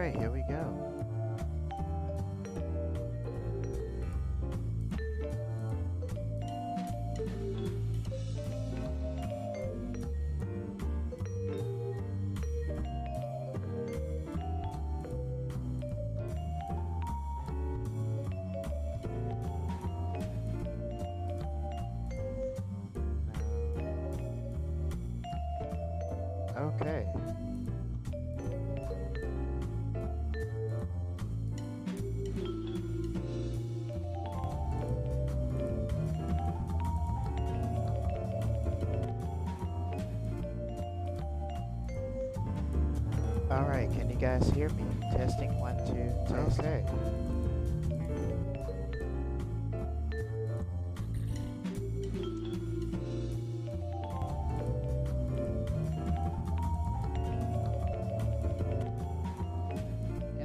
Alright, here we go. Okay. Alright, can you guys hear me? Testing 1, 2, test. Okay.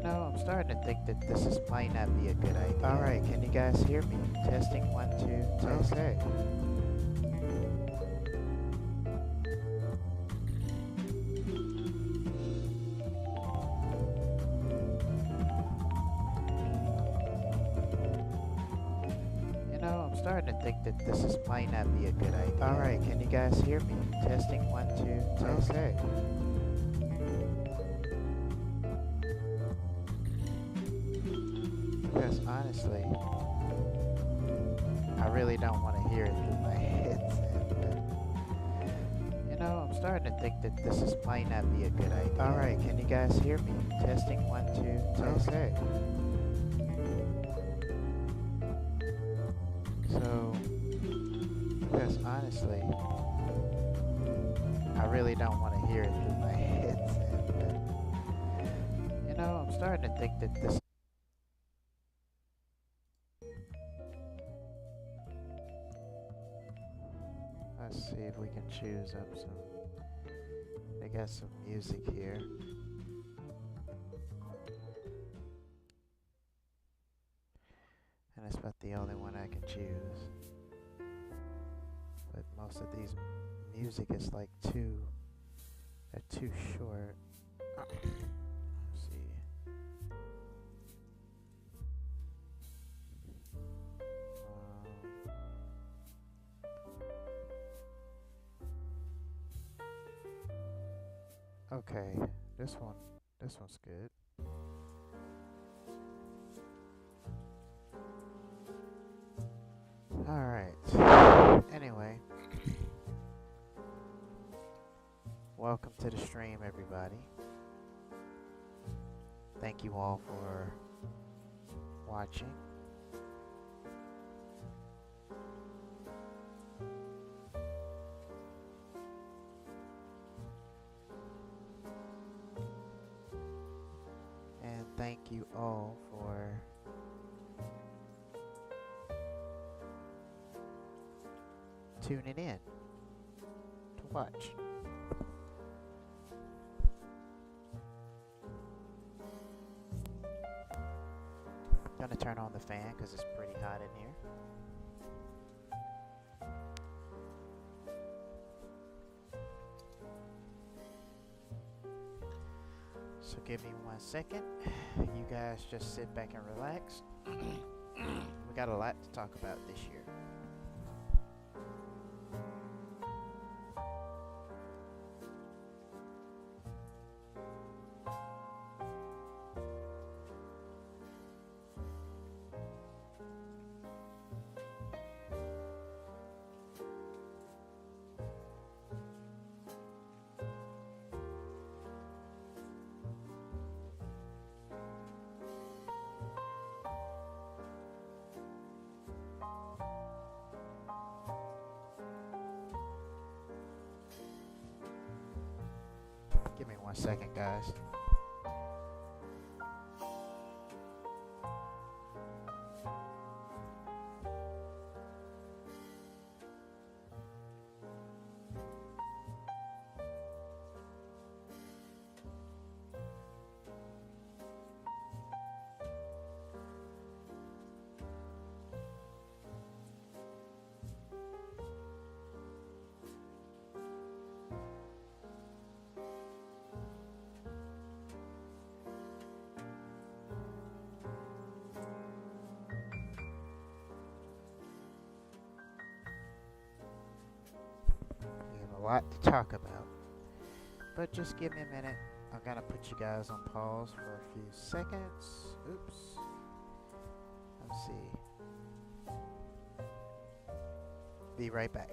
I'm starting to think that might not be a good idea. Alright, can you guys hear me? Testing 1, 2, test. Okay. I'm starting to think that might not be a good idea. Alright, can you guys hear me? Testing 1, 2, test. Okay. Because honestly, I really don't want to hear it through my headset. But, I'm starting to think that might not be a good idea. Alright, can you guys hear me? Testing 1, 2, test. Okay. So, because honestly, I really don't want to hear it through my headset. But, I'm starting to think that let's see if we can choose up some. They got some music here. And it's about the only one I can choose. But most of these music is like they're too short. Let's see. Okay, this one's good. Alright, anyway, welcome to the stream, everybody. Thank you all for watching. And thank you all for tuning in to watch. Gonna turn on the fan because it's pretty hot in here. So give me 1 second. You guys just sit back and relax. We got a lot to talk about this year. Give me 1 second, guys. lot to talk about. But just give me a minute. I'm gonna put you guys on pause for a few seconds. Oops. Let's see. Be right back.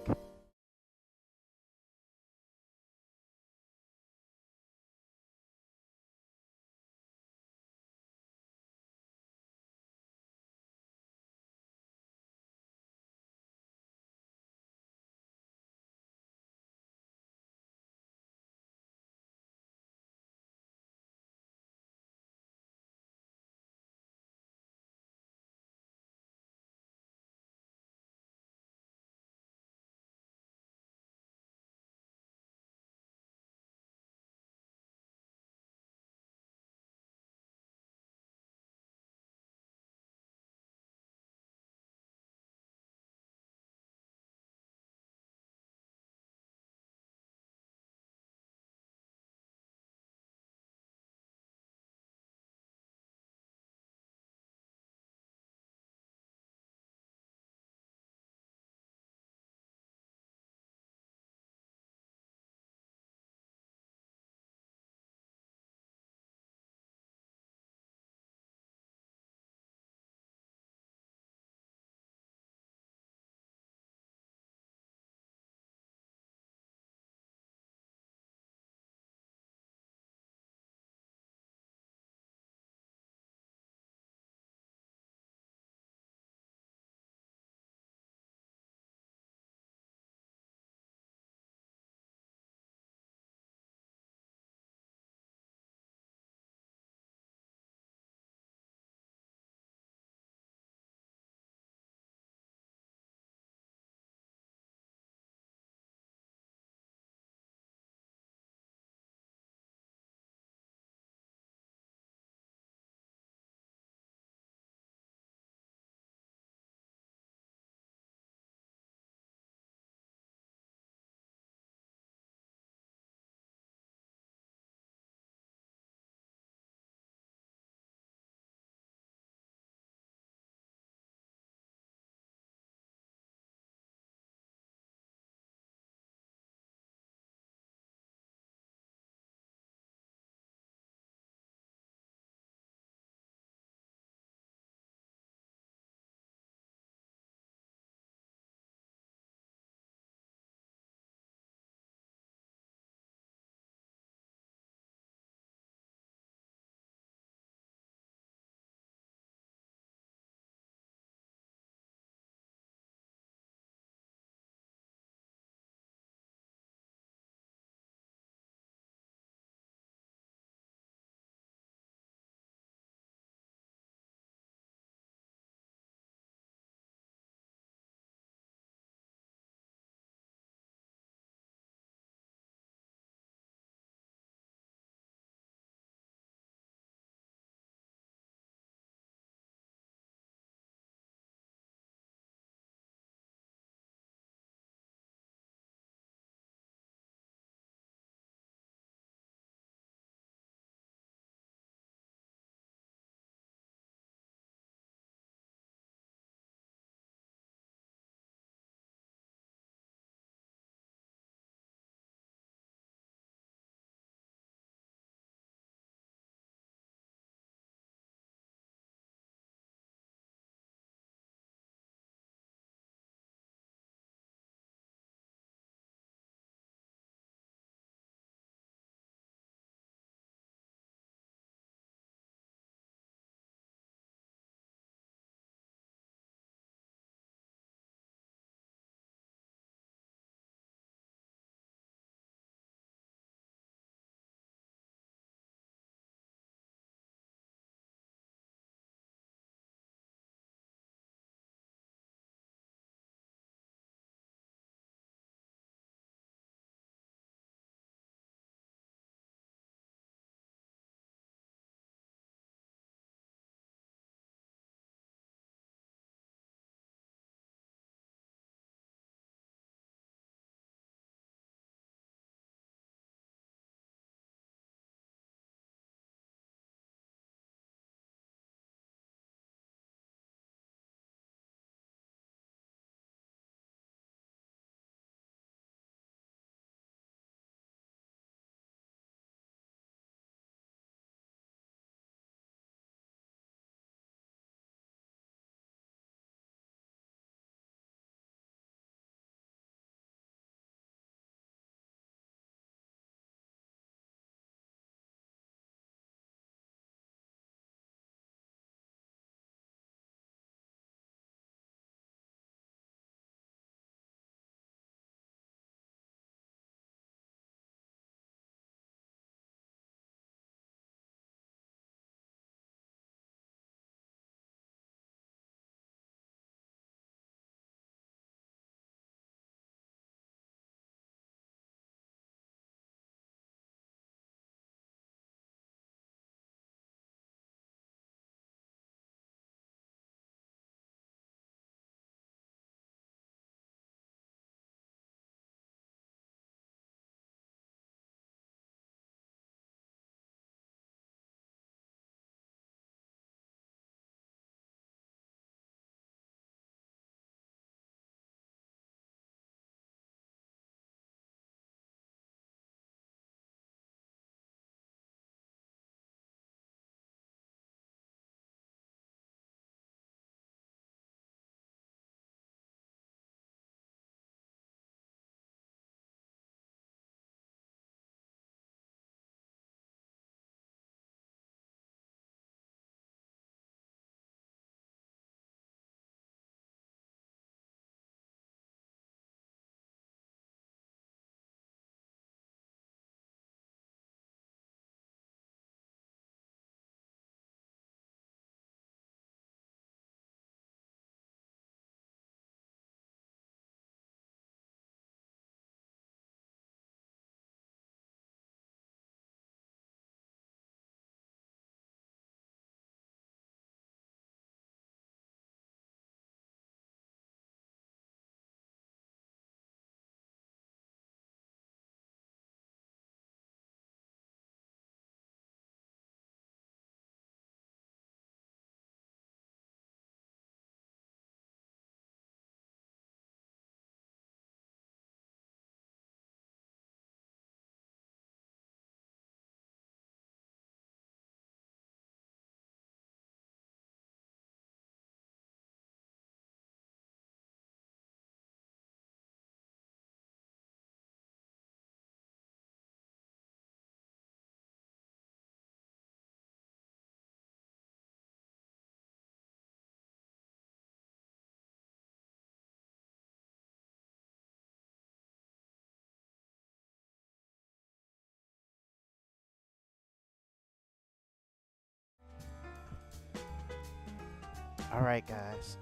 Alright, guys.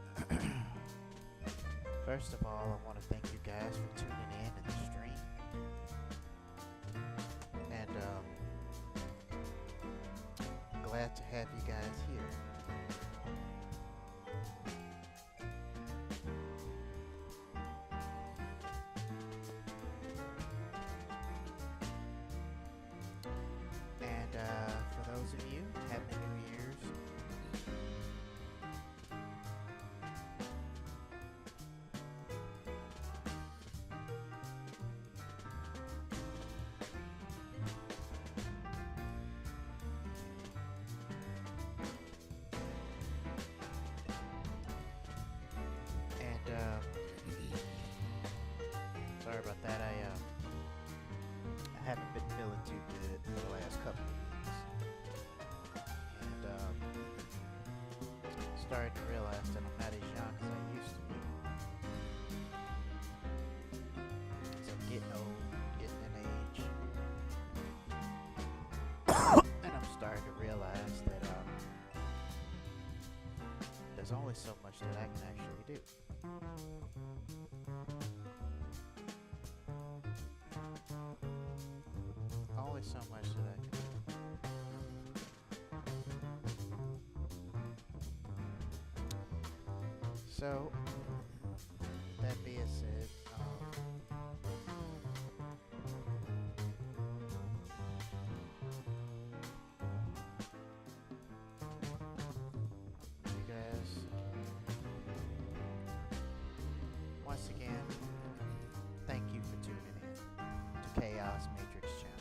First of all, I want to thank you guys for tuning in the stream. And glad to have you guys here. And for those of you, Happy New Year's. And sorry about that. I haven't been feeling too good for the last couple of weeks, and starting to realize that I'm not as young as I used to be. So I'm getting old, getting in age, and I'm starting to realize that there's only so much that I can actually do. Only so much that I can do. So, that being said, you guys, once again, thank you for tuning in to Chaos Matrix Channel.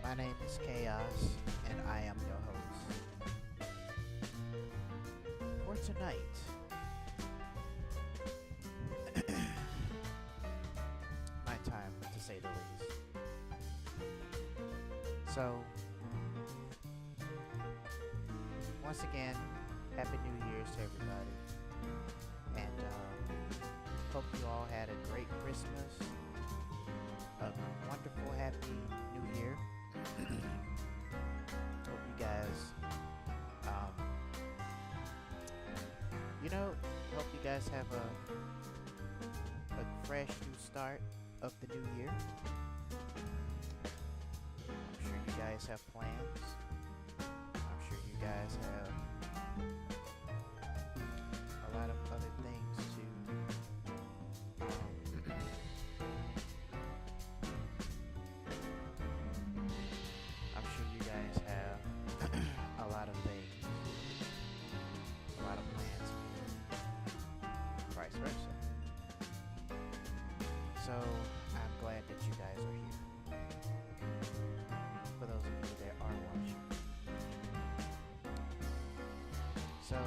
My name is Chaos, and I am your host. For tonight, my time, to say the least. So, once again, Happy New Year's to everybody. And hope you all had a great Christmas, a wonderful, happy New Year. Hope you guys, hope you guys have a fresh new start of the new year. I'm sure you guys have plans. I'm sure you guys have a lot of other things to I'm sure you guys have a lot of things, a lot of plans, vice versa. So I'm glad that you guys are here. For those of you that are watching. So,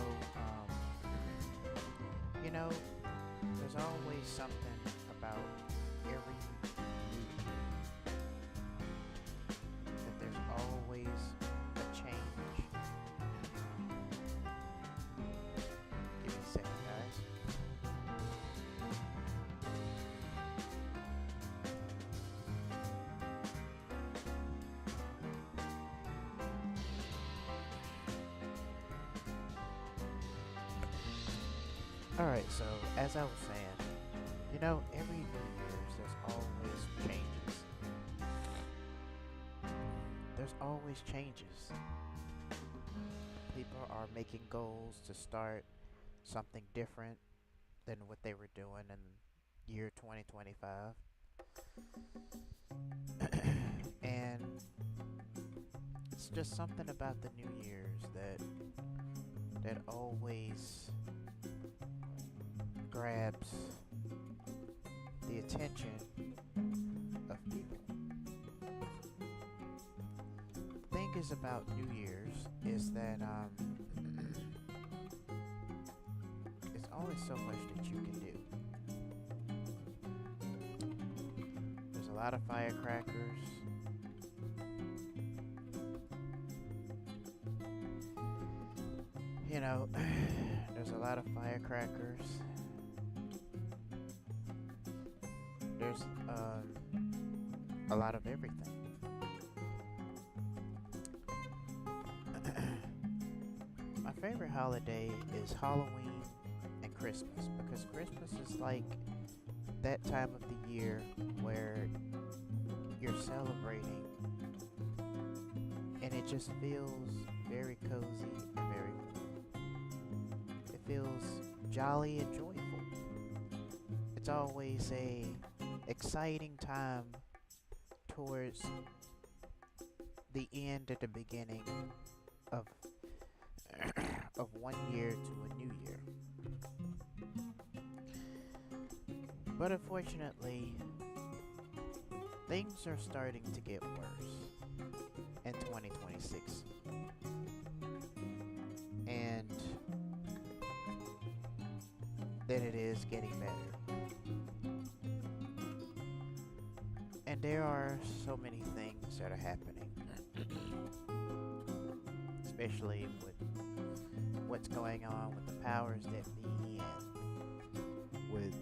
there's always something about every new year that there's always a change. Give me a second, guys. Alright, so as I was saying, every New Year's there's always changes. There's always changes. People are making goals to start something different than what they were doing in year 2025. And it's just something about the New Year's that always grabs the attention of people. The thing is about New Year's is that it's only so much that you can do. There's a lot of firecrackers. There's a lot of firecrackers. There's a lot of everything. favorite holiday is Halloween and Christmas because Christmas is like that time of the year where you're celebrating and it just feels very cozy and very it feels jolly and joyful. It's always a exciting time towards the end at the beginning of of one year to a new year. But unfortunately, things are starting to get worse in 2026. And then it is getting better. And there are so many things that are happening, especially with what's going on with the powers that be and with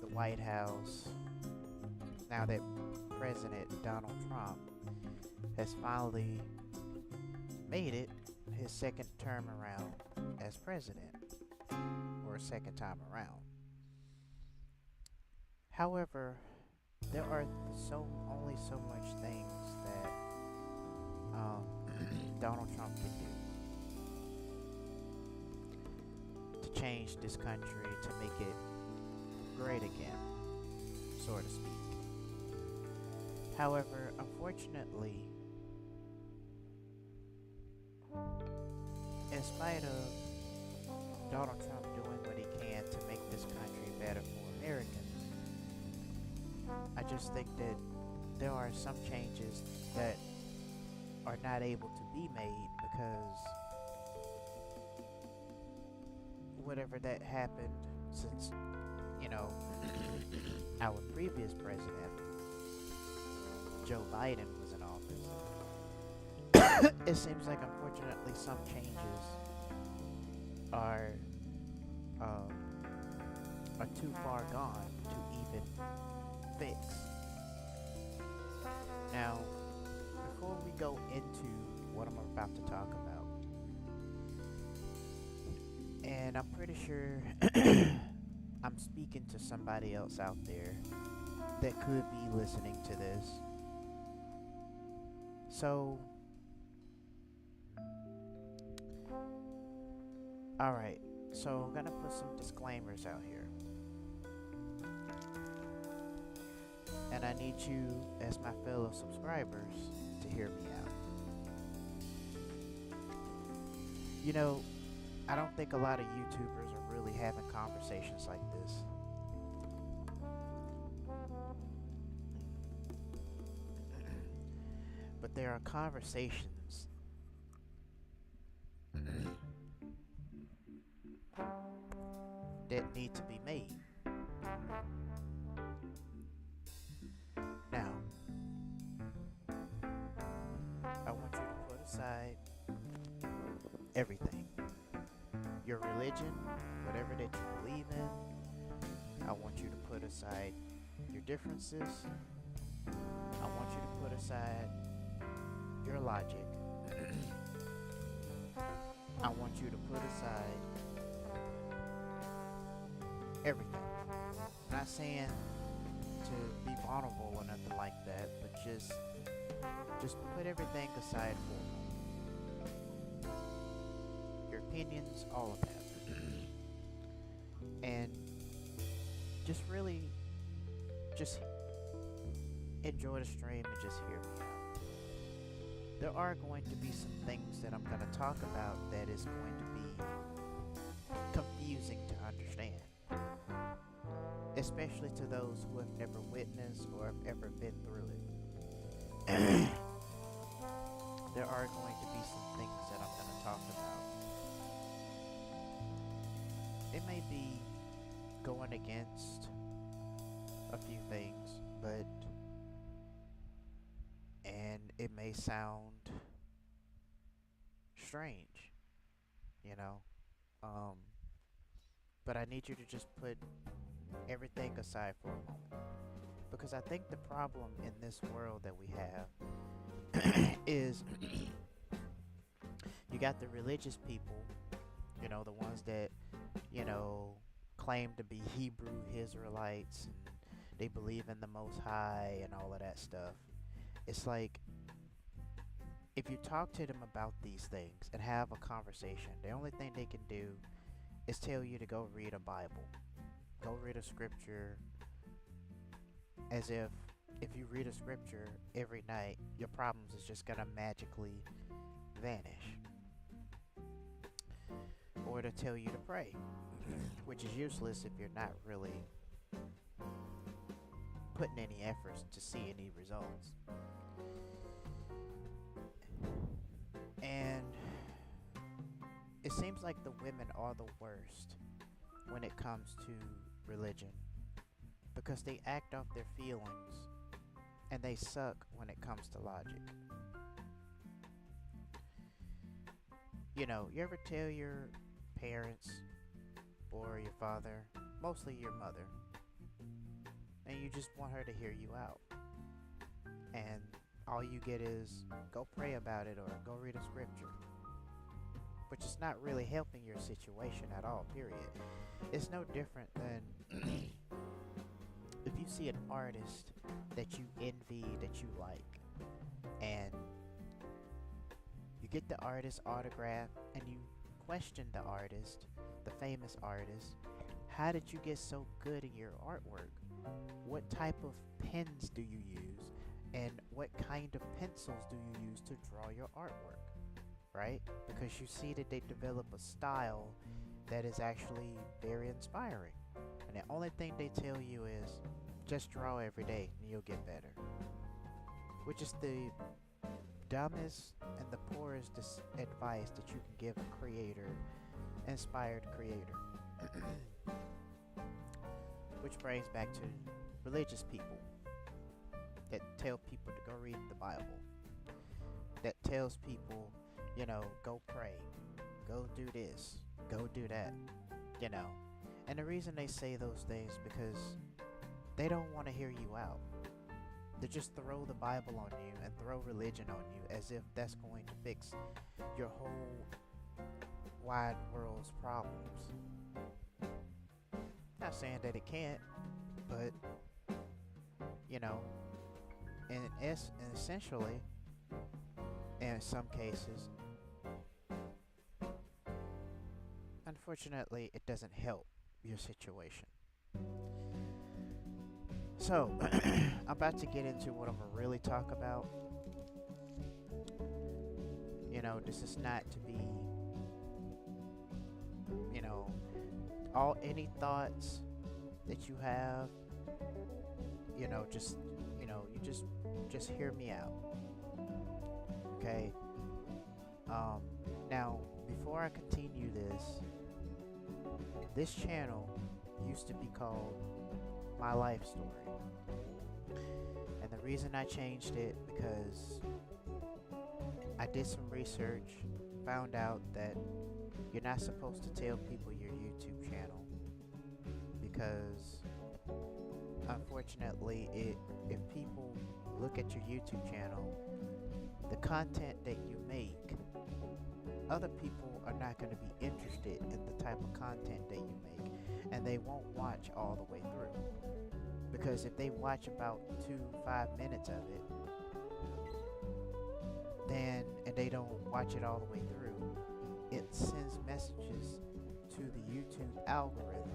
the White House. Now that President Donald Trump has finally made it his second term around as president, or a second time around. However, there are only so much things that Donald Trump can do to change this country to make it great again, so to speak. However, unfortunately, in spite of Donald Trump doing what he can to make this country better for Americans, I just think that there are some changes that are not able to be made because whatever that happened since, you know, our previous president, Joe Biden, was in office, it seems like unfortunately some changes are too far gone to even fix. Now, before we go into what I'm about to talk about, and I'm pretty sure I'm speaking to somebody else out there that could be listening to this. So, alright, so I'm gonna put some disclaimers out here. And I need you, as my fellow subscribers, to hear me out. You know, I don't think a lot of YouTubers are really having conversations like this. But there are conversations that need to be made. Now, I want you to put aside everything. Your religion, whatever that you believe in. I want you to put aside your differences. I want you to put aside your logic. I want you to put aside everything. I'm not saying to be vulnerable or nothing like that, but just put everything aside for me. Your opinions, all of that. And just really just enjoy the stream and just hear me out. There are going to be some things that I'm going to talk about that is going to be confusing to understand, especially to those who have never witnessed or have ever been through it. There are going to be some things that I'm going to talk about. It may be going against a few things, and it may sound strange, you know, but I need you to just put everything aside for a moment, because I think the problem in this world that we have is you got the religious people, the ones that, you know, claim to be Hebrew Israelites and they believe in the Most High and all of that stuff. It's like if you talk to them about these things and have a conversation, the only thing they can do is tell you to go read a Bible, go read a scripture, as if you read a scripture every night, your problems is just gonna magically vanish. Or to tell you to pray, which is useless if you're not really putting any efforts to see any results. And it seems like the women are the worst when it comes to religion because they act off their feelings and they suck when it comes to logic. You ever tell your parents or your father, mostly your mother, and you just want her to hear you out, and all you get is go pray about it or go read a scripture, which is not really helping your situation at all, period. It's no different than if you see an artist that you envy, that you like, and you get the artist's autograph and you question the artist, the famous artist, how did you get so good in your artwork? What type of pens do you use? And what kind of pencils do you use to draw your artwork? Right? Because you see that they develop a style that is actually very inspiring. And the only thing they tell you is just draw every day and you'll get better. Which is the dumbest and the poorest advice that you can give a creator, inspired creator. Which brings back to religious people that tell people to go read the Bible, that tells people, go pray, go do this, go do that, And the reason they say those things because they don't want to hear you out. They just throw the Bible on you and throw religion on you as if that's going to fix your whole wide world's problems. Not saying that it can't, but and essentially, in some cases, unfortunately, it doesn't help your situation. So, I'm about to get into what I'm going to really talk about. This is not to be, any thoughts that you have, just hear me out. Okay? Now, before I continue this channel used to be called My Life Story. And the reason I changed it because I did some research, found out that you're not supposed to tell people your YouTube channel because unfortunately if people look at your YouTube channel, the content that you make, other people are not going to be interested in the type of content that you make, and they won't watch all the way through. Because if they watch about 5 minutes of it, then, and they don't watch it all the way through, it sends messages to the YouTube algorithm,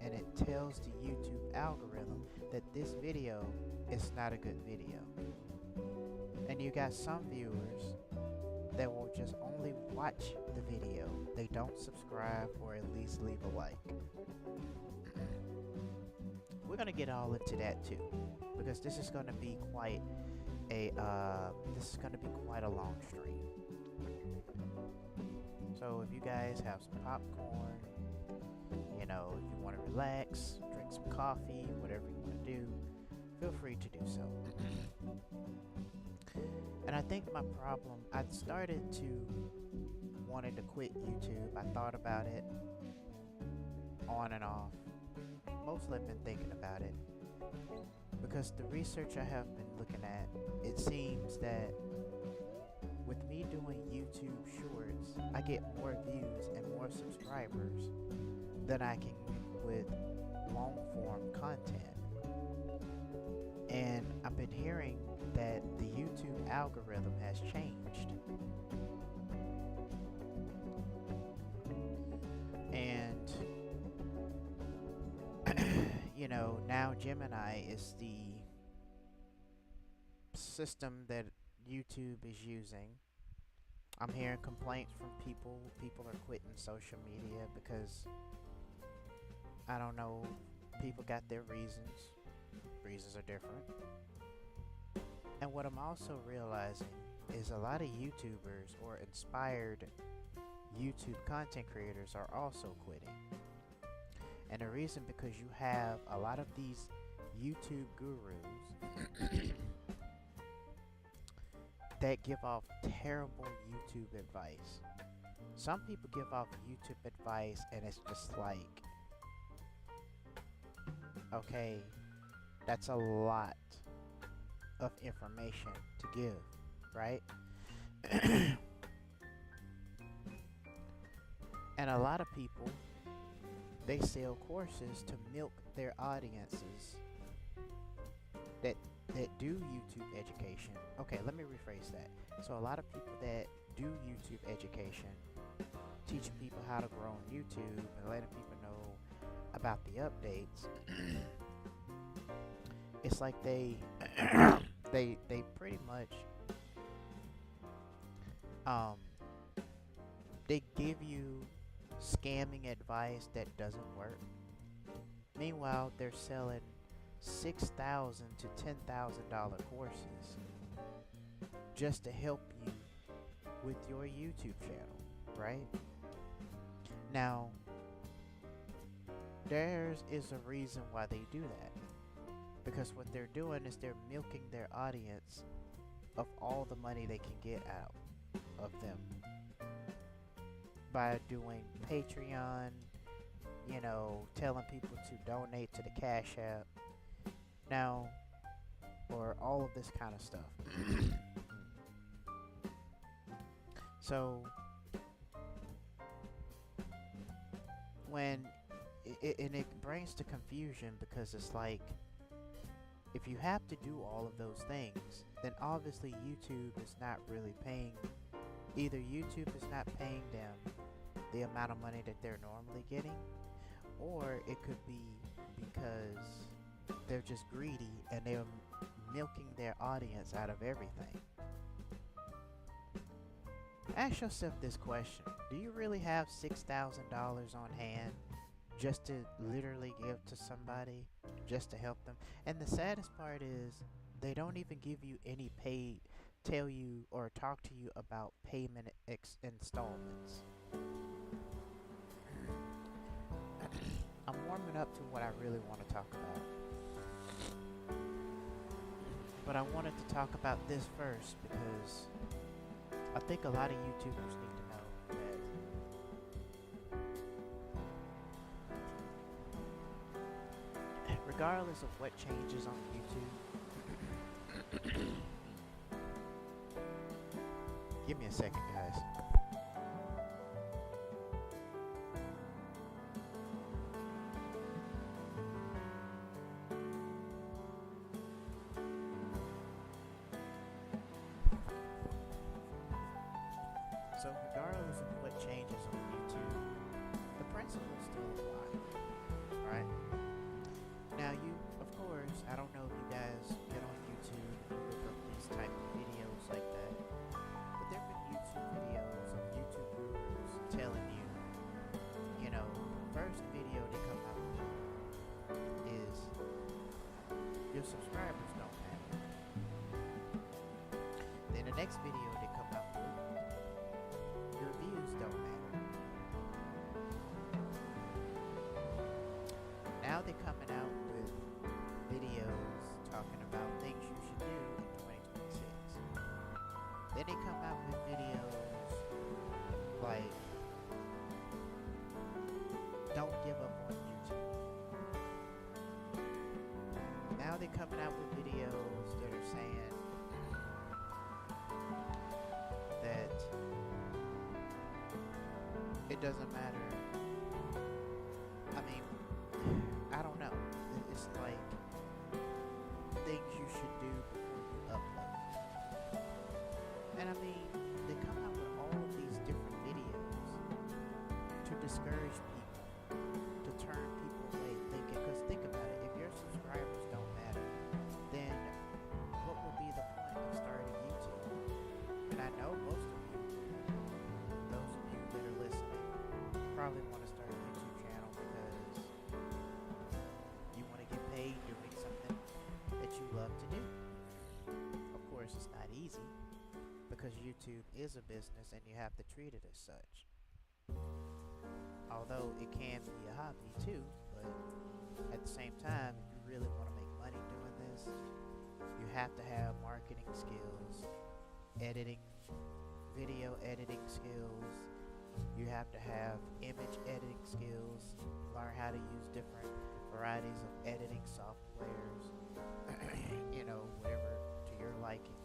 and it tells the YouTube algorithm that this video is not a good video. And you got some viewers that will just only watch the video. They don't subscribe or at least leave a like. We're gonna get all into that too, because this is gonna be quite a long stream. So if you guys have some popcorn, if you want to relax, drink some coffee, whatever you want to do, feel free to do so. And I think my problem, I started to wanted to quit YouTube. I thought about it on and off. Mostly I've been thinking about it because the research I have been looking at, it seems that with me doing YouTube shorts, I get more views and more subscribers than I can with long form content. And I've been hearing that the YouTube algorithm has changed. And, now Gemini is the system that YouTube is using. I'm hearing complaints from people. People are quitting social media because, I don't know, people got their reasons. Reasons are different. And what I'm also realizing is a lot of YouTubers or inspired YouTube content creators are also quitting. And the reason because you have a lot of these YouTube gurus that give off terrible YouTube advice. Some people give off YouTube advice and it's just like, okay, that's a lot of information to give, right? And a lot of people, they sell courses to milk their audiences that do YouTube education. Okay, let me rephrase that. So a lot of people that do YouTube education, teaching people how to grow on YouTube and letting people know about the updates, it's like they they pretty much they give you scamming advice that doesn't work. Meanwhile, they're selling $6,000 to $10,000 courses just to help you with your YouTube channel, right? Now, there is a reason why they do that. Because what they're doing is they're milking their audience of all the money they can get out of them by doing Patreon, telling people to donate to the Cash App. Now, or all of this kind of stuff. So, when it brings to confusion because it's like, if you have to do all of those things, then obviously YouTube is not really paying. Either YouTube is not paying them the amount of money that they're normally getting, or it could be because they're just greedy and they're milking their audience out of everything. Ask yourself this question. Do you really have $6,000 on hand just to literally give to somebody, just to help them? And the saddest part is they don't even give you any paid, tell you or talk to you about payment installments. I'm warming up to what I really want to talk about. But I wanted to talk about this first because I think a lot of YouTubers need to know that regardless of what changes on YouTube, give me a second, guys. So regardless of what changes on YouTube, the principles still apply, right? Now of course, I don't know if you guys get on YouTube and look up these type of videos like that, but there have been YouTube videos of YouTube gurus telling you, the first video they come out with is your subscribers don't matter. Then the next video they come out with, your views don't matter. Now they're coming out with videos talking about things you should do in 2026. Then they come out with videos like, don't give up on YouTube. Now they're coming out with videos that are saying it doesn't matter. I mean, I don't know. It's like things you should do before you upload. And I mean, they come out with all of these different videos to discourage people, to turn people away thinking, because think about it, if your subscribers don't matter, then what would be the point of starting YouTube? And I know most of you, those of you that are listening, probably want to start a YouTube channel because you want to get paid doing something that you love to do. Of course, it's not easy because YouTube is a business and you have to treat it as such. Although it can be a hobby too, but at the same time, if you really want to make money doing this, you have to have marketing skills, editing, video editing skills. You have to have image editing skills, learn how to use different varieties of editing softwares, whatever to your liking.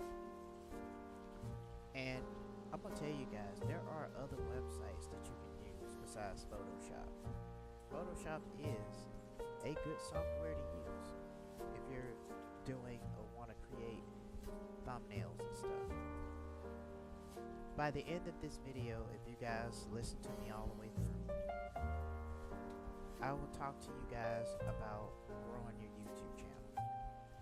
And I'm going to tell you guys, there are other websites that you can use besides Photoshop. Photoshop is a good software to use if you're doing or want to create thumbnails and stuff. By the end of this video, if you guys listen to me all the way through, I will talk to you guys about growing your YouTube channel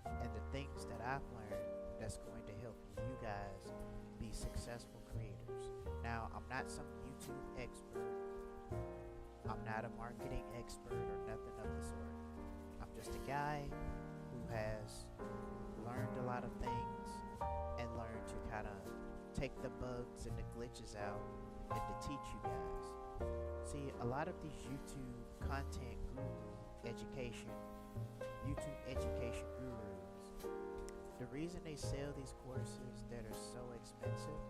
and the things that I've learned that's going to help you guys be successful creators. Now, I'm not some YouTube expert. I'm not a marketing expert or nothing of the sort. I'm just a guy who has learned a lot of things and learned to kind of take the bugs and the glitches out and to teach you guys. See, a lot of these YouTube content YouTube education gurus, the reason they sell these courses that are so expensive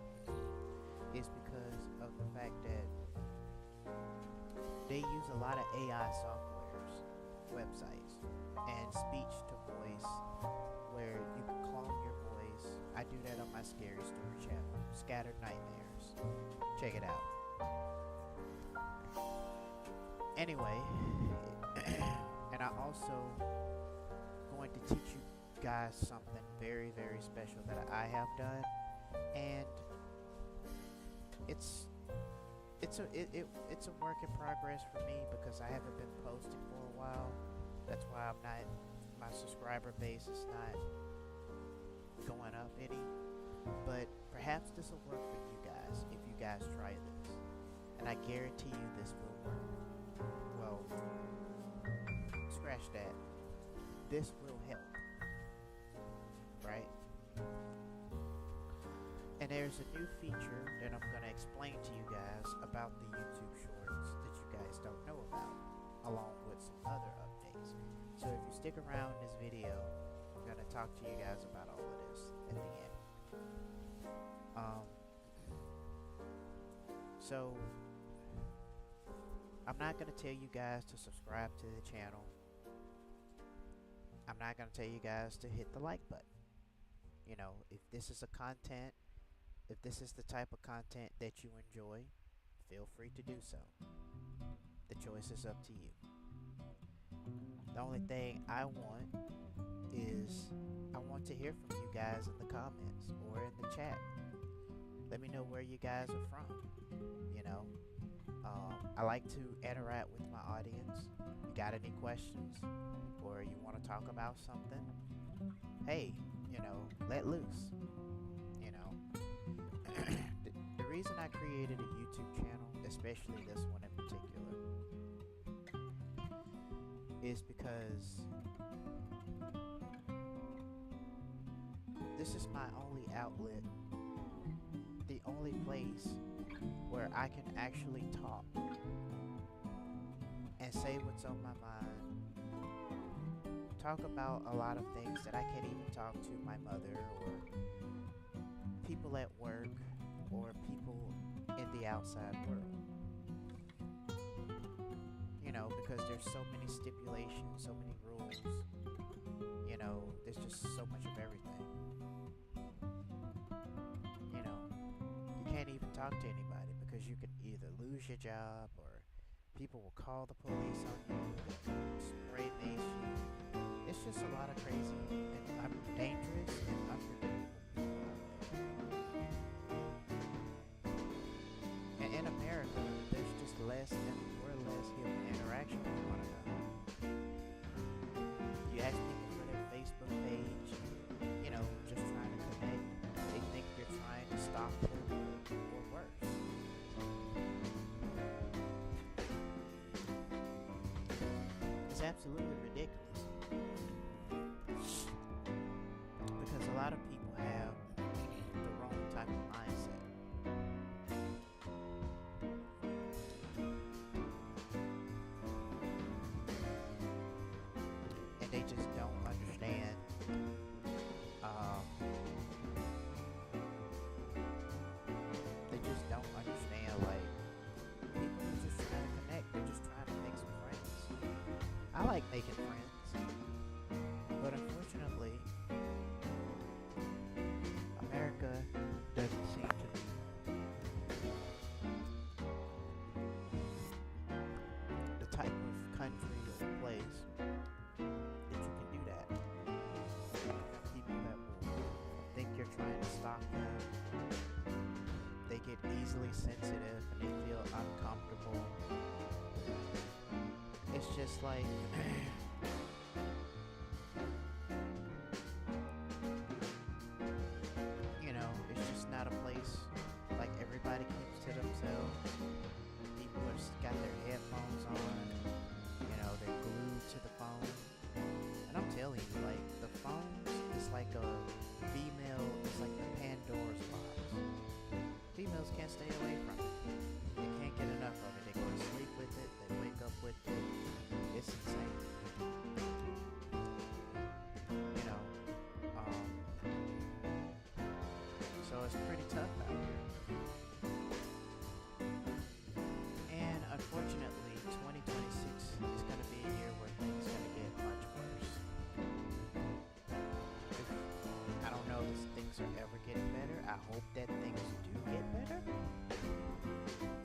is because of the fact that they use a lot of AI softwares, websites, and speech to voice where you can clone your voice. I do that on my Scary Story channel, Scattered Nightmares. Check it out. Anyway, and I also going to teach you guys something very, very special that I have done, and it's a work in progress for me because I haven't been posting for a while. That's why my subscriber base is not going up any, but perhaps this will work for you guys if you guys try this, and I guarantee you this will work. Well, scratch that. This will help, right? And there's a new feature that I'm going to explain to you guys about the YouTube Shorts that you guys don't know about, along with some other updates. So if you stick around in this video, I'm going to talk to you guys about all of this at the end. So I'm not going to tell you guys to subscribe to the channel. I'm not going to tell you guys to hit the like button. If this is if this is the type of content that you enjoy, feel free to do so. The choice is up to you. The only thing I want is I want to hear from you guys in the comments or in the chat. Let me know where you guys are from. I like to interact with my audience. You got any questions or you want to talk about something? Hey, let loose. The reason I created a YouTube channel, especially this one in particular, is because this is my only outlet, the only place where I can actually talk and say what's on my mind, talk about a lot of things that I can't even talk to my mother or people at work or people in the outside world. Because there's so many stipulations, so many rules, there's just so much of everything. You can't even talk to anybody because you can either lose lose your job, or people will call the police on you, spray mace you. It's just a lot of crazy and dangerous and unpredictable people out there. And in America, there's just less and more or less human interaction with one another. You ask people for their Facebook page, just trying to connect. They think you're trying to stop them or worse. It's absolutely ridiculous. Because a lot of people have the wrong type of mindset. And they just don't understand like people are just trying to connect. They're just trying to make some friends. I like making friends, but unfortunately America doesn't seem to be the type of country or place that you can do that. People that will think you're trying to stop them. They get easily sensitive and they feel uncomfortable. It's just like it's just not a place. Like, everybody keeps to themselves. People are got their headphones on. They're glued to the phone. And I'm telling you, like, the phones is like a female. It's like the Pandora's box. Females can't stay away from it. They can't get enough of it. They go to sleep with it. They wake up with it. It's insane. So it's pretty tough out here. And unfortunately, 2026 is going to be a year where things are going to get much worse. I don't know if things are ever getting better. I hope that things do get better.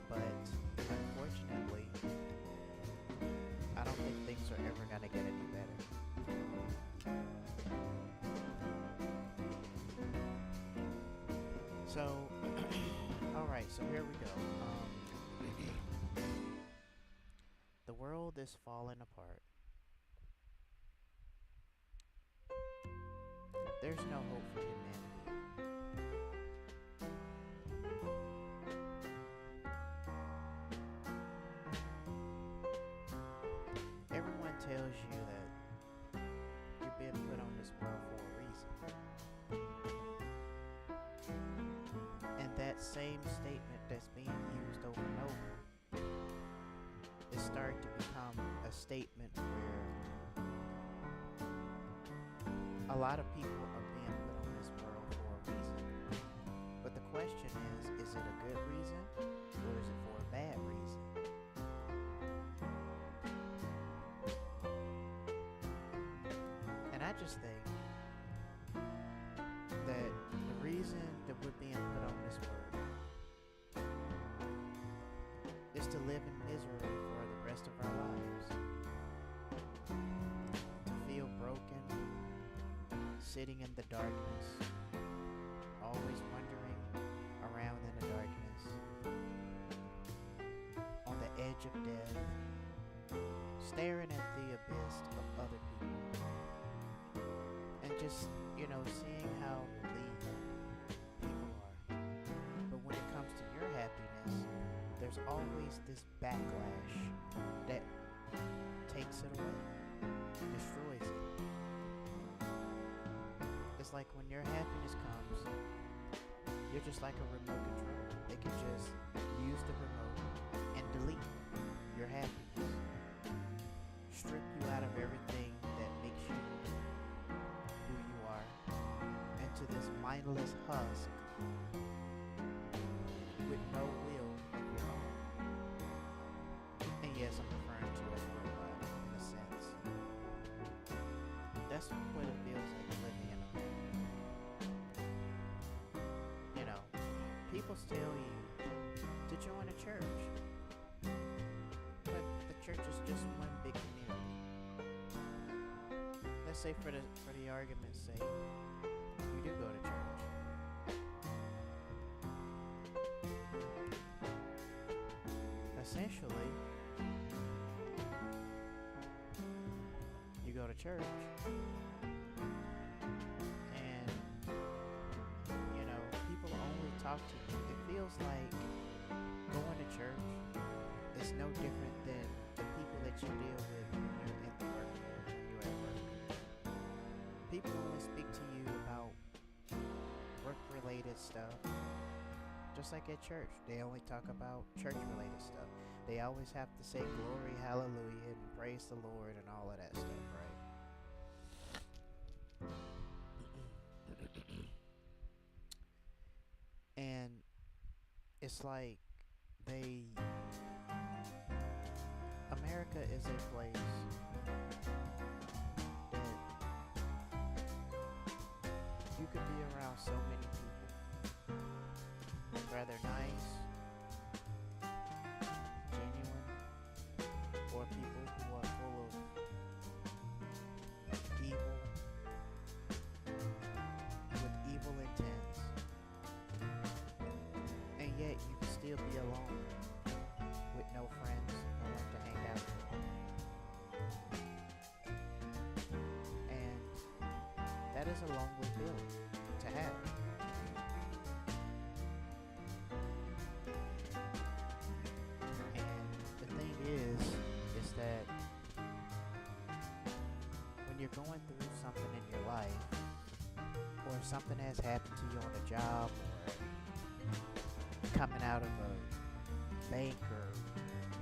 But unfortunately, I don't think things are ever going to get any better. So, alright, so here we go. The world is falling apart. There's no hope for humanity. Everyone tells you that you're being put on this world for a reason. And that same statement that's being used over and over is starting to become a statement where a lot of people are being put on this world for a reason. But the question is it a good reason or is it for a bad reason? And I just think that the reason that we're being put on this world is to live in misery for the rest of our lives. To feel broken, sitting in the darkness, always wandering around in the darkness, on the edge of death, staring at the abyss of other people, and just, seeing how bleak people are. But when it comes to your happiness, there's always this backlash that takes it away, destroys it. It's like when your happiness comes, you're just like a remote control. They can just use the remote and delete your happiness. Strip you out of everything that makes you who you are into this mindless husk with no will of your own. And yes, I'm referring to as a robot in a sense. That's what it feels like living in America. People tell you to join a church. church is just one big community. Let's say for the argument's sake, you do go to church. Essentially, you go to church, and people only talk to you. It feels like going to church is no different than the people that you deal with when you're in the when you're at work. People only speak to you about work-related stuff. Just like at church, they only talk about church-related stuff. They always have to say glory, hallelujah, and praise the Lord and all of that stuff, right? And it's like America is a place that you could be around so many people, rather nice, genuine, or people who are full of evil, with evil intents, and yet you can still be alone with no friends, no one to hang out with. And that is a lonely feeling to have. And the thing is that when you're going through something in your life, or something has happened to you on a job, or coming out of a bank, or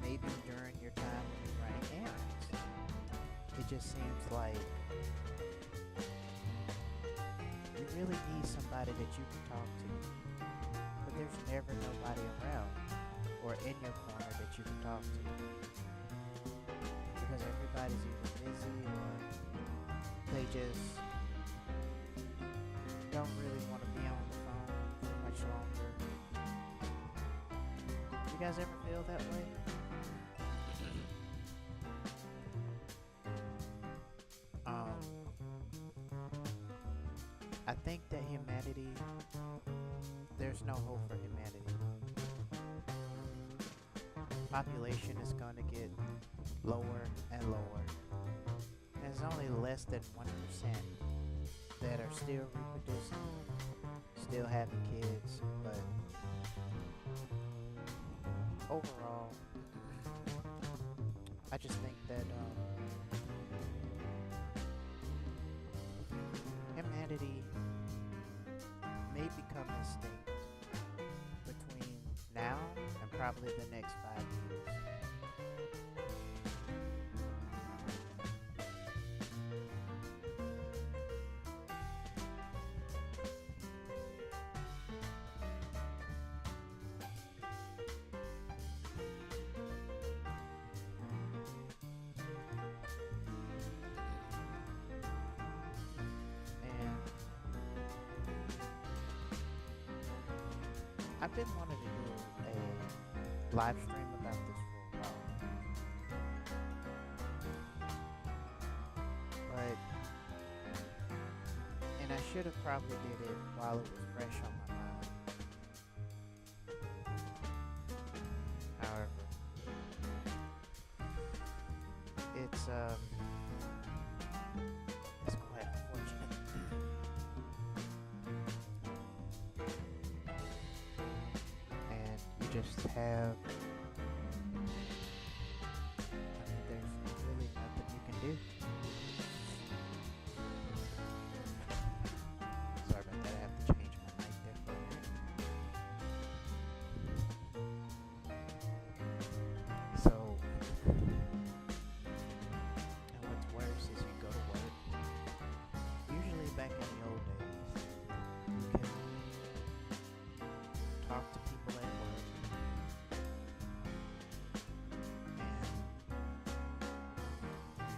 maybe during your time when you're running errands, it just seems like you really need somebody that you can talk to, but there's never nobody around or in your corner that you can talk to, because everybody's either busy or they just don't really want to be on the phone for much longer. You guys ever feel that way? I think that humanity, there's no hope for humanity. Population is going to get lower and lower. There's only less than 1% that are still reproducing, still having kids, but overall, I just think that humanity may become extinct between now and probably the next 5 years. I've been wanting to do a live stream about this for a while. And I should have probably did it while it was fresh on my mind. However, it's quite unfortunate. Just have, there's really nothing you can do. Sorry about that, I have to change my mic there for a minute. So, and what's worse is you go to work, usually back in the old days, you can talk to people at work.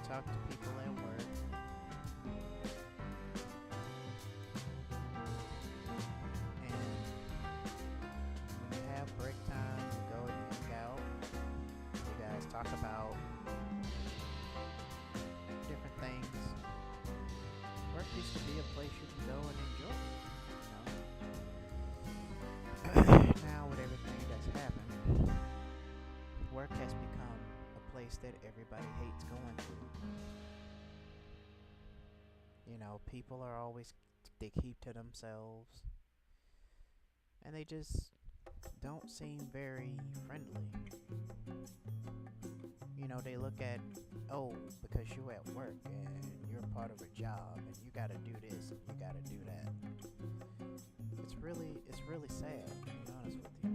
Talk to people at work, and when you have break time, you go and hang out. You guys talk about everybody hates going through. You know, people are always, they keep to themselves, and they just don't seem very friendly. You know, they look at, oh, because you're at work and you're part of a job and you gotta do this and you gotta do that. It's really sad, to be honest with you.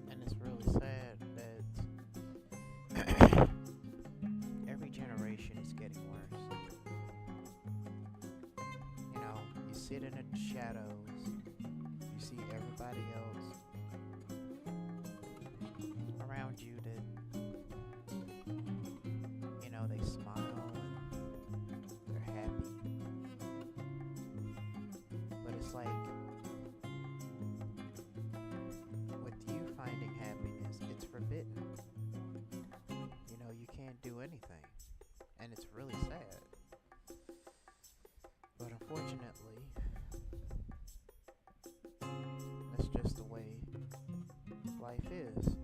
And it's really sad that every generation is getting worse. You know, you sit in the shadows, you see everybody else around you that, you know, they smile and they're happy. But it's like, with you finding happiness, it's forbidden. You know, you can't do anything. And it's really sad. But unfortunately, that's just the way life is.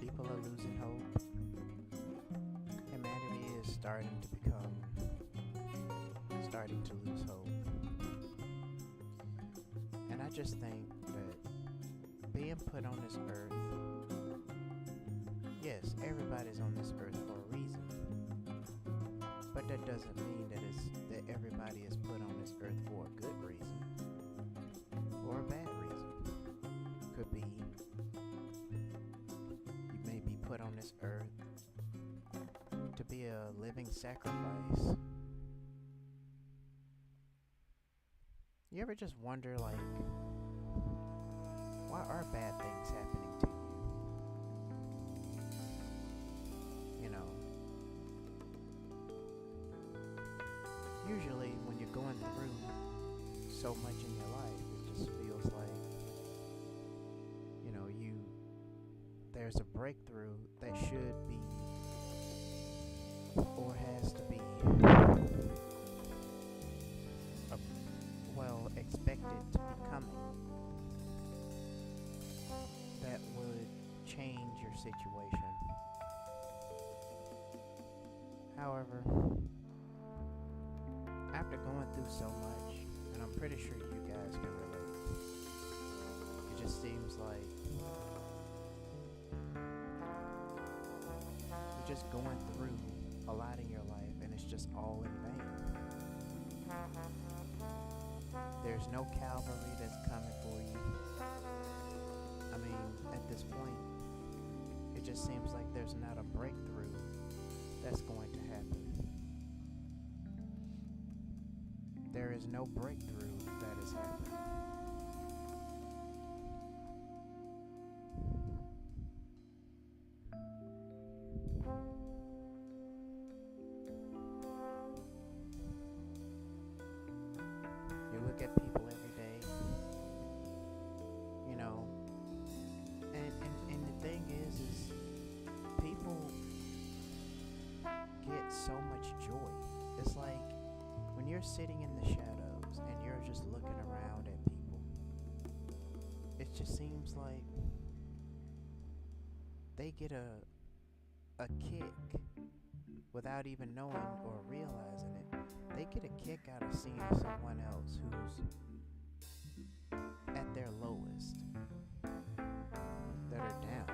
People are losing hope. Humanity is starting to lose hope. And I just think that being put on this earth, yes, everybody's on this earth for a reason. But that doesn't mean that everybody is put on this earth for a good reason or a bad reason. Could be you may be put on this earth to be a living sacrifice. You ever just wonder, like, why are bad things happening to you? You know, usually when you're going through so much in your life, it just feels like, you know, there's a breakthrough that should be or has to be expected to be coming, that would change your situation. However, after going through so much, and I'm pretty sure you guys can relate, it just seems like you're just going through a lot in your life and it's just all in vain. There's no cavalry that's coming for you. I mean, at this point, it just seems like there's not a breakthrough that's going to happen. There is no breakthrough that is happening. You look at people every day, you know, and the thing is people get so much joy. It's like when you're sitting in the shadows and you're just looking around at people, it just seems like they get a kick without even knowing or realizing it. They get a kick out of seeing someone else who's at their lowest, that are down.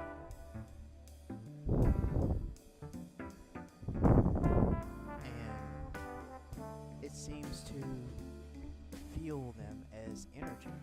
And it seems to fuel them as energy.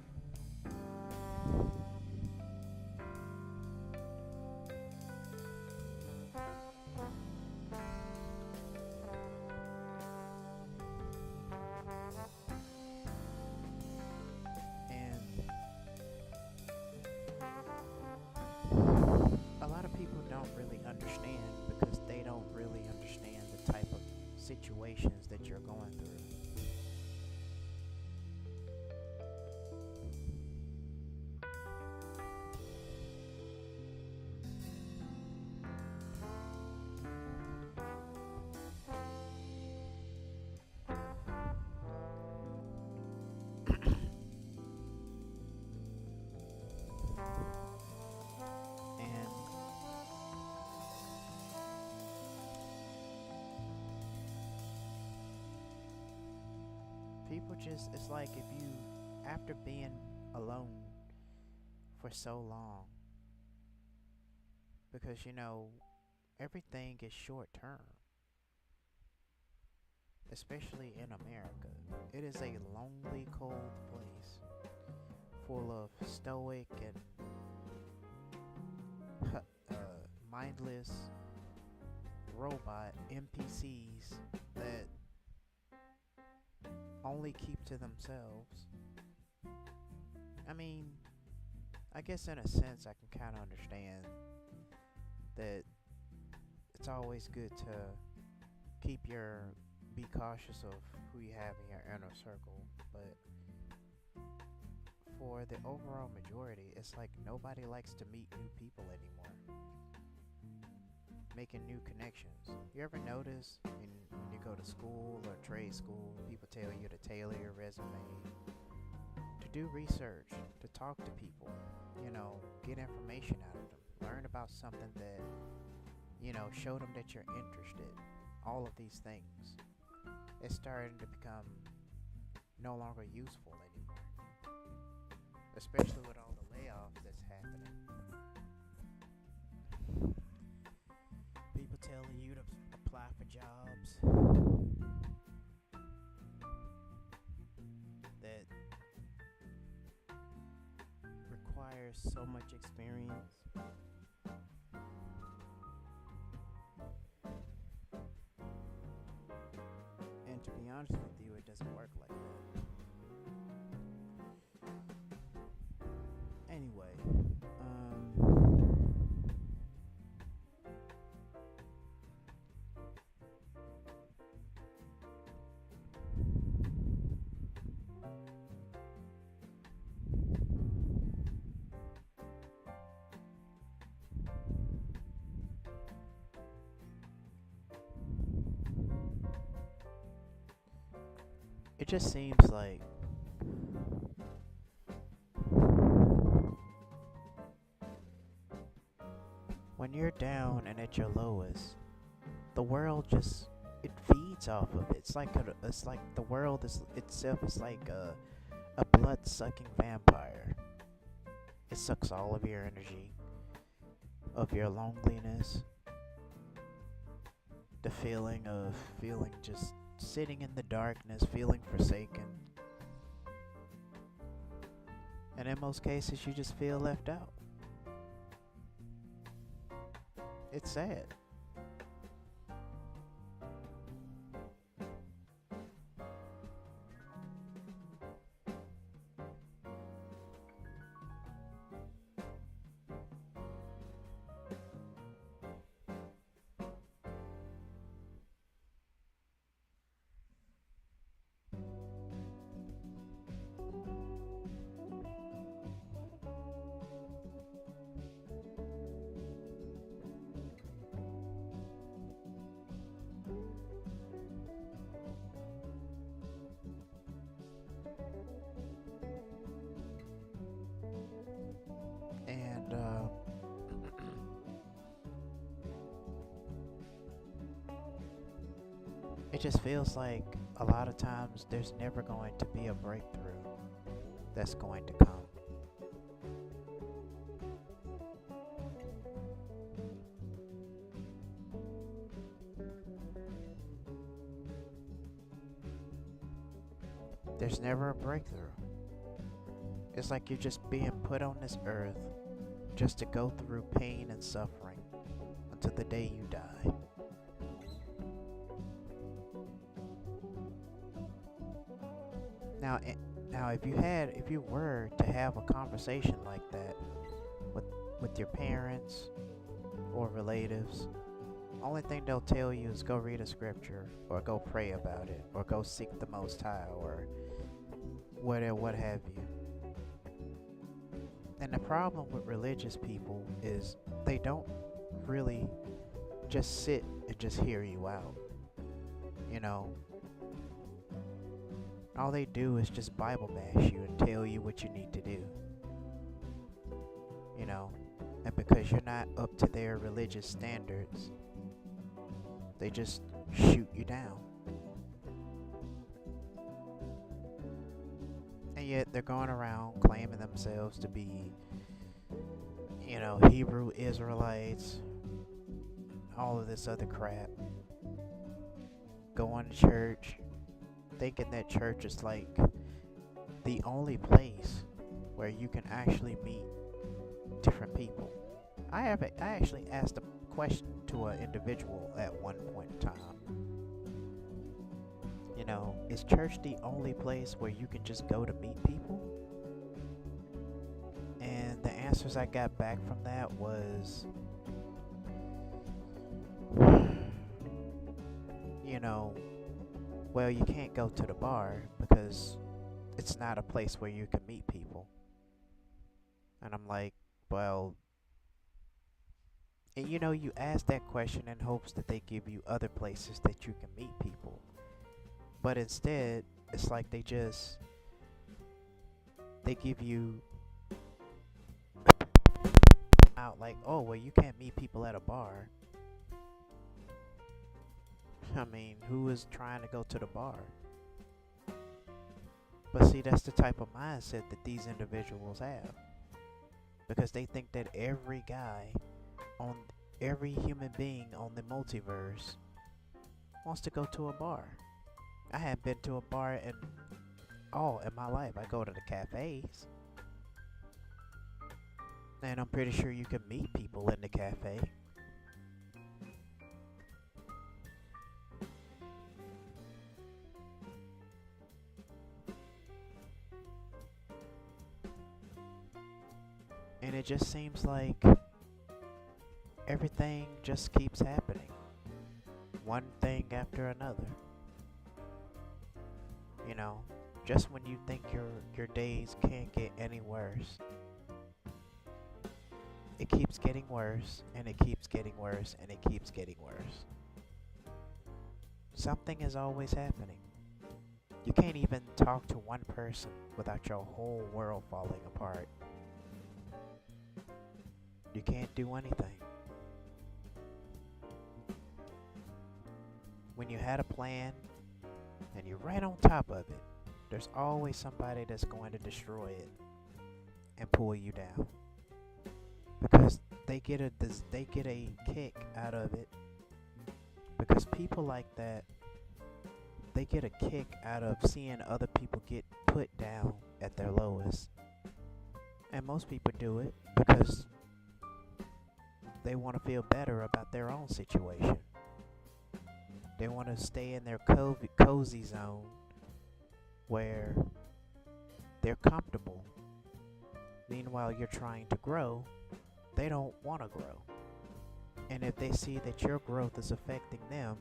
people just, it's like if you, after being alone for so long, because everything is short term, especially in America. It is a lonely, cold place full of stoic and mindless robot NPCs that only keep to themselves. I mean, I guess in a sense I can kind of understand that it's always good to be cautious of who you have in your inner circle, but for the overall majority, it's like nobody likes to meet new people anymore. Making new connections. You ever notice when you go to school or trade school, people tell you to tailor your resume, to do research, to talk to people, get information out of them, learn about something that, show them that you're interested. All of these things. It's starting to become no longer useful anymore, especially with all the layoffs that's happening. People telling you to apply for jobs that requires so much experience. And to be honest with you, it doesn't work like that. Anyway, it just seems like when you're down and at your lowest, the world just it feeds off of it. It's like the world is itself is like a blood-sucking vampire. It sucks all of your energy, of your loneliness, the feeling of feeling just sitting in the darkness, feeling forsaken. And in most cases, you just feel left out. It's sad. And it just feels like a lot of times there's never going to be a breakthrough that's going to come. There's never a breakthrough. It's like you're just being put on this earth just to go through pain and suffering until the day you die. Now, if you were to have a conversation like that with your parents or relatives, only thing they'll tell you is go read a scripture or go pray about it or go seek the Most High or what have you. And the problem with religious people is they don't really just sit and just hear you out. All they do is just Bible bash you and tell you what you need to do. And because you're not up to their religious standards, they just shoot you down. And yet they're going around claiming themselves to be, Hebrew Israelites, all of this other crap. Going to church, thinking that church is like the only place where you can actually meet different people. I actually asked a question to an individual at one point in time. Is church the only place where you can just go to meet people? And the answers I got back from that was, well, you can't go to the bar because it's not a place where you can meet people. And I'm like, well, and you ask that question in hopes that they give you other places that you can meet people. But instead, it's like they give you out like, oh, well, you can't meet people at a bar. I mean, who is trying to go to the bar? But see, that's the type of mindset that these individuals have. Because they think that every human being on the multiverse wants to go to a bar. I haven't been to a bar in my life. I go to the cafes. And I'm pretty sure you can meet people in the cafe. And it just seems like everything just keeps happening. One thing after another. Just when you think your days can't get any worse, it keeps getting worse, and it keeps getting worse, and it keeps getting worse. Something is always happening. You can't even talk to one person without your whole world falling apart. You can't do anything. When you had a plan and you're right on top of it, there's always somebody that's going to destroy it and pull you down. Because they get a kick out of it. Because people like that, they get a kick out of seeing other people get put down at their lowest. And most people do it because they want to feel better about their own situation. They want to stay in their cozy zone where they're comfortable. Meanwhile, you're trying to grow. They don't want to grow. And if they see that your growth is affecting them,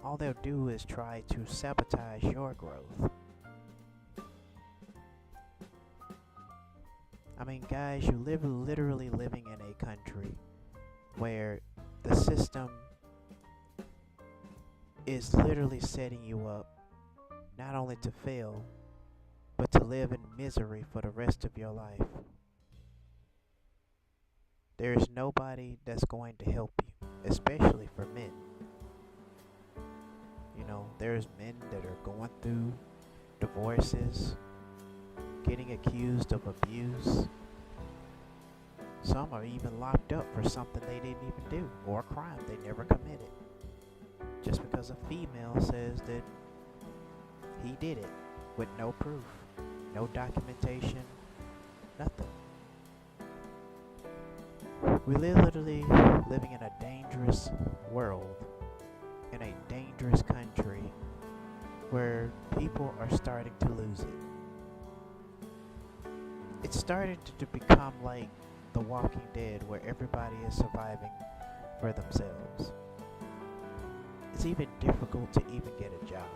all they'll do is try to sabotage your growth. I mean, guys, you literally living in a country where the system is literally setting you up not only to fail, but to live in misery for the rest of your life. There is nobody that's going to help you, especially for men. There's men that are going through divorces, getting accused of abuse. Some are even locked up for something they didn't even do, or a crime they never committed. Just because a female says that he did it with no proof, no documentation, nothing. We're literally living in a dangerous world, in a dangerous country, where people are starting to lose it. It's starting to become like The Walking Dead, where everybody is surviving for themselves. It's even difficult to even get a job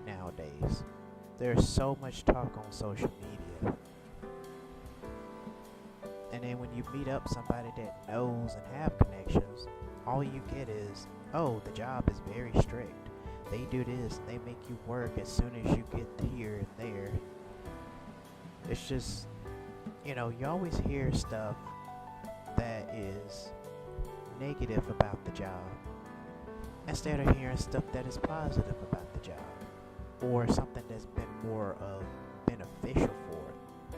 nowadays. There's so much talk on social media. And then when you meet up somebody that knows and have connections, all you get is, oh, the job is very strict. They do this, they make you work as soon as you get here and there. It's just, you always hear stuff that is negative about the job, instead of hearing stuff that is positive about the job, or something that's been more of beneficial for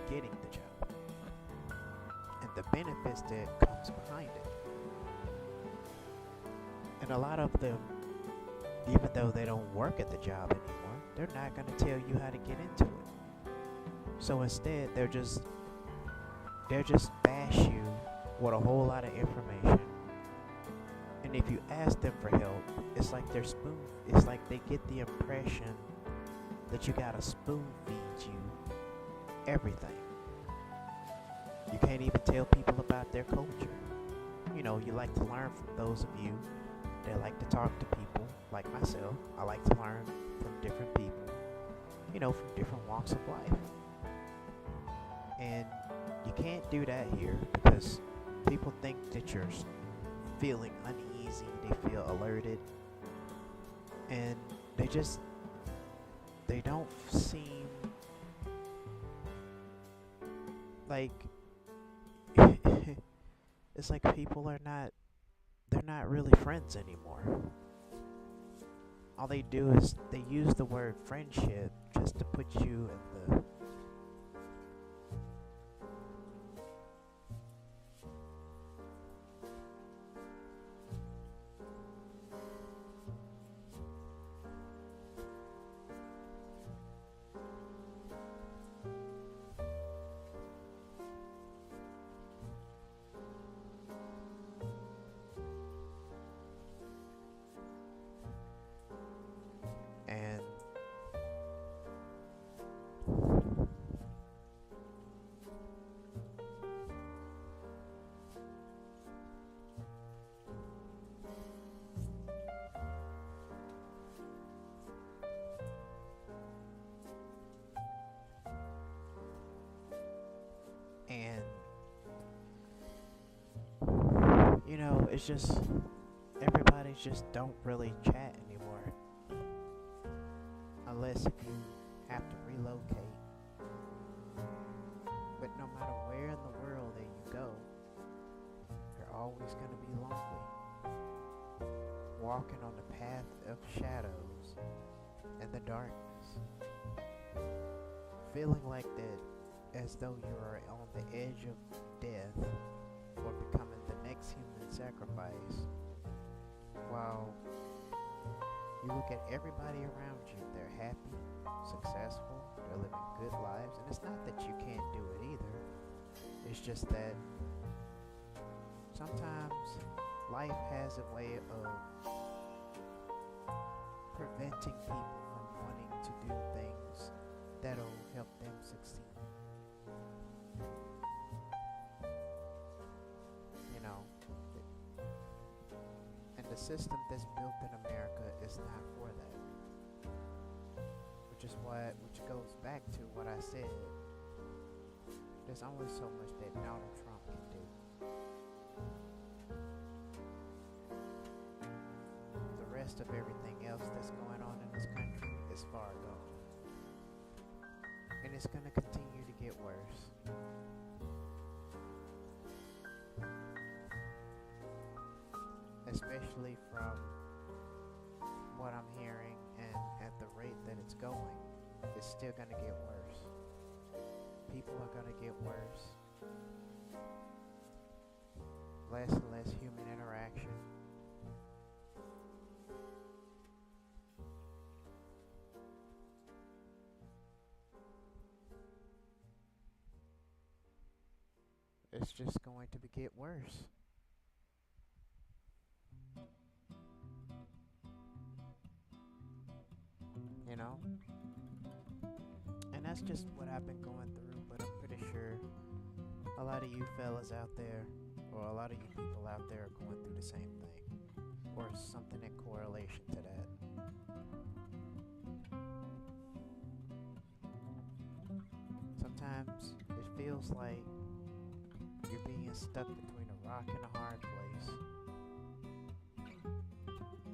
getting the job and the benefits that comes behind it. And a lot of them, even though they don't work at the job anymore, they're not going to tell you how to get into it. So instead, they're just bash you with a whole lot of information. And if you ask them for help, it's like it's like they get the impression that you gotta spoon feed you everything. You can't even tell people about their culture. You like to learn from those of you that like to talk to people, like myself. I like to learn from different people, from different walks of life. And you can't do that here because people think that you're feeling uneasy, they feel alerted, and they don't seem like it's like people they're not really friends anymore. All they do is they use the word friendship just to put you in the and and it's just everybody just don't really chat anymore unless if you have to relocate. But no matter where in the world that you go, you're always going to be lonely, walking on the path of shadows and the darkness, feeling like that as though you are on the edge of death or becoming the next human sacrifice, while you look at everybody around you, they're happy, successful, they're living good lives, and it's not that you can't do it either. It's just that sometimes life has a way of preventing people from wanting to do things that'll help them succeed. And the system that's built in America is not for that. Which goes back to what I said. There's only so much that Donald Trump can do. The rest of everything else that's going on in this country is far gone. And it's going to continue to get worse. Especially from what I'm hearing and at the rate that it's going, it's still going to get worse. People are going to get worse. Less and less human interaction. It's just going to get worse. And that's just what I've been going through, but I'm pretty sure a lot of you fellas out there, or a lot of you people out there are going through the same thing, or something in correlation to that. Sometimes it feels like you're being stuck between a rock and a hard place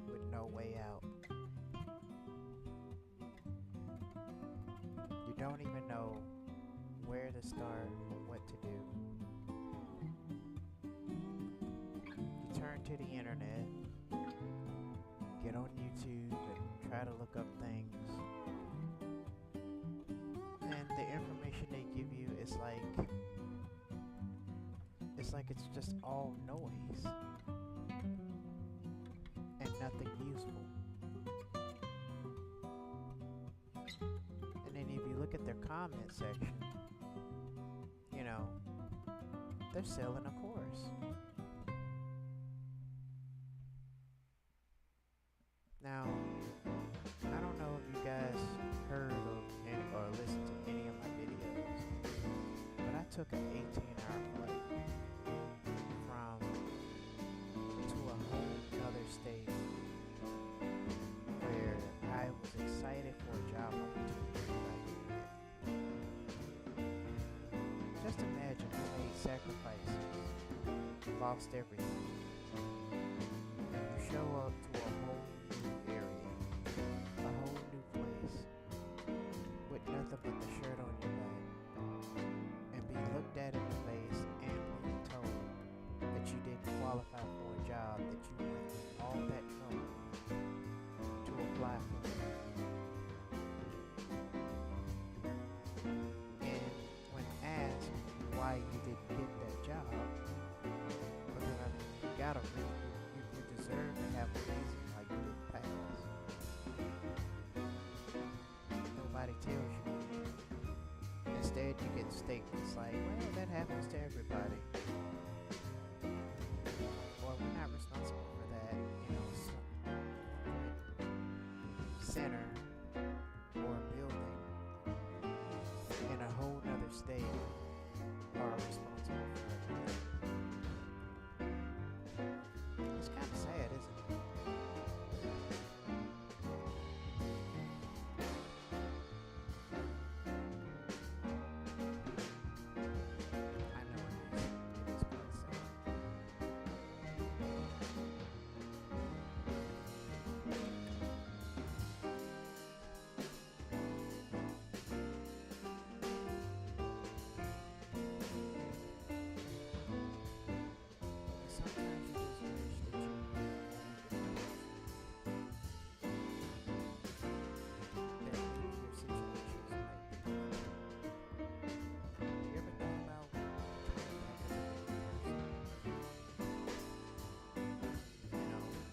with no way out. You don't even know where to start or what to do. You turn to the internet, get on YouTube and try to look up things. And the it's like it's just all noise and nothing useful. And then if you look at their comment section, you know, they're selling a course. Now, I don't know if you guys heard or listened to any of my videos, but I took an 18-hour flight to a whole other state where I was excited for a job opportunity that I didn't get. Just imagine I made sacrifices, lost everything, and you show up to a whole new area, a whole new place, with nothing but the shirt on your back, and be looked at in the face and being told that you didn't qualify for a job that you went through all that trouble to apply for. And when asked why you didn't get that job, because I mean, you gotta you deserve to have a reason why you didn't pass. Nobody tells you. Instead, you get statements like, well, that happens to everybody. Well, we're not responsible for that. You know, center or building in a whole nother state are responsible for everything. It's kind of sad, isn't it? I know it is. It is quite sad. Sometimes you just wish that you knew a different person. That maybe your situations might be different. You ever thought about coming back as a different person? You know, as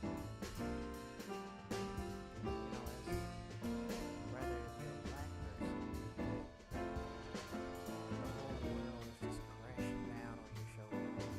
rather if you're a black person, the whole world is just crashing down on your shoulders.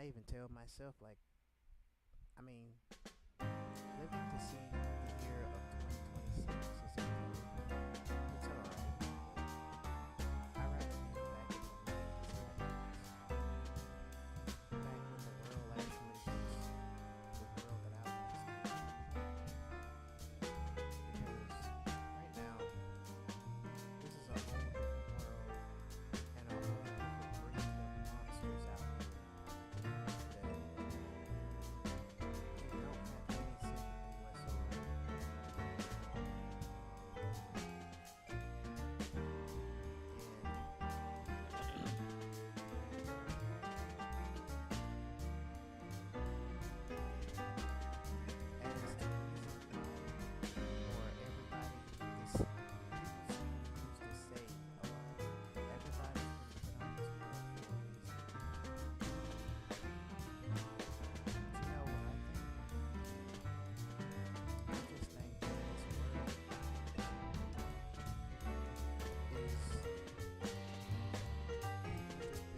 I even tell myself, like, I mean, living to see the year of 2026 is okay. It's alright. I rather be back in the 90s and 80s, back when the world actually was the world that I want to see. Because right now, this is a whole different world and a whole different breed of monsters out here that they don't have any sympathy whatsoever. And as the years go by, or everybody, this people seem to use this saying a lot. Everybody's been put on this world for a reason. But you know what I think? I just think that this world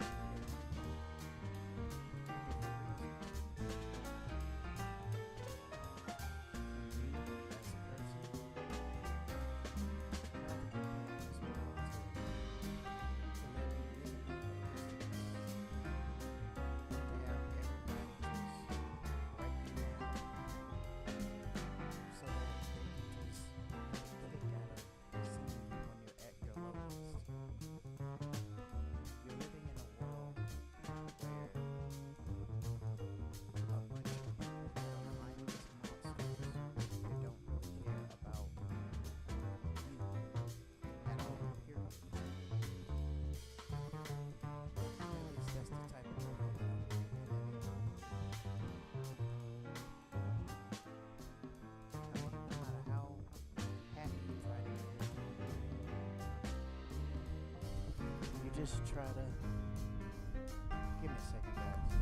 is people just been put on for different reasons. And you, as a person, you have to be put on this world to let people be those things. To have everybody just break you down so that they can just look at or see you when you're at your lowest. You're living in a world where a bunch of people that are mindless monsters that don't really care about you at all, period. At least that's the type of world that I'm thinking we live in. I mean, no matter how happy you try to get, you just try to. Give me a second, guys.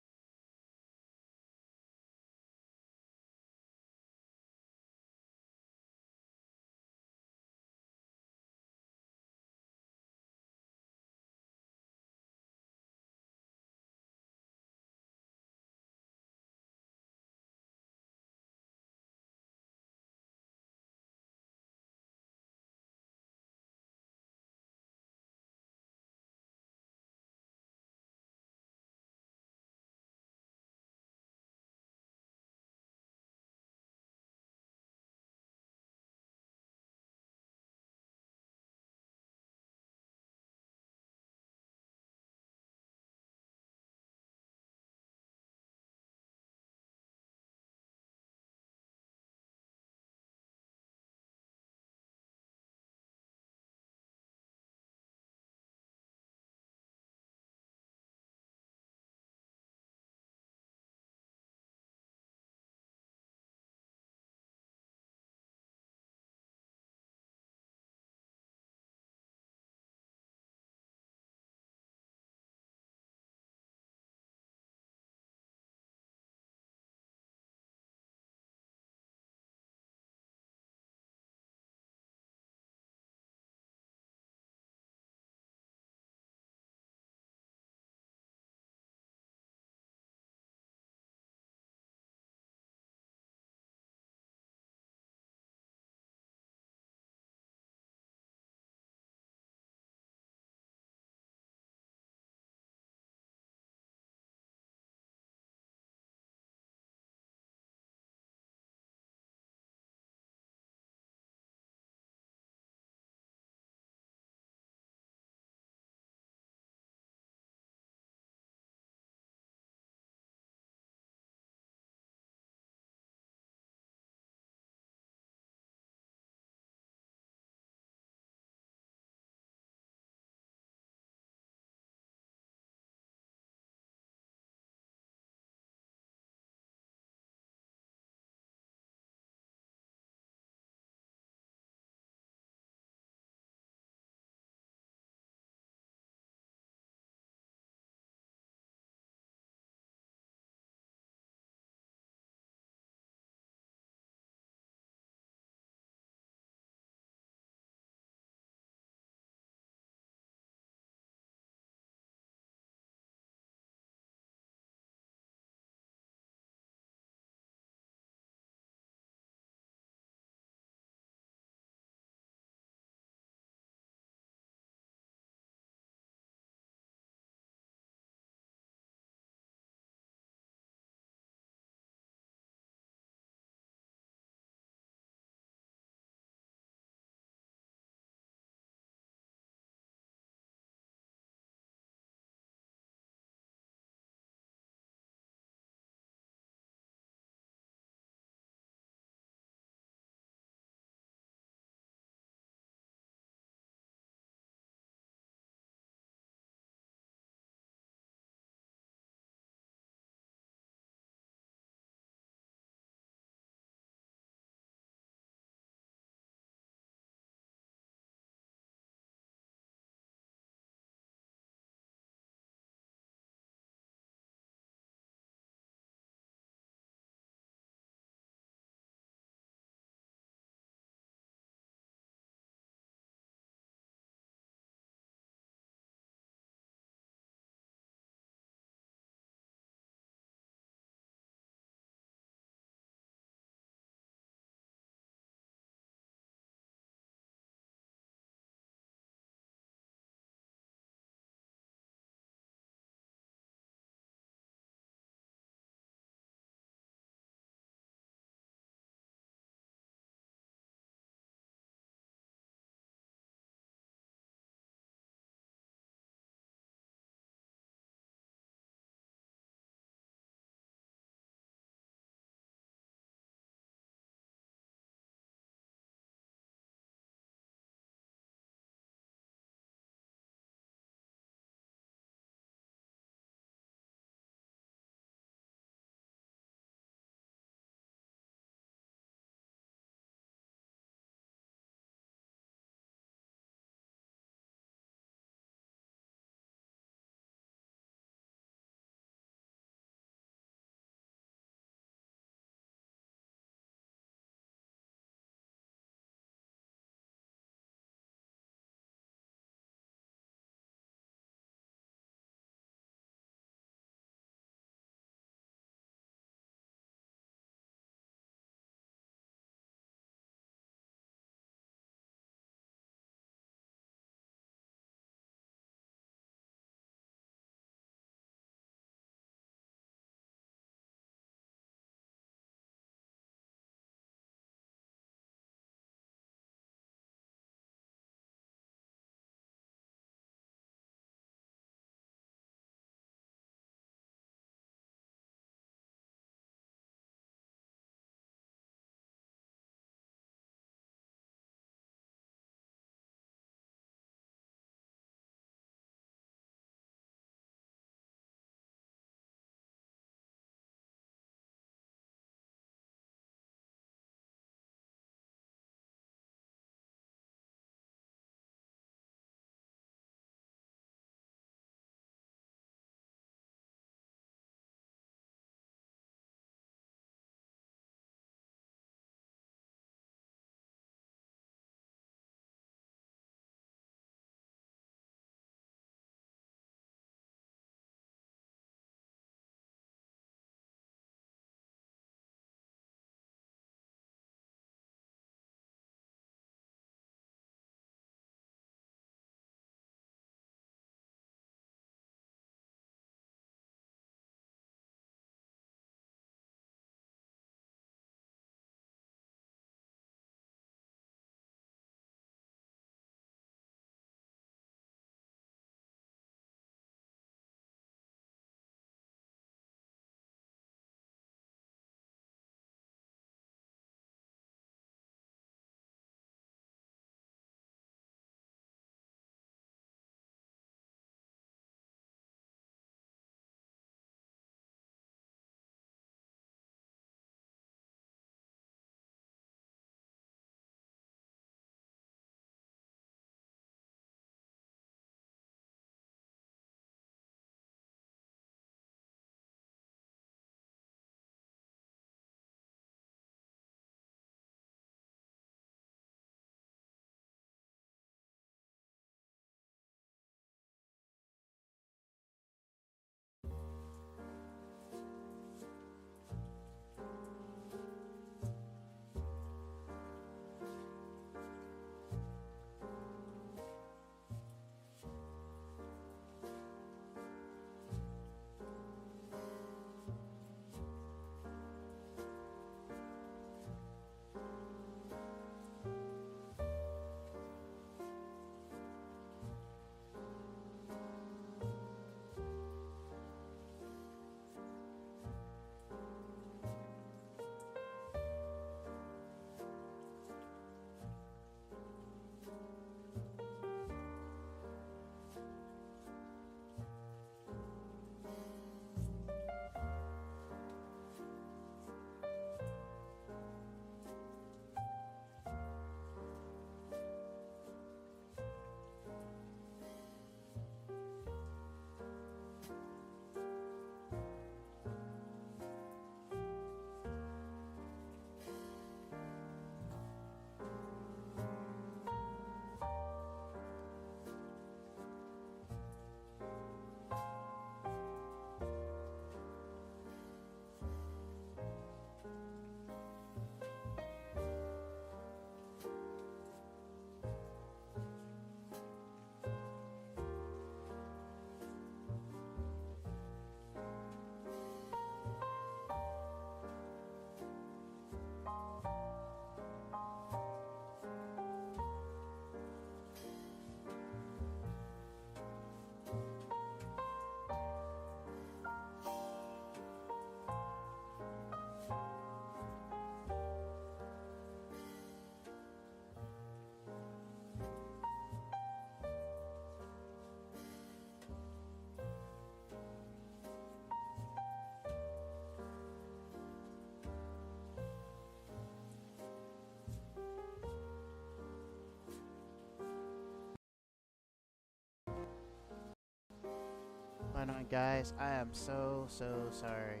guys. I am so sorry.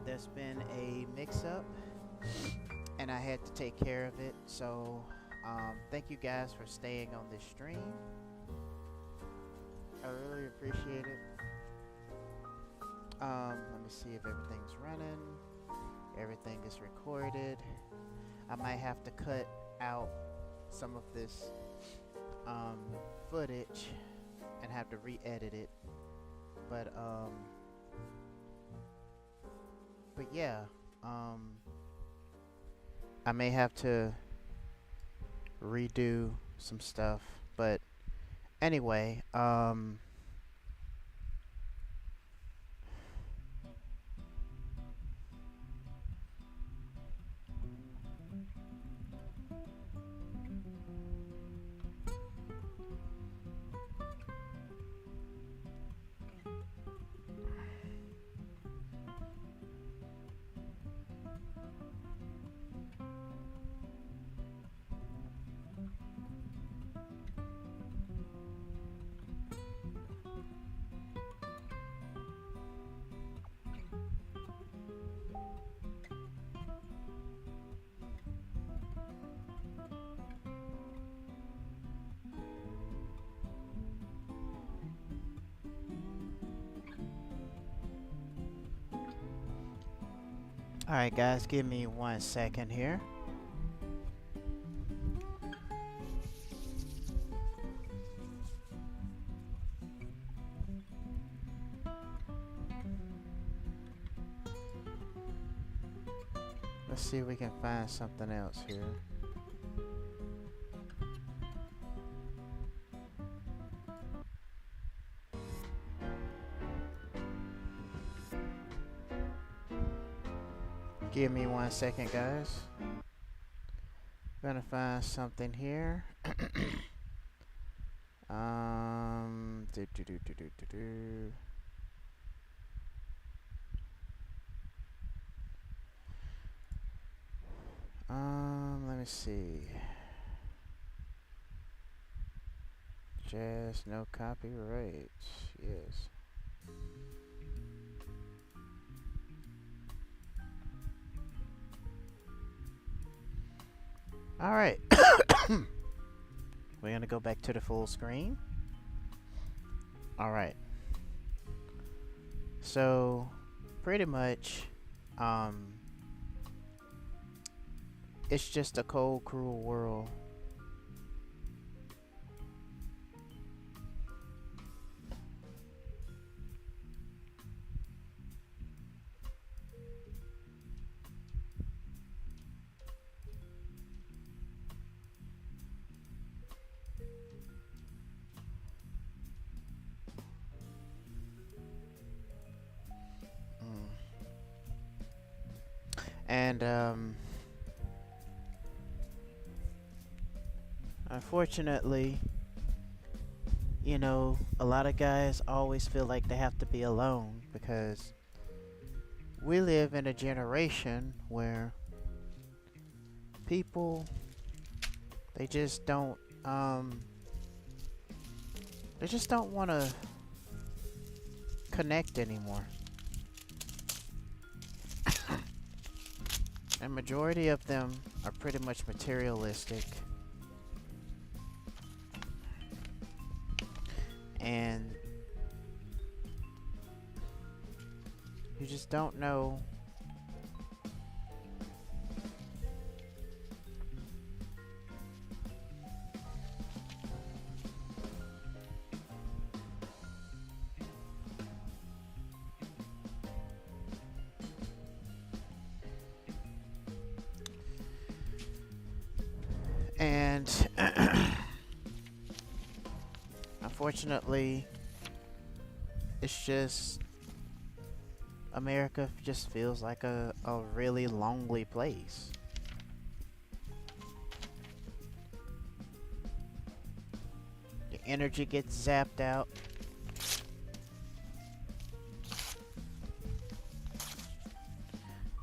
There's been a mix-up, and I had to take care of it. So, thank you guys for staying on this stream. I really appreciate it. Let me see if everything's running. Everything is recorded. I might have to cut out some of this footage and have to re-edit it. But yeah, I may have to redo some stuff. But anyway, alright guys, give me 1 second here. Let's see if we can find something else here. Give me 1 second, guys. Gonna find something here. Let me see. Jazz, no copyrights. Yes. All right. We're gonna go back to the full screen. All right. So, pretty much, it's just a cold, cruel world. And unfortunately, you know, a lot of guys always feel like they have to be alone because we live in a generation where people, they just don't want to connect anymore. And majority of them are pretty much materialistic. And you just don't know and unfortunately it's just America just feels like a really lonely place. Your energy gets zapped out.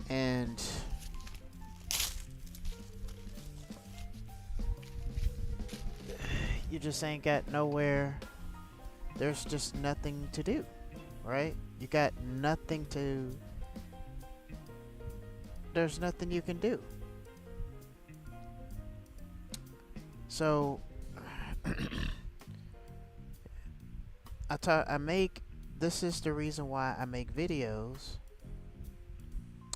And you just ain't got nowhere. There's just nothing to do. right? You got nothing to, there's nothing you can do. So I make, this is the reason why I make videos,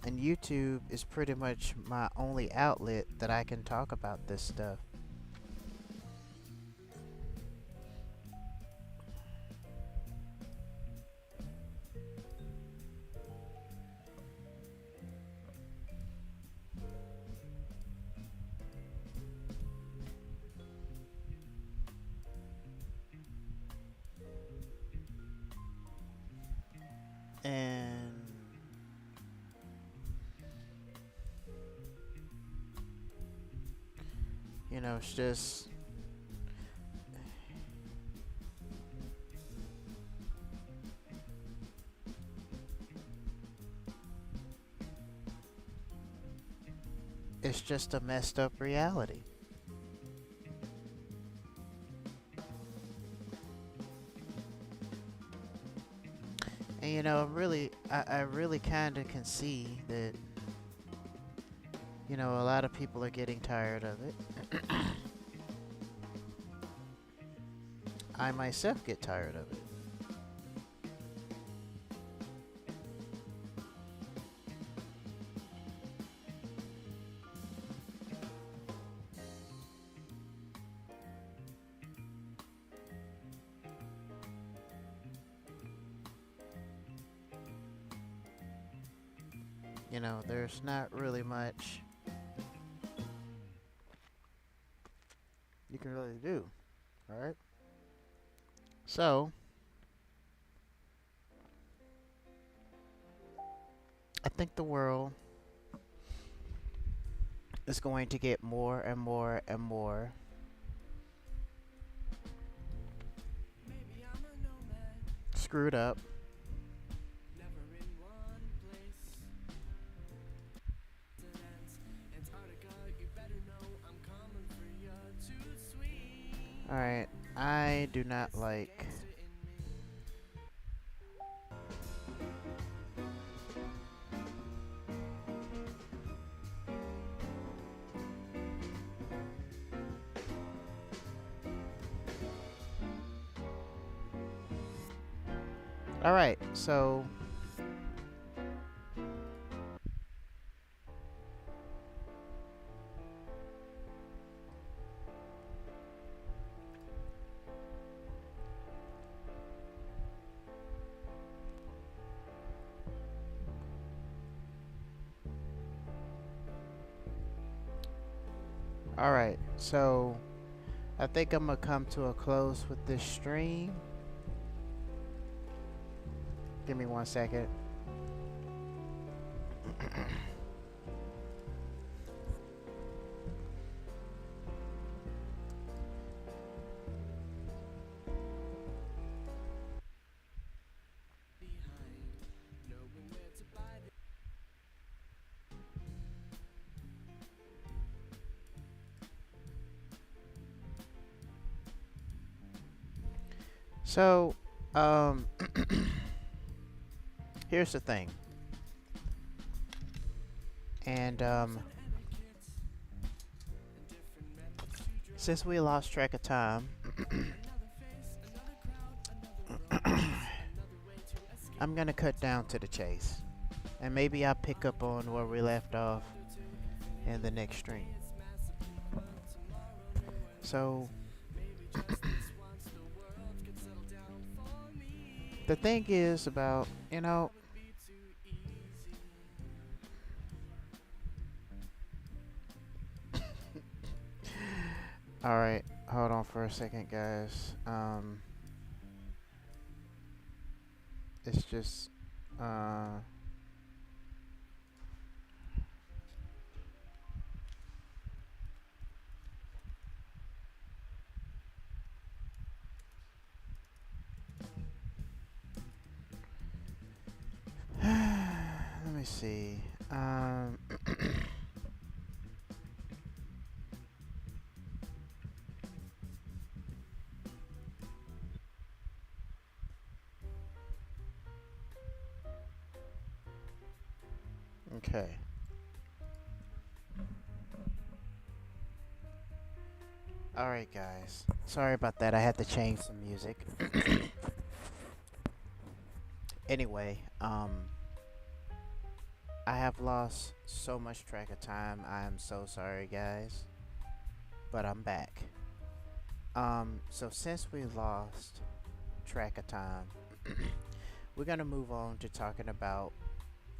and YouTube is pretty much my only outlet that I can talk about this stuff. And you know, it's just a messed up reality. And you know, I really kind of can see that, you know, a lot of people are getting tired of it. I myself get tired of it. You know, there's not really much you can really do, alright? So, I think the world is going to get more and more and more screwed up. Alright, I do not like. Alright, so. Alright, so I think I'm gonna come to a close with this stream. Give me 1 second. So, here's the thing. And, since we lost track of time, I'm gonna cut down to the chase. And maybe I'll pick up on where we left off in the next stream. So, the thing is about, you know, alright, hold on for a second, guys. It's just, let me see. Okay. Alright, guys. Sorry about that. I had to change some music. Anyway, I have lost so much track of time. I am so sorry, guys. But I'm back. So since we lost track of time, we're gonna move on to talking about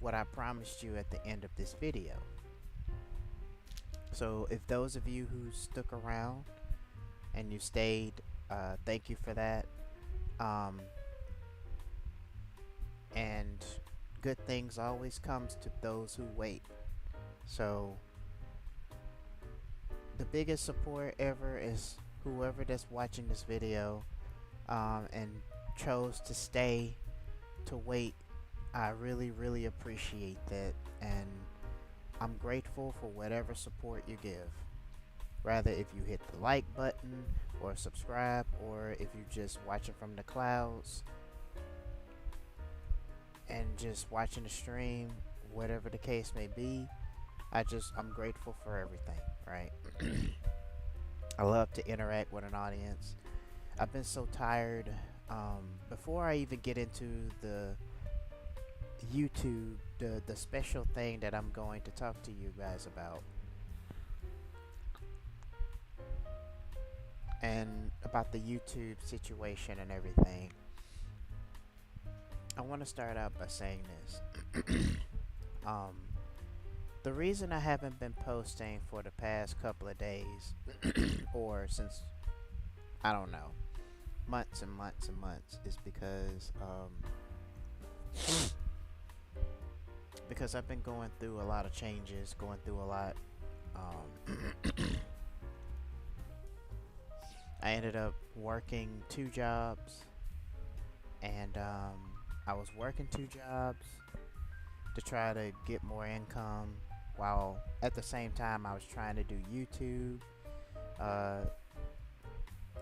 what I promised you at the end of this video. So if those of you who stuck around and you stayed, thank you for that. And good things always comes to those who wait. So the biggest support ever is whoever that's watching this video and chose to stay to wait. I really appreciate that, and I'm grateful for whatever support you give, rather if you hit the like button or subscribe, or if you just watching from the clouds and just watching the stream, whatever the case may be. I'm grateful for everything, right? I love to interact with an audience. I've been so tired. Before I even get into the YouTube, the special thing that I'm going to talk to you guys about, and about the YouTube situation and everything, I want to start out by saying this. The reason I haven't been posting for the past couple of days, or since, I don't know, months and months and months, is because I've been going through a lot of changes, going through a lot. I ended up working 2 jobs, and I was working 2 jobs to try to get more income, while at the same time I was trying to do YouTube.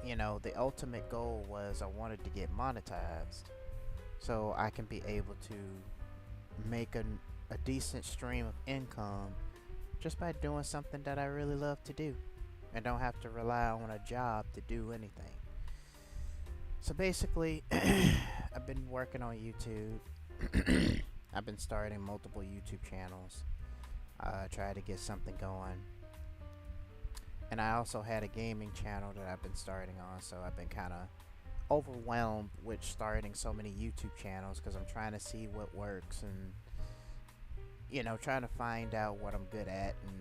You know, the ultimate goal was I wanted to get monetized so I can be able to make a decent stream of income just by doing something that I really love to do and don't have to rely on a job to do anything. So basically, I've been working on YouTube. I've been starting multiple YouTube channels, try to get something going. And I also had a gaming channel that I've been starting on, so I've been kind of overwhelmed with starting so many YouTube channels because I'm trying to see what works and, you know, trying to find out what I'm good at and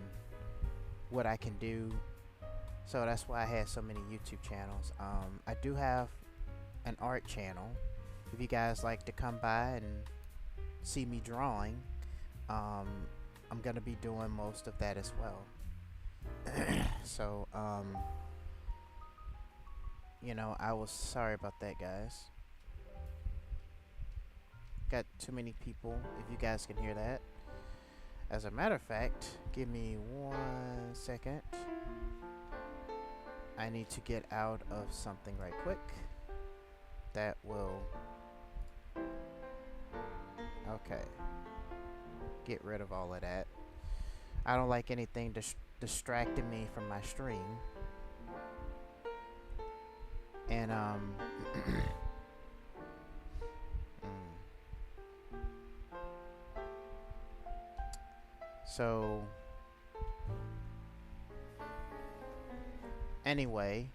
what I can do. So that's why I had so many YouTube channels. I do have an art channel. If you guys like to come by and see me drawing, I'm gonna be doing most of that as well. So you know, I was sorry about that, guys. Got too many people, if you guys can hear that. As a matter of fact, give me 1 second. I need to get out of something right quick. That will... Okay. Get rid of all of that. I don't like anything distracting me from my stream. And so anyway,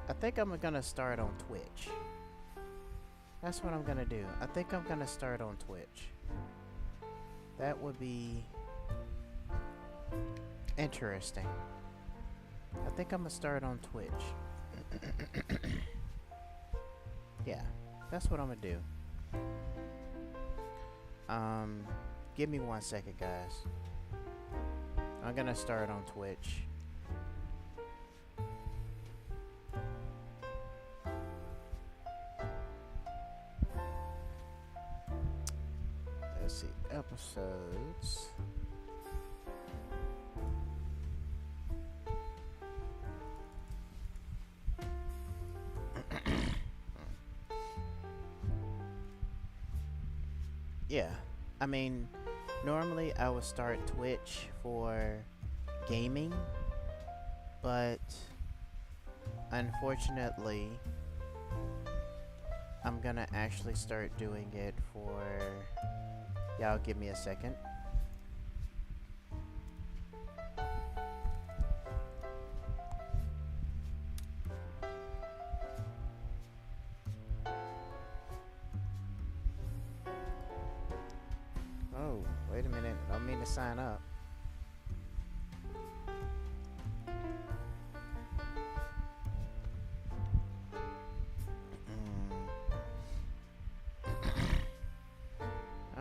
I think I'm gonna start on Twitch. That's what I'm gonna do. I think I'm gonna start on Twitch. That would be interesting. I think I'm gonna start on Twitch. Yeah, that's what I'm gonna do. Give me 1 second, guys. I'm gonna start on Twitch. Let's see, episodes. Yeah, I mean, normally I would start Twitch for gaming, but unfortunately, I'm gonna actually start doing it for. Y'all give me a second. Oh, wait a minute. I don't mean to sign up.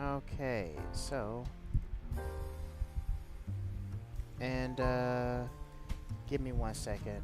Okay, so. And, give me 1 second.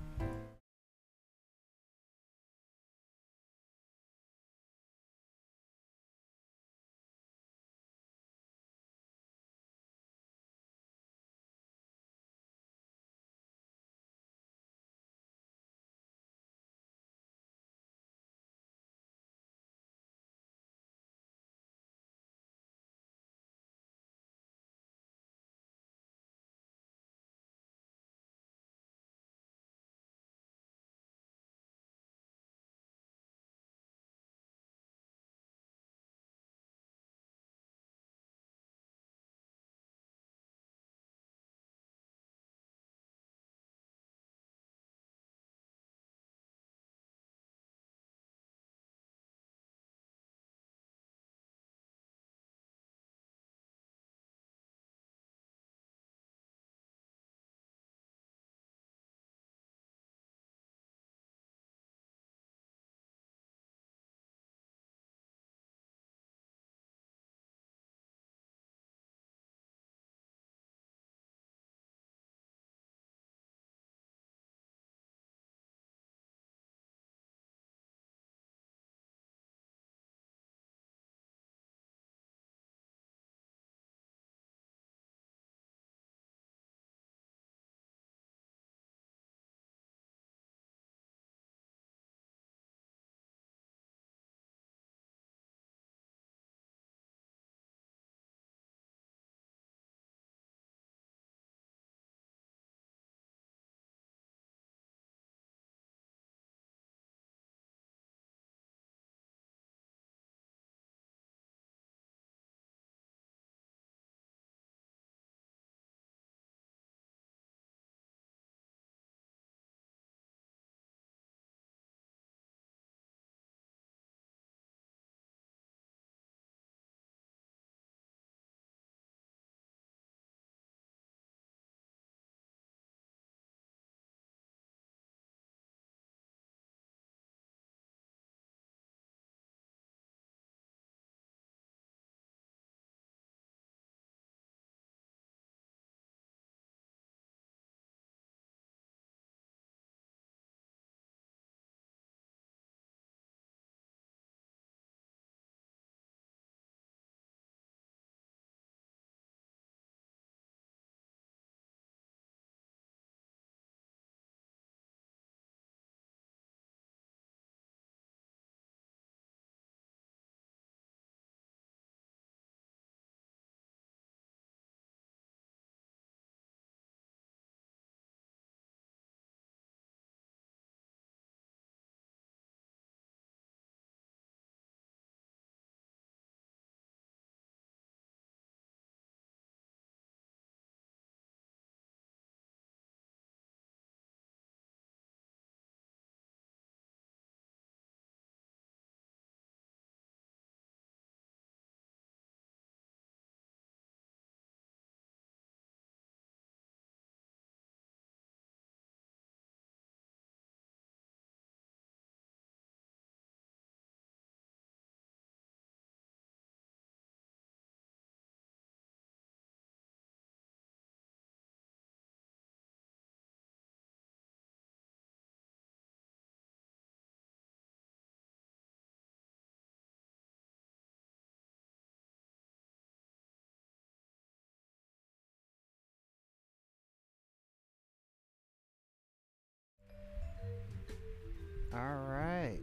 Alright.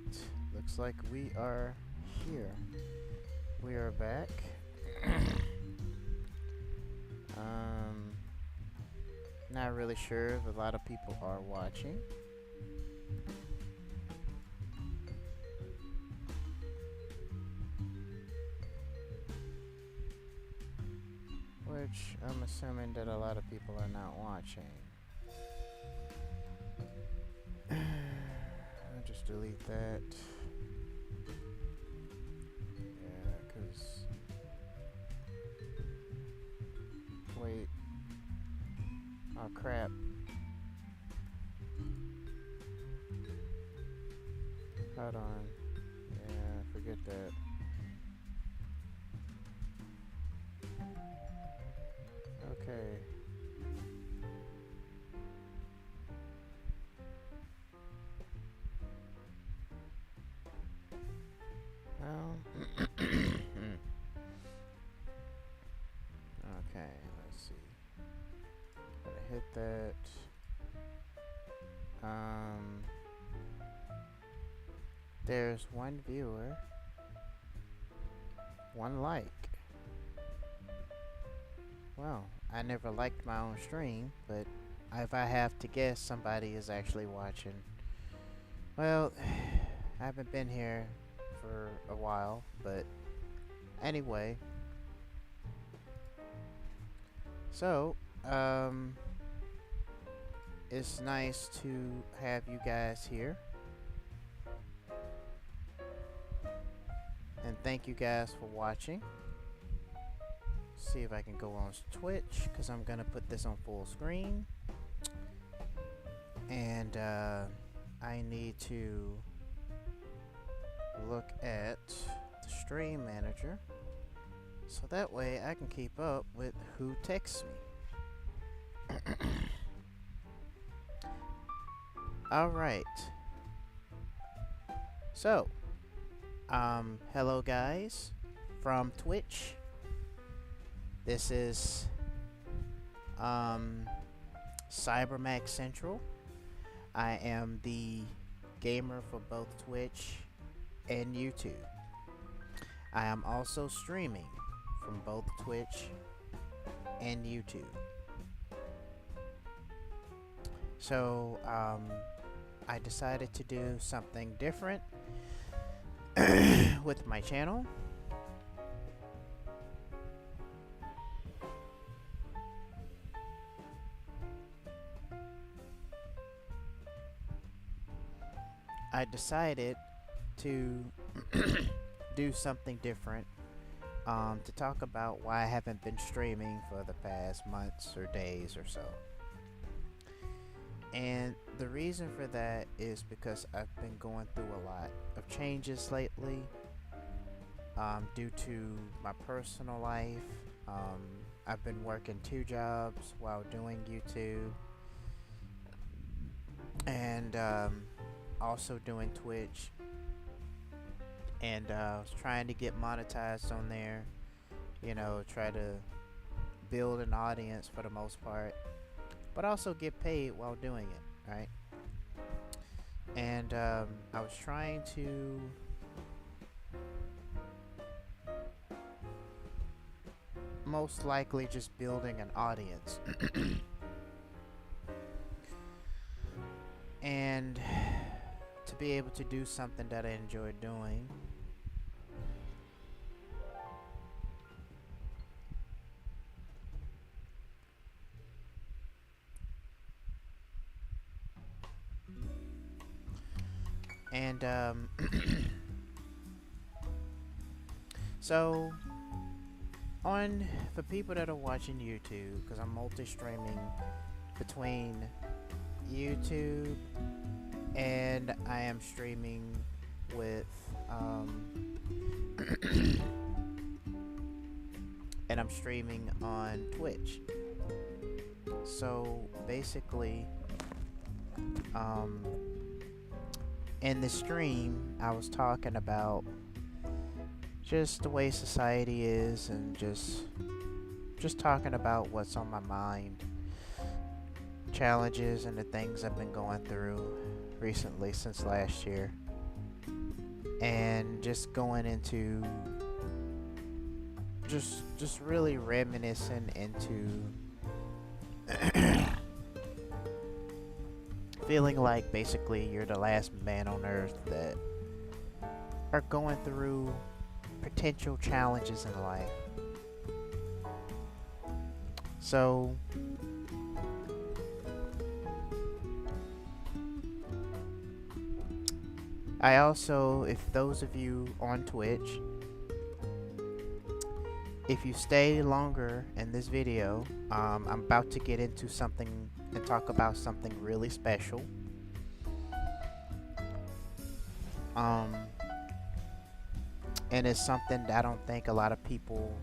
Looks like we are here. We are back. Not really sure if a lot of people are watching. Which I'm assuming that a lot of people are not watching. I'll just delete that. Yeah, because... Wait. Oh, crap. Hold on. Yeah, forget that. Okay. Well, okay, let's see. Gonna hit that. There's one viewer, one like. Well, I never liked my own stream, but if I have to guess, somebody is actually watching. Well, I haven't been here for a while, but anyway. So, it's nice to have you guys here. And thank you guys for watching. See if I can go on Twitch, because I'm going to put this on full screen. And I need to look at the stream manager, so that way I can keep up with who texts me. Alright. So, hello guys from Twitch. This is Cybermax Central. I am the gamer for both Twitch and YouTube. I am also streaming from both Twitch and YouTube. So I decided to do something different with my channel. I decided to do something different to talk about why I haven't been streaming for the past months or days or so. And the reason for that is because I've been going through a lot of changes lately due to my personal life. I've been working 2 jobs while doing YouTube, and also doing Twitch, and I was trying to get monetized on there, you know, try to build an audience for the most part, but also get paid while doing it, right? And I was trying to most likely just building an audience and to be able to do something that I enjoy doing. And so for people that are watching YouTube, because I'm multi-streaming between YouTube and I am streaming with and I'm streaming on Twitch. So basically in the stream I was talking about just the way society is, and just talking about what's on my mind, challenges and the things I've been going through recently since last year, and just going into just really reminiscing into feeling like basically you're the last man on earth that are going through potential challenges in life. So I also, if those of you on Twitch, if you stay longer in this video, I'm about to get into something and talk about something really special. And it's something that I don't think a lot of people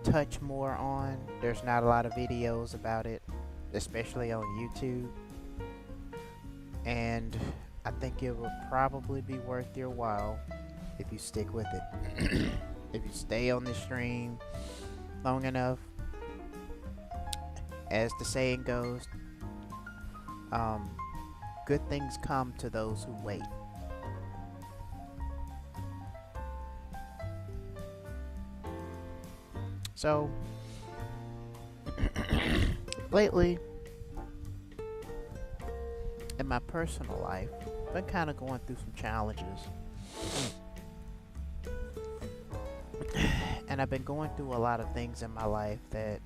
touch more on. There's not a lot of videos about it, especially on YouTube. And I think it will probably be worth your while if you stick with it. If you stay on the stream long enough, as the saying goes, good things come to those who wait. So, lately, in my personal life, I've been kind of going through some challenges. And I've been going through a lot of things in my life that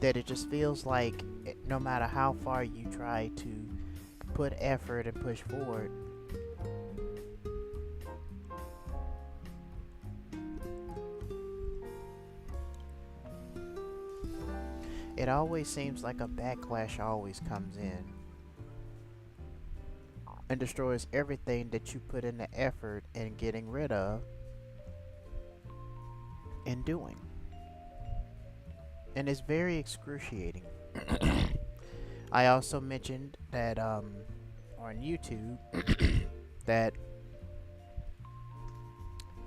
it just feels like no matter how far you try to put effort and push forward, it always seems like a backlash always comes in and destroys everything that you put in the effort in getting rid of and doing. And it's very excruciating. I also mentioned that on YouTube that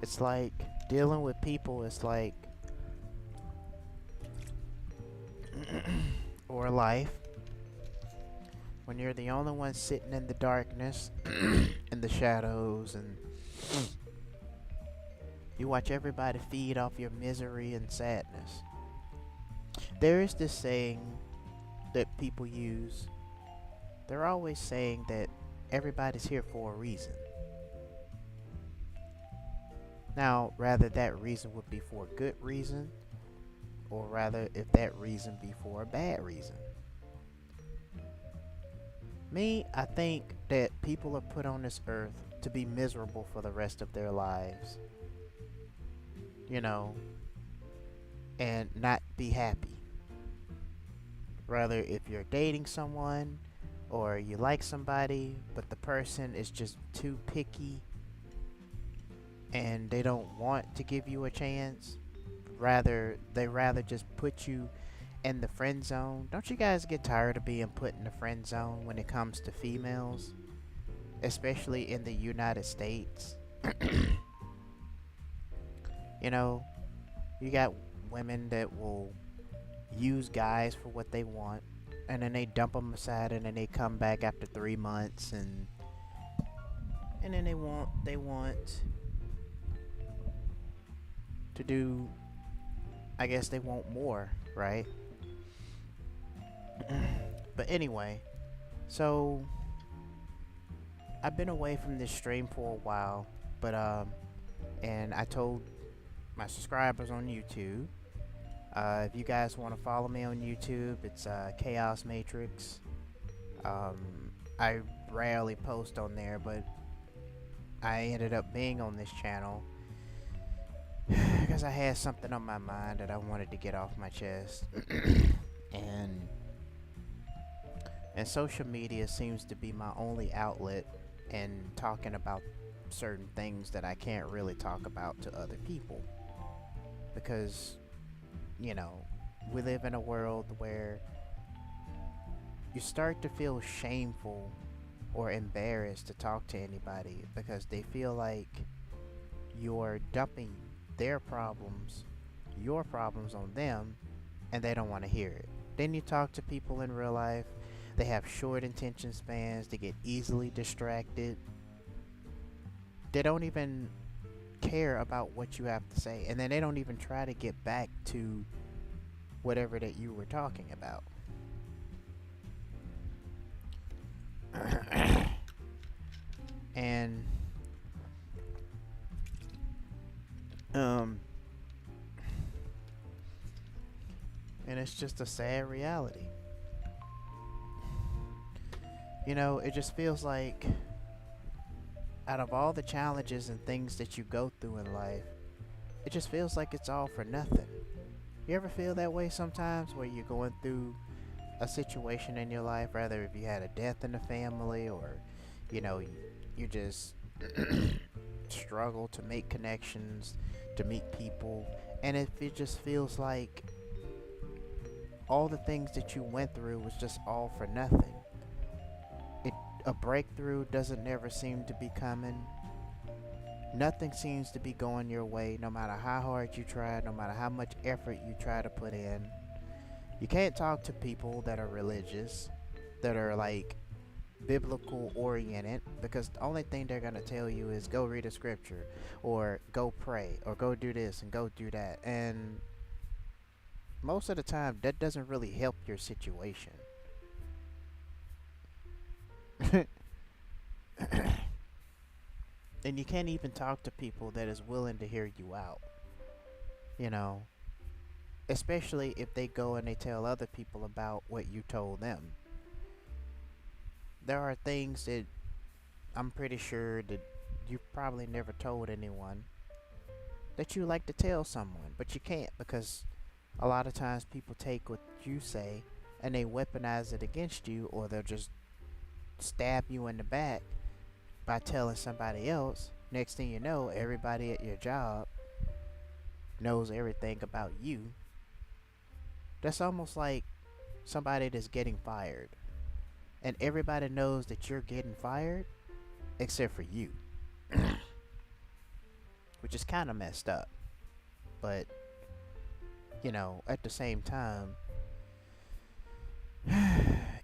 it's like dealing with people is like or life when you're the only one sitting in the darkness in the shadows, and you watch everybody feed off your misery and sadness. There is this saying that people use. They're always saying that everybody's here for a reason. Now, rather that reason would be for a good reason, or rather if that reason be for a bad reason. Me, I think that people are put on this earth to be miserable for the rest of their lives. You know, and not be happy. Rather, if you're dating someone or you like somebody, but the person is just too picky and they don't want to give you a chance, they rather just put you in the friend zone. Don't you guys get tired of being put in the friend zone when it comes to females, especially in the United States? You know, you got women that will use guys for what they want, and then they dump them aside, and then they come back after 3 months, and then they want to do, I guess they want more, right? But anyway, so I've been away from this stream for a while, but and I told my subscribers on YouTube, if you guys want to follow me on YouTube, it's Chaos Matrix. I rarely post on there, but I ended up being on this channel because I had something on my mind that I wanted to get off my chest. And social media seems to be my only outlet in talking about certain things that I can't really talk about to other people. Because, you know, we live in a world where you start to feel shameful or embarrassed to talk to anybody because they feel like you're dumping their problems, your problems on them, and they don't want to hear it. Then you talk to people in real life, they have short attention spans, they get easily distracted. They don't even care about what you have to say, and then they don't even try to get back to whatever that you were talking about. And um and it's just a sad reality. You know, it just feels like out of all the challenges and things that you go through in life, it just feels like it's all for nothing. You ever feel that way sometimes where you're going through a situation in your life, rather if you had a death in the family or, you know, you just struggle to make connections, to meet people, and if it just feels like all the things that you went through was just all for nothing. It A breakthrough doesn't never seem to be coming. Nothing seems to be going your way, no matter how hard you try, no matter how much effort you try to put in. You can't talk to people that are religious, that are like biblical oriented, because the only thing they're going to tell you is go read a scripture or go pray or go do this and go do that. And most of the time, that doesn't really help your situation. And you can't even talk to people that is willing to hear you out, you know, especially if they go and they tell other people about what you told them. There are things that I'm pretty sure that you've probably never told anyone that you like to tell someone, but you can't because a lot of times people take what you say and they weaponize it against you, or they'll just stab you in the back by telling somebody else. Next thing you know, everybody at your job knows everything about you. That's almost like somebody that's getting fired, and everybody knows that you're getting fired except for you, which is kind of messed up. But, you know, at the same time,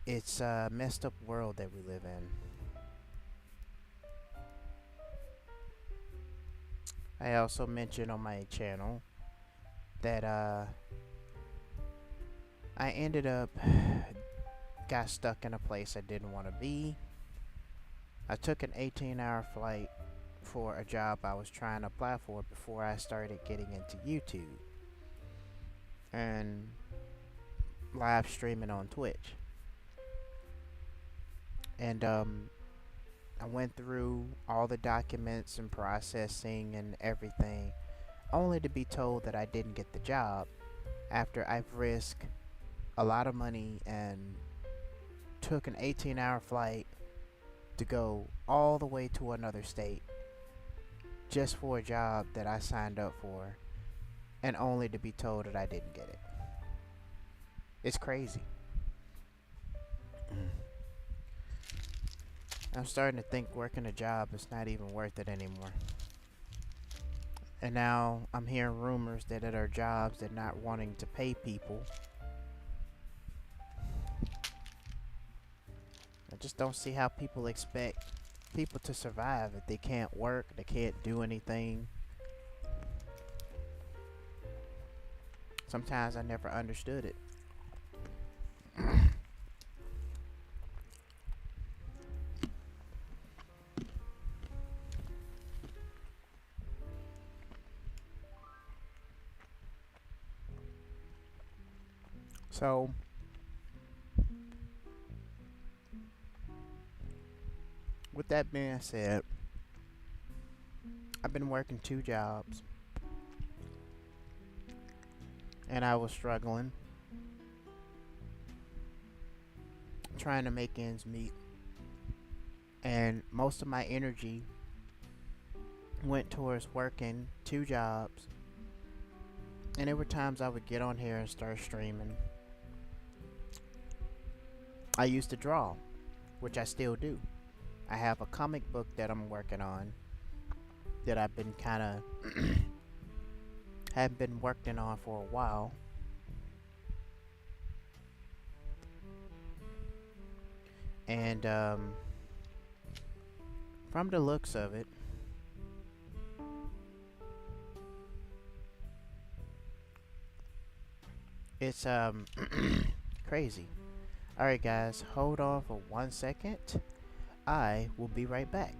it's a messed up world that we live in. I also mentioned on my channel that I ended up got stuck in a place I didn't want to be. I took an 18-hour flight for a job I was trying to apply for before I started getting into YouTube and live streaming on Twitch. And I went through all the documents and processing and everything, only to be told that I didn't get the job after I've risked a lot of money and took an 18-hour flight to go all the way to another state just for a job that I signed up for, and only to be told that I didn't get it. It's crazy. I'm starting to think working a job is not even worth it anymore. And now I'm hearing rumors that at our jobs they're not wanting to pay people. I just don't see how people expect people to survive if they can't work, they can't do anything. Sometimes I never understood it. So, with that being said, I've been working 2 jobs and I was struggling, trying to make ends meet, and most of my energy went towards working 2 jobs. And there were times I would get on here and start streaming. I used to draw, which I still do. I have a comic book that I'm working on that I've been kind of have been working on for a while. And from the looks of it, it's crazy. Alright guys, hold on for 1 second. I will be right back.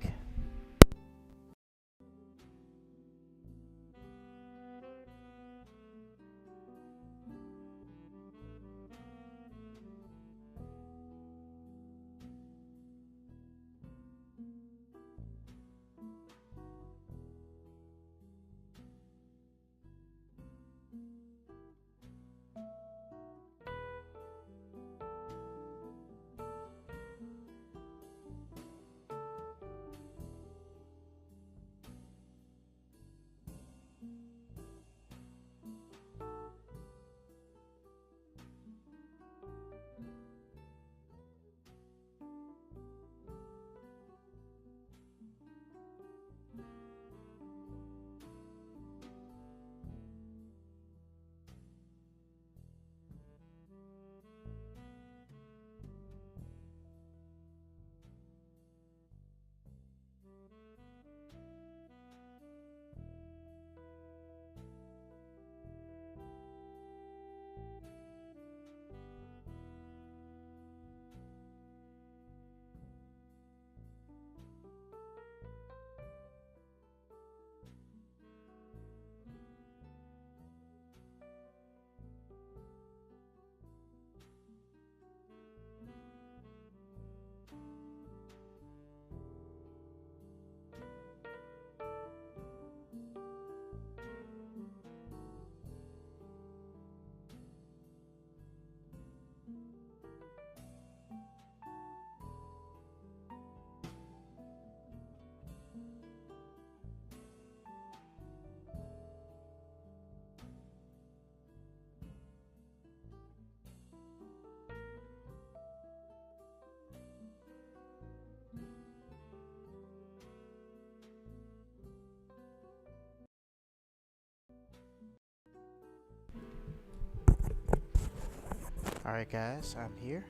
Alright guys, I'm here.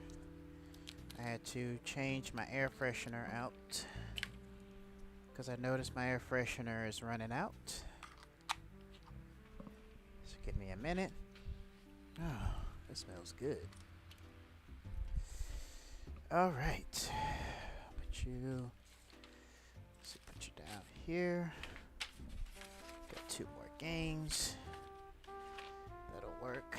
I had to change my air freshener out because I noticed my air freshener is running out. So give me a minute. Oh, this smells good. Alright. Put you down here. Got 2 more games. That'll work.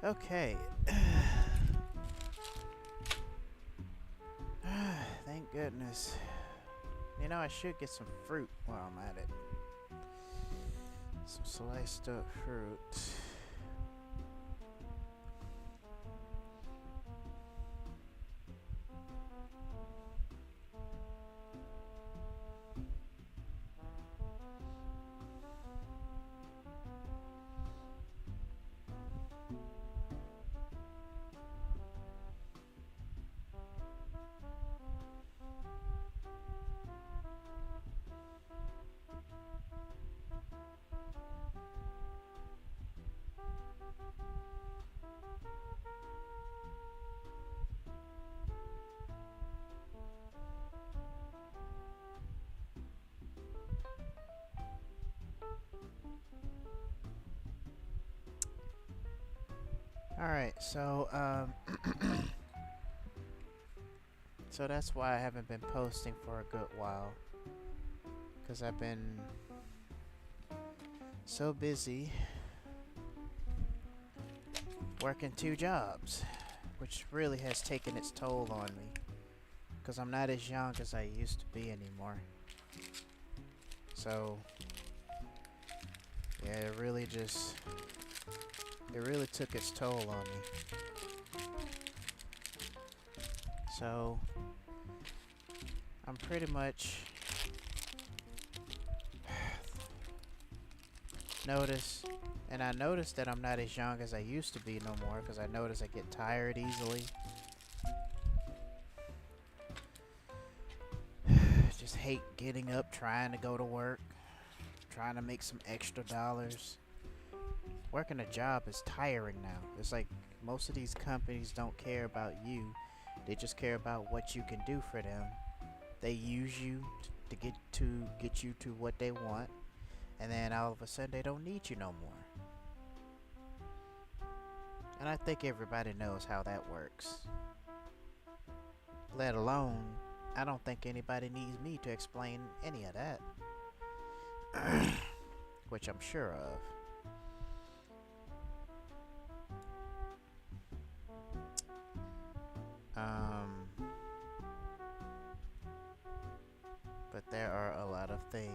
Okay. Thank goodness. You know, I should get some fruit while I'm at it. Some sliced up fruit. Alright, so so that's why I haven't been posting for a good while, because I've been so busy working 2 jobs, which really has taken its toll on me, because I'm not as young as I used to be anymore. So yeah, it really took its toll on me. So I'm pretty much I noticed that I'm not as young as I used to be no more, because I notice I get tired easily. Just hate getting up, trying to go to work, trying to make some extra dollars, Working a job is tiring now. It's like most of these companies don't care about you. They just care about what you can do for them. They use you to get you to what they want, and then all of a sudden they don't need you no more. And I think everybody knows how that works. Let alone, I don't think anybody needs me to explain any of that. Which I'm sure of. But there are a lot of things.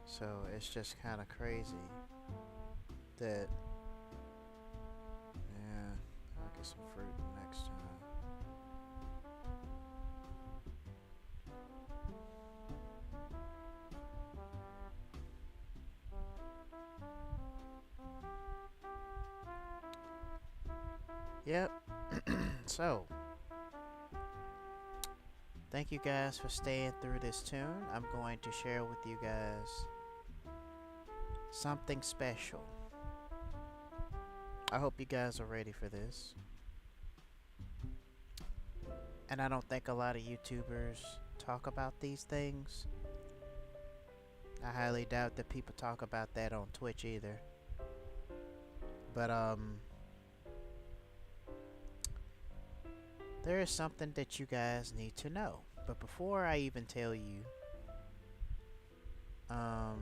So it's just kind of crazy that, yeah, I'll get some fruit next time. Yep. So, thank you guys for staying through this tune. I'm going to share with you guys something special. I hope you guys are ready for this. And I don't think a lot of YouTubers talk about these things. I highly doubt that people talk about that on Twitch either. But there is something that you guys need to know. But before I even tell you, I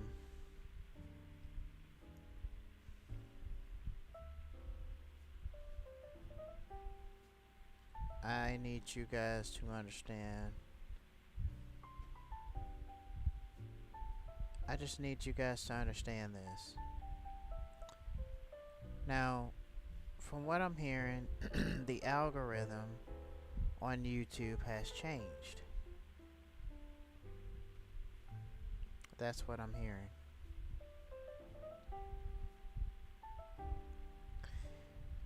need you guys to understand. I just need you guys to understand this. Now, from what I'm hearing, the algorithm on YouTube has changed. That's what I'm hearing.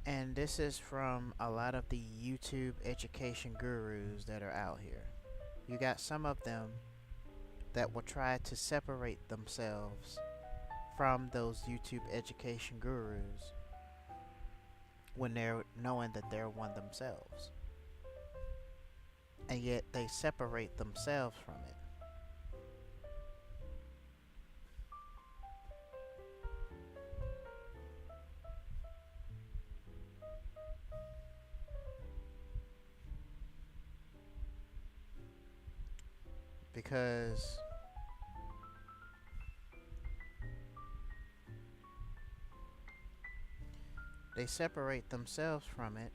And this is from a lot of the YouTube education gurus that are out here. You got some of them that will try to separate themselves from those YouTube education gurus when they're knowing that they're one themselves. And yet they separate themselves from it. Because they separate themselves from it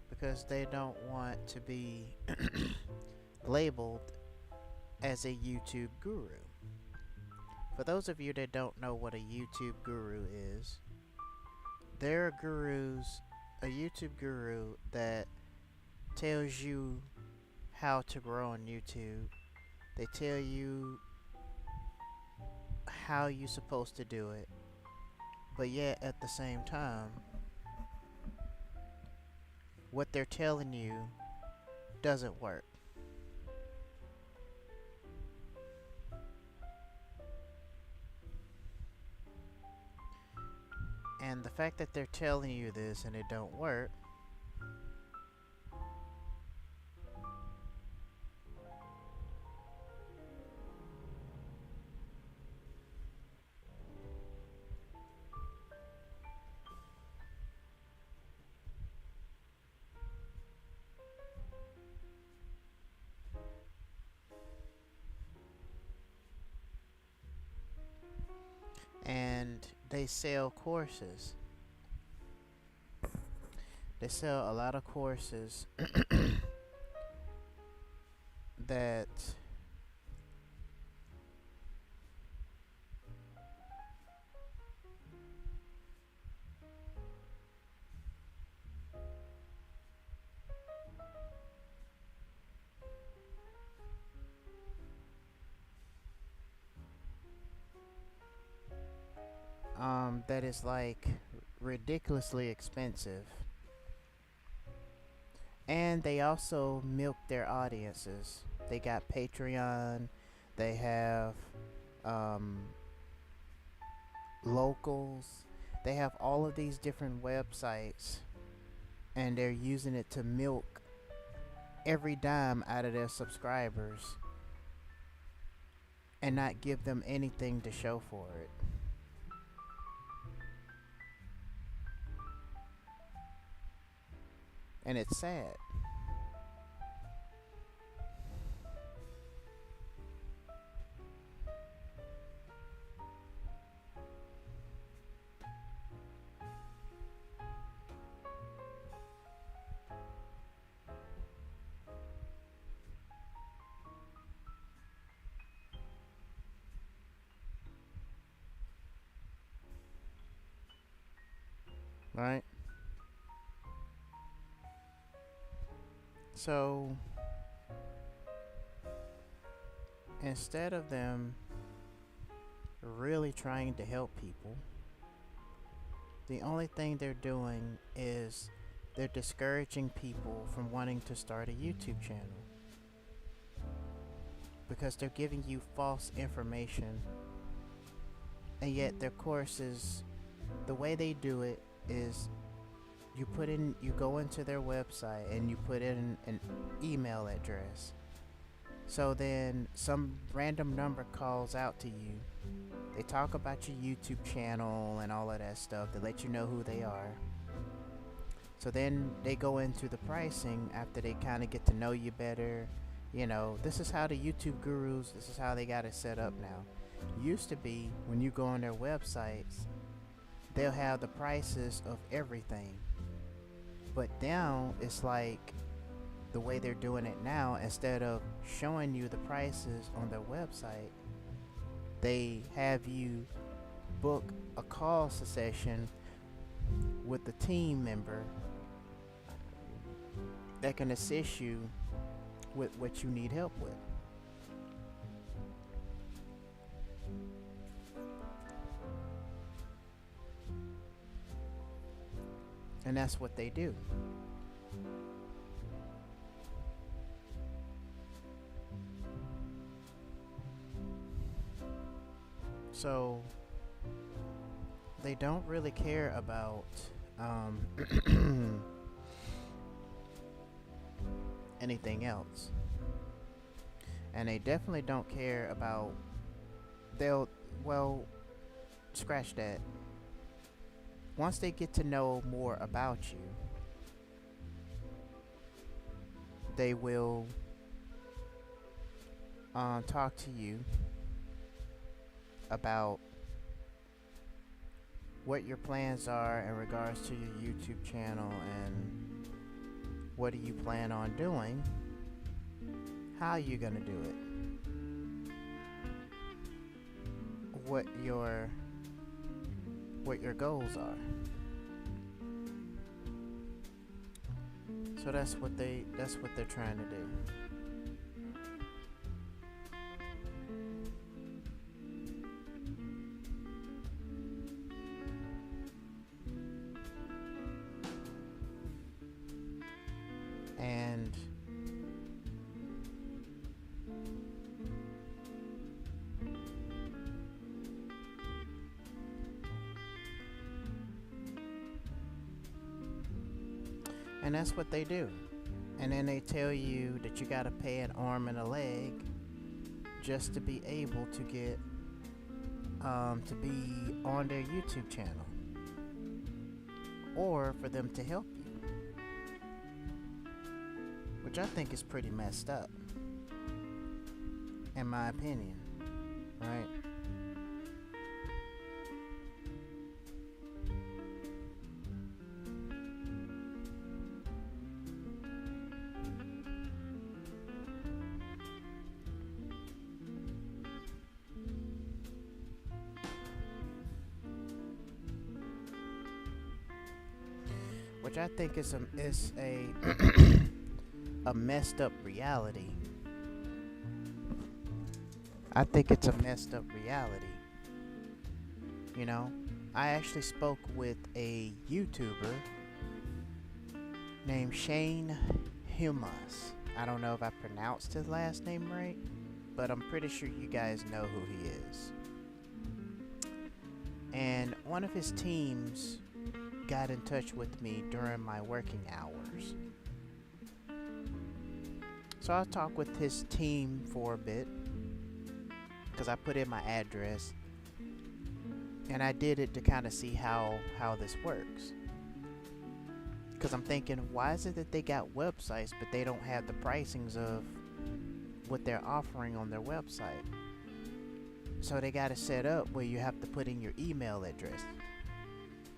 because they don't want to be labeled as a YouTube guru. For those of you that don't know what a YouTube guru is, there are gurus, a YouTube guru that tells you how to grow on YouTube. They tell you how you're supposed to do it, but yet at the same time, what they're telling you doesn't work. And the fact that they're telling you this and it don't work and they sell courses. They sell a lot of courses that that is like ridiculously expensive. And they also milk their audiences. They got Patreon, they have um, locals, they have all of these different websites, and they're using it to milk every dime out of their subscribers and not give them anything to show for it. And it's sad. Right? So instead of them really trying to help people, the only thing they're doing is they're discouraging people from wanting to start a YouTube channel because they're giving you false information. And yet their courses, the way they do it is you go into their website and you put in an email address. So then some random number calls out to you. They talk about your YouTube channel and all of that stuff. They let you know who they are. So then they go into the pricing after they kind of get to know you better. You know, this is how the YouTube gurus, this is how they got it set up now. Used to be when you go on their websites, they'll have the prices of everything. But now it's like the way they're doing it now, instead of showing you the prices on their website, they have you book a call session with a team member that can assist you with what you need help with. And that's what they do. So they don't really care about anything else. And they definitely don't care about, well, scratch that. Once they get to know more about you, they will talk to you about what your plans are in regards to your YouTube channel and what do you plan on doing, how you gonna do it, what your goals are. So that's what they're trying to do. And that's what they do. And then they tell you that you gotta pay an arm and a leg just to be able to get to be on their YouTube channel, or for them to help you, which I think is pretty messed up, in my opinion, right? Which I think is a a messed up reality. I think it's a messed up reality. You know, I actually spoke with a YouTuber named Shane Humas. I don't know if I pronounced his last name right, but I'm pretty sure you guys know who he is. And one of his teams got in touch with me during my working hours. So I talked with his team for a bit because I put in my address, and I did it to kind of see how this works. Because I'm thinking, why is it that they got websites but they don't have the pricings of what they're offering on their website? So they got it set up where you have to put in your email address,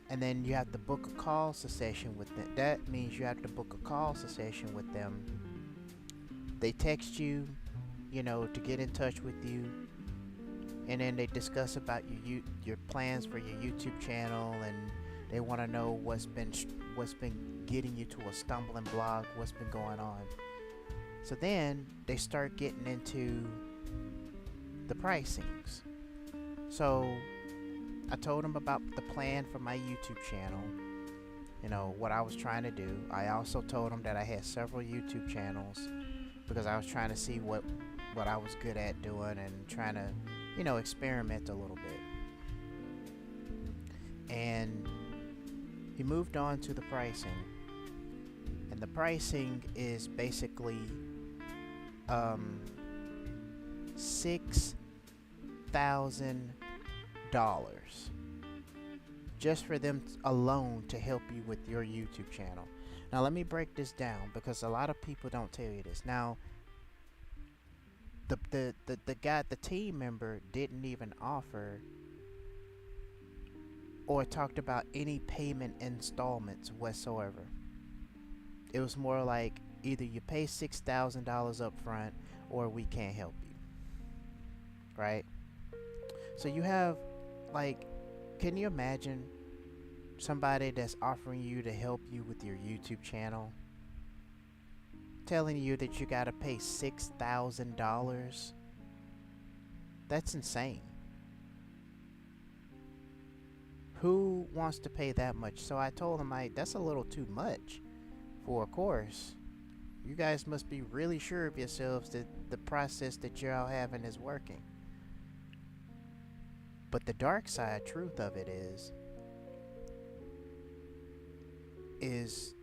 and then you have to book a call session with them. That means you have to book a call session with them. They text you, to get in touch with you, and then they discuss about your plans for your YouTube channel, and they want to know what's been getting you to a stumbling block, what's been going on. So then they start getting into the pricings. So I told them about the plan for my YouTube channel, what I was trying to do. I also told them that I had several YouTube channels because I was trying to see what I was good at doing and trying to, experiment a little bit. And he moved on to the pricing. And the pricing is basically $6,000 just for them alone to help you with your YouTube channel. Now let me break this down because a lot of people don't tell you this. Now the team member didn't even offer or talked about any payment installments whatsoever. It was more like either you pay $6,000 up front or we can't help you. Right? So you have, can you imagine somebody that's offering you to help you with your YouTube channel telling you that you gotta pay $6,000? That's insane. Who wants to pay that much? So I told him, that's a little too much for a course. You guys must be really sure of yourselves that the process that you're all having is working. But the dark side truth of it is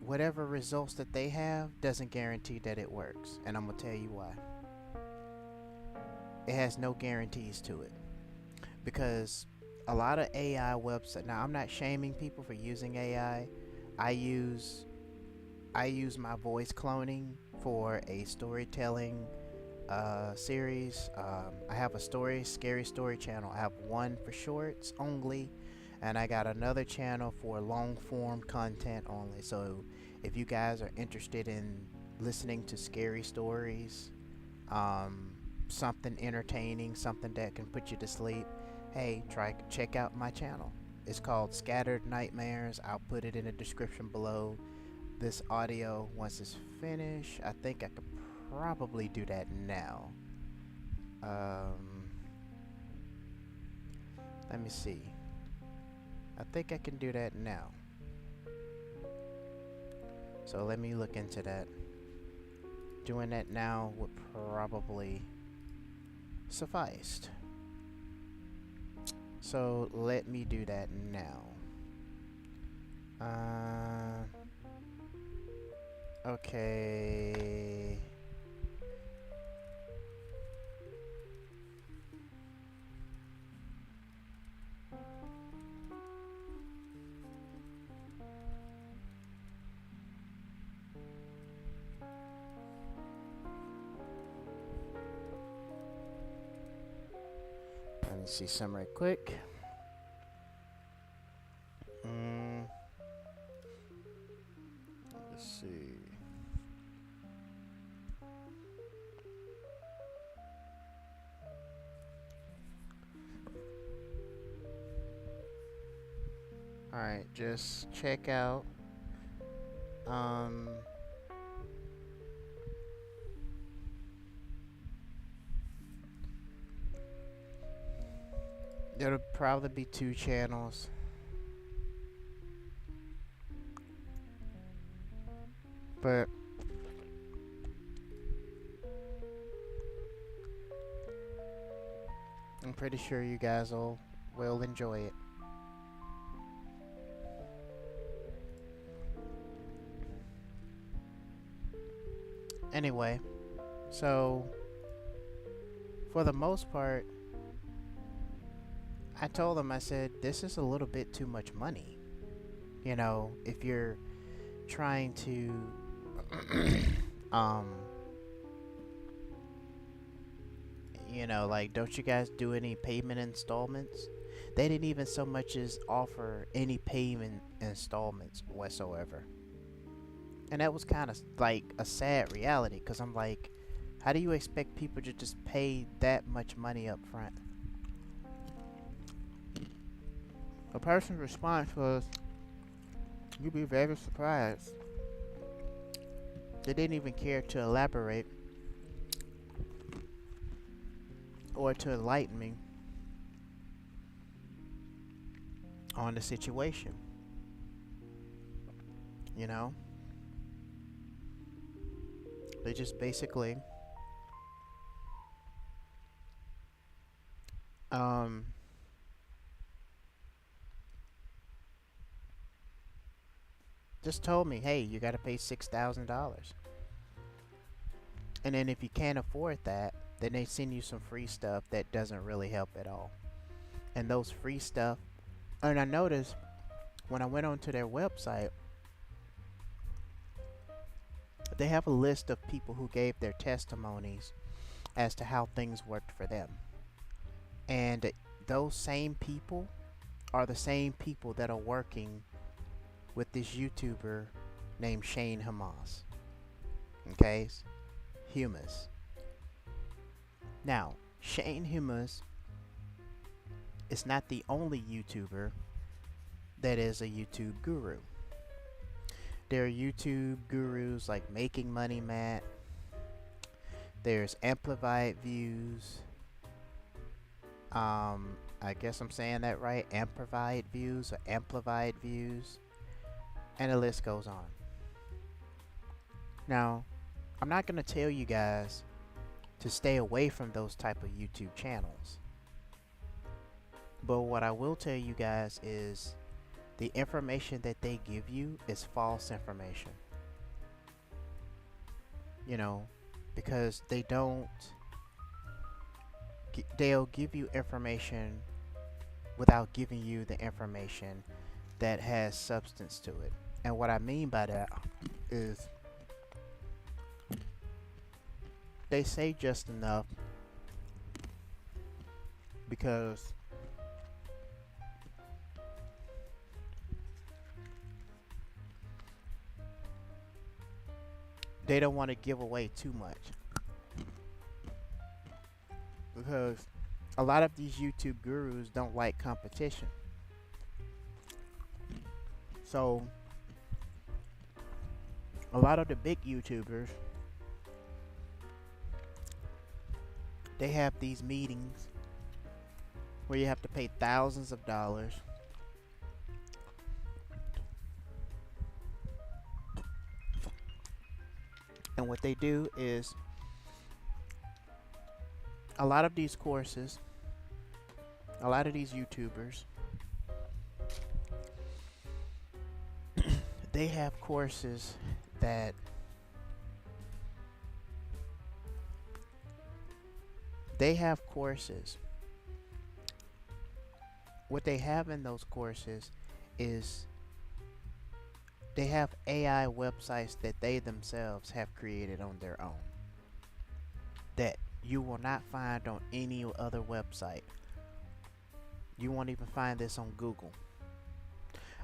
whatever results that they have doesn't guarantee that it works. And I'm going to tell you why. It has no guarantees to it. Because a lot of AI websites, now I'm not shaming people for using AI. I use my voice cloning for a storytelling series. I have a scary story channel. I have one for shorts only, and I got another channel for long form content only. So if you guys are interested in listening to scary stories, something entertaining, something that can put you to sleep, hey, check out my channel. It's called Scattered Nightmares. I'll put it in the description below. This audio, once it's finished, I think I could probably do that now. Let me see. I think I can do that now. So let me look into that. Doing that now would probably suffice. So let me do that now. Okay. Let me see some right quick. Let's see. Alright, just check out There'll probably be 2 channels. But I'm pretty sure you guys will enjoy it. Anyway, so for the most part, I told them, I said, this is a little bit too much money. You know, if you're trying to um you know, like, don't you guys do any payment installments? They didn't even so much as offer any payment installments whatsoever. And that was kind of like a sad reality, because I'm like, how do you expect people to just pay that much money up front? A person's response was, you'd be very surprised. They didn't even care to elaborate or to enlighten me on the situation. You know? They just basically just told me, hey, you gotta pay $6,000. And then if you can't afford that, then they send you some free stuff that doesn't really help at all. And those free stuff, and I noticed when I went onto their website, they have a list of people who gave their testimonies as to how things worked for them. And those same people are the same people that are working with this YouTuber named Shane Hamas. Okay? Humus. Now, Shane Humus is not the only YouTuber that is a YouTube guru. There are YouTube gurus like Making Money Matt. There's Amplified Views. I guess I'm saying that right. Amplified Views or Amplified Views. And the list goes on. Now, I'm not going to tell you guys to stay away from those type of YouTube channels. But what I will tell you guys is the information that they give you is false information. You know, because they'll give you information without giving you the information that has substance to it. And what I mean by that is they say just enough because they don't want to give away too much. Because a lot of these YouTube gurus don't like competition. So a lot of the big YouTubers, they have these meetings where you have to pay thousands of dollars and what they do is a lot of these courses, a lot of these YouTubers, they have courses that what they have in those courses is they have AI websites that they themselves have created on their own that you will not find on any other website. You won't even find this on Google.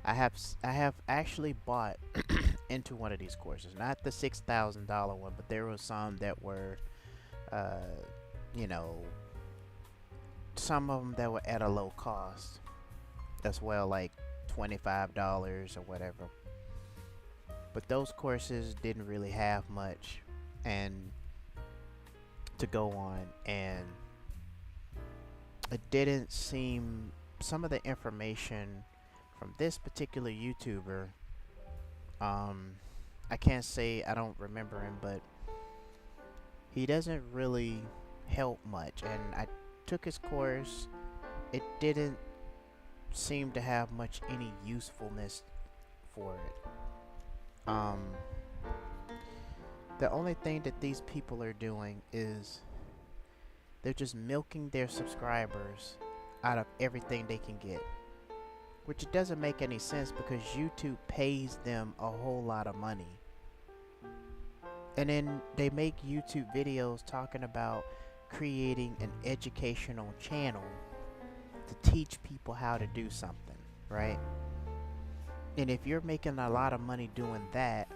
I have actually bought into one of these courses, not the $6,000 one, but there were some that were, you know, some of them that were at a low cost as well, like $25 or whatever. But those courses didn't really have much and to go on, and it didn't seem, some of the information from this particular YouTuber, um, I can't say I don't remember him, but he doesn't really help much. And I took his course. It didn't seem to have much any usefulness for it. The only thing that these people are doing is they're just milking their subscribers out of everything they can get, which it doesn't make any sense because YouTube pays them a whole lot of money. And then they make YouTube videos talking about creating an educational channel to teach people how to do something, right? And if you're making a lot of money doing that,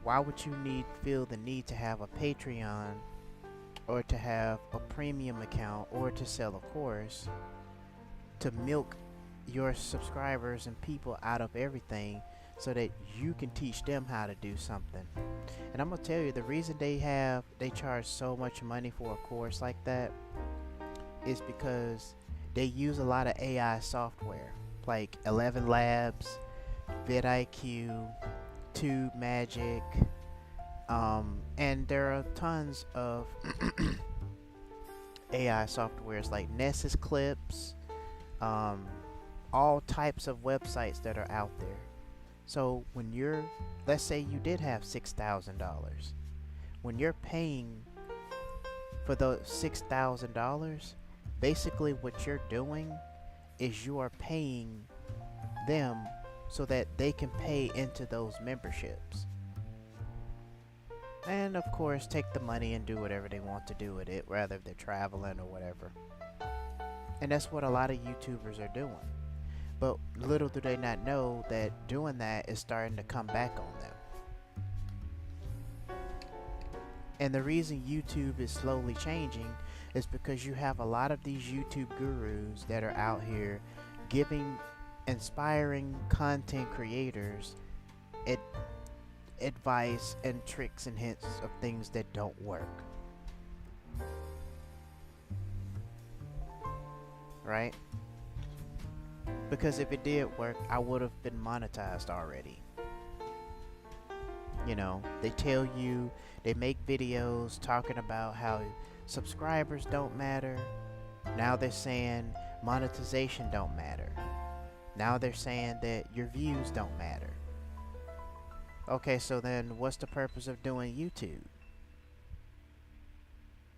why would you feel the need to have a Patreon or to have a premium account or to sell a course to milk your subscribers and people out of everything so that you can teach them how to do something? And I'm gonna tell you, the reason they charge so much money for a course like that is because they use a lot of AI software like 11 Labs, vidIQ, Tube Magic, and there are tons of AI softwares like Nessus Clips, all types of websites that are out there. So when let's say you did have $6,000, when you're paying for those $6,000, basically what you're doing is you are paying them so that they can pay into those memberships. And of course take the money and do whatever they want to do with it, whether they're traveling or whatever. And that's what a lot of YouTubers are doing. But little do they not know that doing that is starting to come back on them. And the reason YouTube is slowly changing is because you have a lot of these YouTube gurus that are out here giving inspiring content creators advice and tricks and hints of things that don't work. Right? Because if it did work, I would have been monetized already. You know, they tell you, they make videos talking about how subscribers don't matter. Now they're saying monetization don't matter. Now they're saying that your views don't matter. Okay, so then what's the purpose of doing YouTube?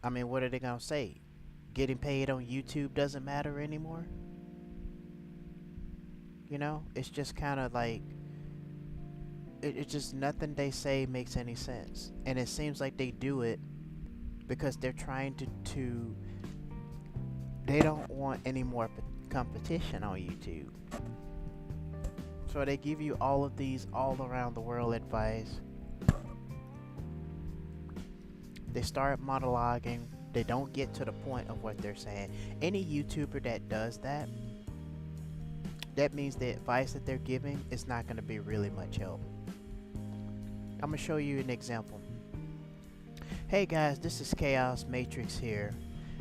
I mean, what are they gonna say? Getting paid on YouTube doesn't matter anymore? You know, it's just kind of like, it's just nothing they say makes any sense. And it seems like they do it because they're trying to they don't want any more competition on YouTube. So they give you all of these all around the world advice. They start monologuing. They don't get to the point of what they're saying. Any YouTuber that does that, that means the advice that they're giving is not going to be really much help. I'm going to show you an example. Hey guys, this is Chaos Matrix here.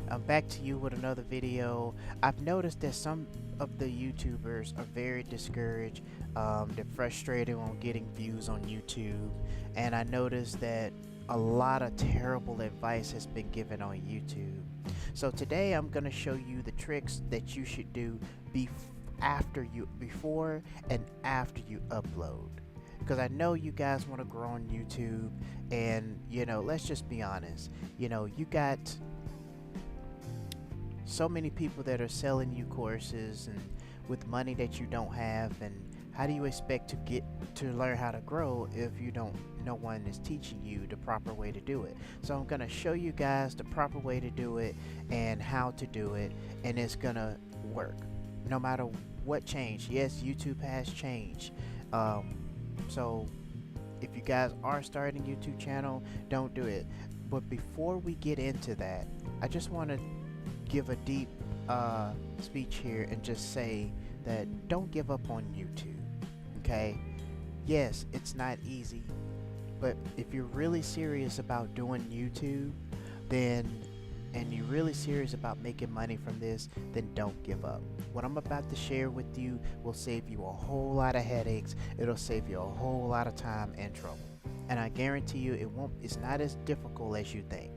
I'm back to you with another video. I've noticed that some of the YouTubers are very discouraged. They're frustrated on getting views on YouTube. And I noticed that a lot of terrible advice has been given on YouTube. So today I'm going to show you the tricks that you should do before and after you upload. Because I know you guys want to grow on YouTube, and you know, let's just be honest, you know, you got so many people that are selling you courses and with money that you don't have, and how do you expect to learn how to grow if no one is teaching you the proper way to do it? So I'm going to show you guys the proper way to do it and how to do it, and it's going to work no matter what change. Yes, YouTube has changed. So if you guys are starting a YouTube channel, don't do it. But before we get into that, I just want to give a deep speech here and just say that don't give up on YouTube. Okay? Yes, it's not easy, but if you're really serious about doing YouTube, then and you're really serious about making money from this, then don't give up. What I'm about to share with you will save you a whole lot of headaches. It'll save you a whole lot of time and trouble. And I guarantee you it's not as difficult as you think.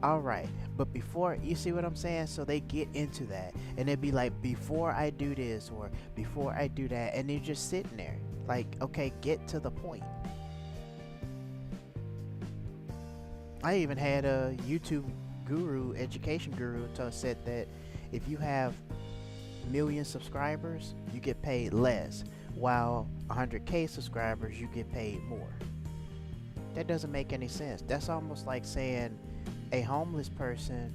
All right, but before, you see what I'm saying? So they get into that and they'd be like, before I do this or before I do that, and they're just sitting there like, okay, get to the point. I even had a YouTube guru, education guru, said that if you have million subscribers, you get paid less, while 100K subscribers, you get paid more. That doesn't make any sense. That's almost like saying a homeless person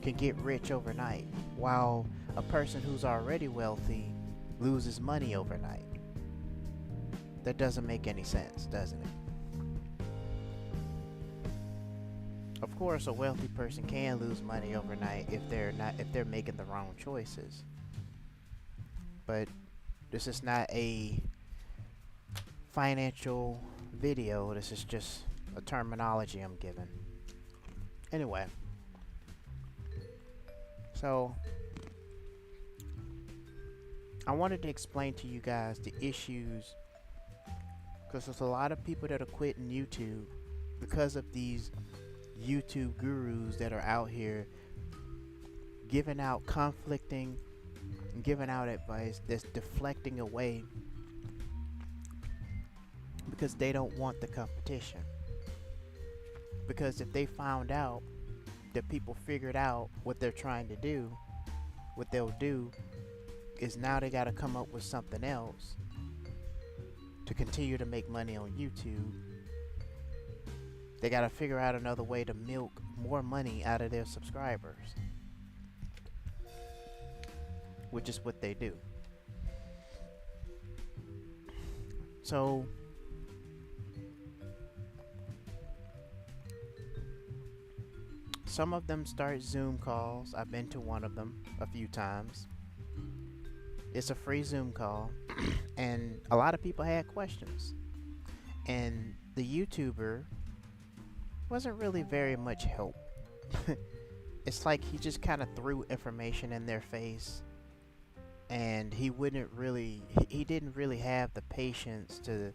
can get rich overnight, while a person who's already wealthy loses money overnight. That doesn't make any sense, doesn't it? Of course, a wealthy person can lose money overnight if they're making the wrong choices. But this is not a financial video. This is just a terminology I'm giving. Anyway, so I wanted to explain to you guys the issues, because there's a lot of people that are quitting YouTube because of these YouTube gurus that are out here giving out conflicting, giving out advice that's deflecting away because they don't want the competition. Because if they found out that people figured out what they're trying to do, what they'll do is now they got to come up with something else to continue to make money on YouTube. They got to figure out another way to milk more money out of their subscribers, which is what they do. So some of them start Zoom calls. I've been to one of them a few times. It's a free Zoom call and a lot of people had questions, and the YouTuber wasn't really very much help. It's like he just kind of threw information in their face, and he didn't really have the patience to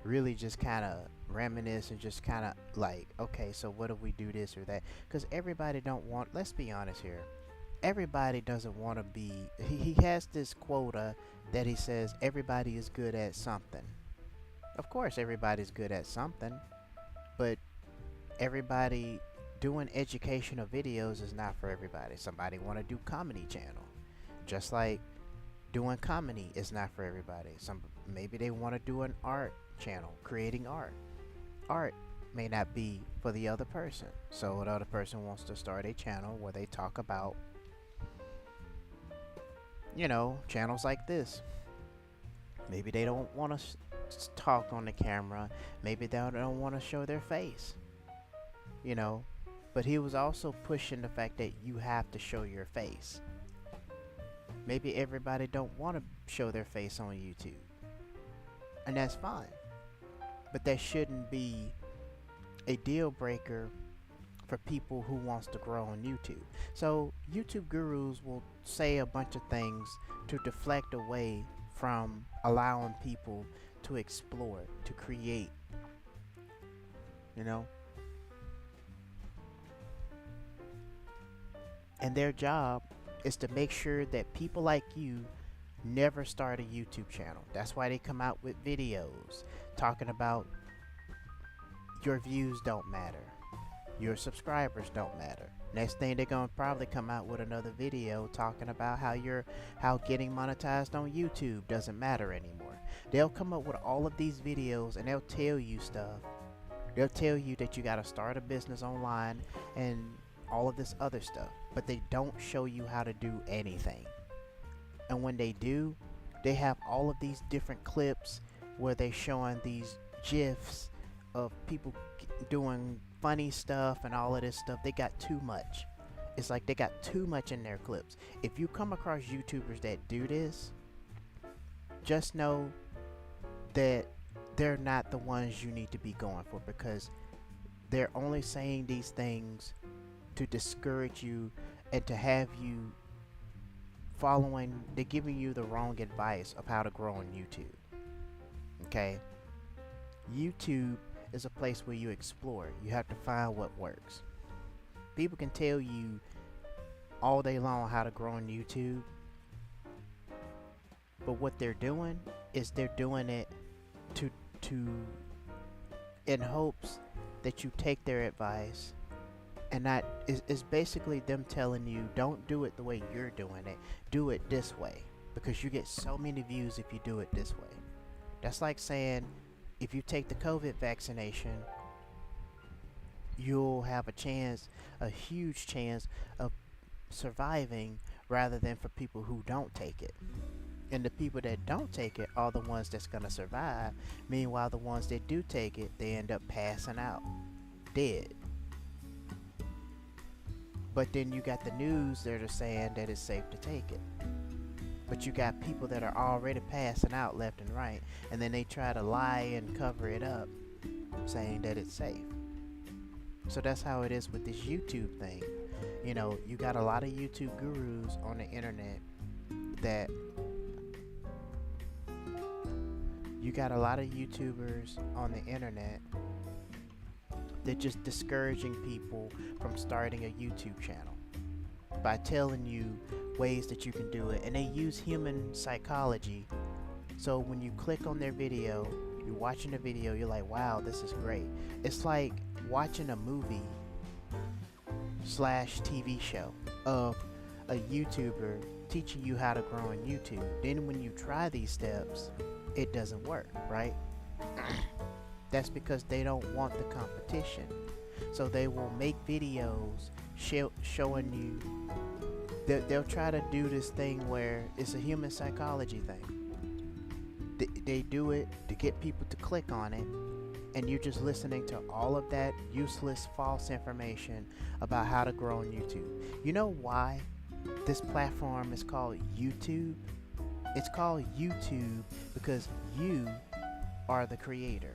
really just kind of reminisce and just kind of like, okay, so what if we do this or that? Because everybody don't want, let's be honest here, everybody doesn't want to be, he has this quota that he says everybody is good at something. Of course everybody's good at something, but everybody doing educational videos is not for everybody. Somebody want to do comedy channel, just like doing comedy is not for everybody. Maybe they want to do an art channel, creating art. Art may not be for the other person, so the other person wants to start a channel where they talk about, channels like this. Maybe they don't want to talk on the camera, maybe they don't want to show their face, but he was also pushing the fact that you have to show your face. Maybe everybody don't want to show their face on YouTube, and that's fine, but that shouldn't be a deal breaker for people who wants to grow on YouTube. So YouTube gurus will say a bunch of things to deflect away from allowing people to explore, to create, and their job is to make sure that people like you never start a YouTube channel. That's why they come out with videos talking about your views don't matter, your subscribers don't matter. Next thing, they're gonna probably come out with another video talking about how getting monetized on YouTube doesn't matter anymore. They'll come up with all of these videos and they'll tell you stuff. They'll tell you that you gotta start a business online and all of this other stuff, but they don't show you how to do anything. And when they do, they have all of these different clips where they're showing these GIFs of people doing funny stuff and all of this stuff. They got too much. It's like they got too much in their clips. If you come across YouTubers that do this, just know that they're not the ones you need to be going for, because they're only saying these things to discourage you and to have you following, they're giving you the wrong advice of how to grow on YouTube. Okay? YouTube is a place where you explore. You have to find what works. People can tell you all day long how to grow on YouTube, but what they're doing is they're doing it to in hopes that you take their advice, and that is basically them telling you, don't do it the way you're doing it, do it this way, because you get so many views if you do it this way. That's like saying, if you take the COVID vaccination, you'll have a chance, a huge chance of surviving, rather than for people who don't take it. And the people that don't take it are the ones that's going to survive. Meanwhile, the ones that do take it, they end up passing out, dead. But then you got the news that are saying that it's safe to take it. But you got people that are already passing out left and right, and then they try to lie and cover it up, saying that it's safe. So that's how it is with this YouTube thing. You know, you got a lot of YouTube gurus on the internet that you got a lot of YouTubers on the internet that just discouraging people from starting a YouTube channel by telling you ways that you can do it, and they use human psychology. So when you click on their video, you're watching the video, you're like, wow, this is great. It's like watching a movie slash TV show of a YouTuber teaching you how to grow on YouTube. Then when you try these steps, it doesn't work, right? That's because they don't want the competition. So they will make videos showing you, they'll try to do this thing where it's a human psychology thing. They do it to get people to click on it, and you're just listening to all of that useless, false information about how to grow on YouTube. You know why this platform is called YouTube? It's called YouTube because you are the creator.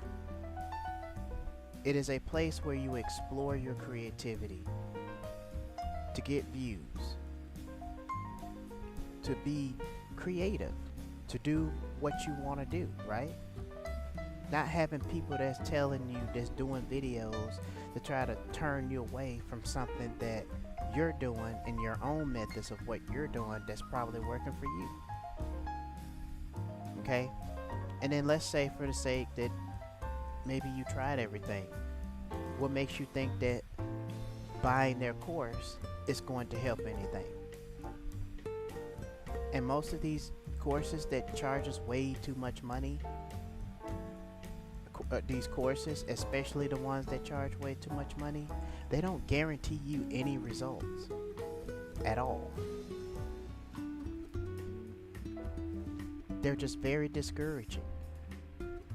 It is a place where you explore your creativity to get views, to be creative, to do what you want to do, right? Not having people that's telling you, that's doing videos to try to turn you away from something that you're doing in your own methods of what you're doing that's probably working for you. Okay? And then let's say, for the sake that maybe you tried everything, what makes you think that buying their course is going to help anything? And most of these courses that charge us way too much money, these courses, especially the ones that charge way too much money, they don't guarantee you any results at all. They're just very discouraging.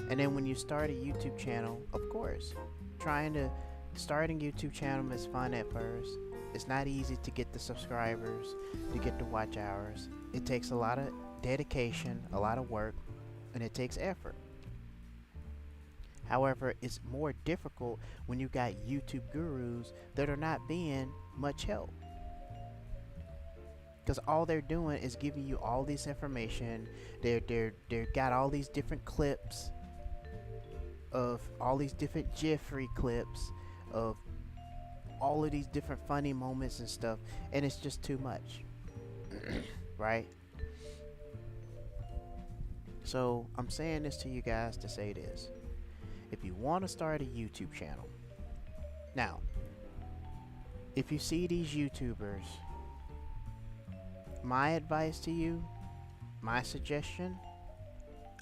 And then when you start a YouTube channel, of course, starting YouTube channel is fun at first. It's not easy to get the subscribers, to get the watch hours. It takes a lot of dedication, a lot of work, and it takes effort. However, it's more difficult when you got YouTube gurus that are not being much help. Because all they're doing is giving you all this information. They're got all these different clips of all these different Jeffrey clips of all of these different funny moments and stuff, and it's just too much. Right? So I'm saying this to you guys to say this. If you want to start a YouTube channel, now, if you see these YouTubers, my advice to you, my suggestion,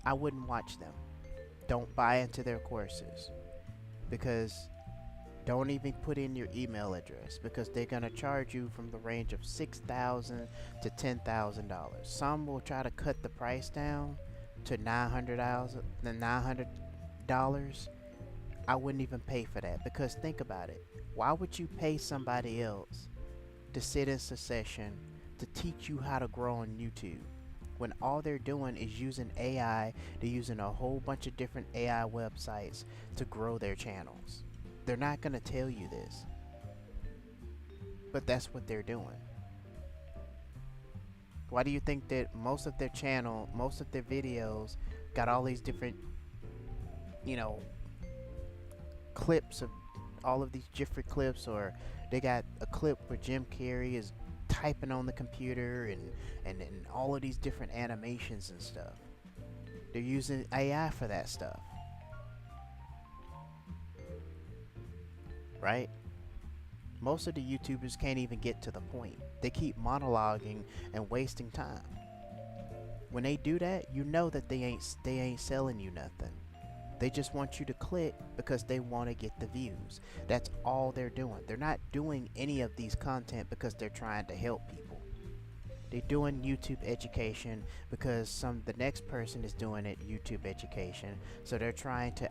I wouldn't watch them. Don't buy into their courses, because don't even put in your email address, because they're going to charge you from the range of $6,000 to $10,000. Some will try to cut the price down to $900. I wouldn't even pay for that, because think about it. Why would you pay somebody else to sit in succession to teach you how to grow on YouTube when all they're doing is using AI? They're using a whole bunch of different AI websites to grow their channels. They're not going to tell you this. but that's what they're doing. Why do you think that most of their channel, most of their videos got all these different, you know, clips of all of these different clips, or they got a clip where Jim Carrey is typing on the computer and all of these different animations and stuff. They're using AI for that stuff, right? Most of the YouTubers can't even get to the point. They keep monologuing and wasting time. When they do that, you know that they ain't selling you nothing. They just want you to click because they want to get the views. That's all they're doing. They're not doing any of these content because they're trying to help people. They're doing YouTube education because the next person is doing it YouTube education. So they're trying to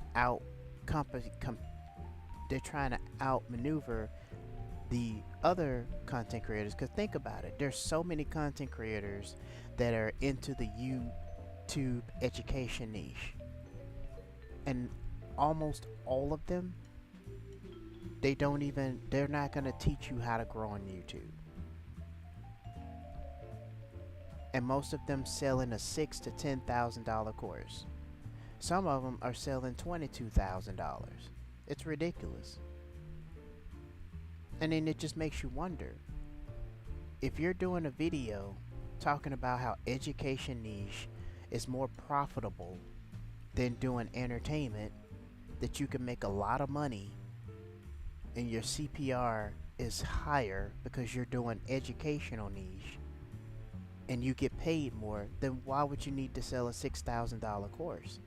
they're trying to outmaneuver the other content creators. Because think about it, there's so many content creators that are into the YouTube education niche, and almost all of them, they're not going to teach you how to grow on YouTube. And most of them selling a $6,000 to $10,000 course. Some of them are selling $22,000. It's ridiculous. And then it just makes you wonder, if you're doing a video talking about how education niche is more profitable than doing entertainment, that you can make a lot of money and your CPR is higher because you're doing educational niche and you get paid more, then why would you need to sell a $6,000 course?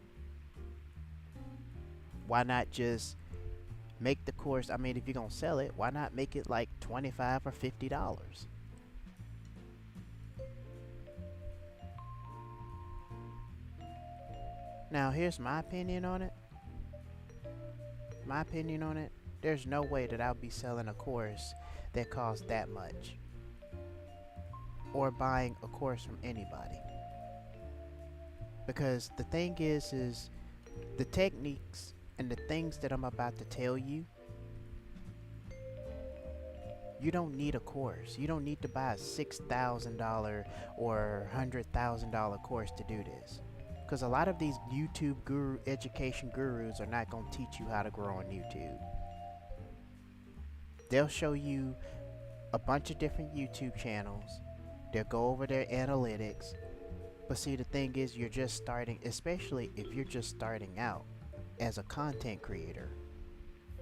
Why not just make the course, I mean, if you're gonna sell it, why not make it like $25 or $50? Now here's my opinion on it. There's no way that I'll be selling a course that costs that much, or buying a course from anybody. Because the thing is the techniques and the things that I'm about to tell you, you don't need a course. You don't need to buy a $6,000 or $100,000 course to do this. Because a lot of these YouTube education gurus are not going to teach you how to grow on YouTube. They'll show you a bunch of different YouTube channels. They'll go over their analytics. But see, the thing is, you're just starting, especially if you're just starting out as a content creator.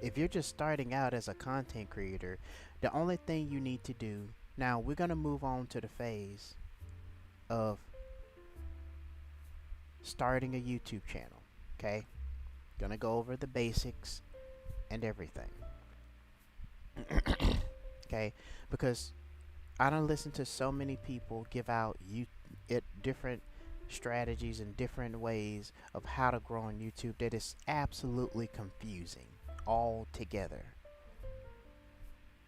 If you're just starting out as a content creator, the only thing you need to do, now we're going to move on to the phase of starting a YouTube channel, okay? Gonna go over the basics and everything. Okay, because I don't listen to so many people give out different strategies and different ways of how to grow on YouTube that is absolutely confusing altogether.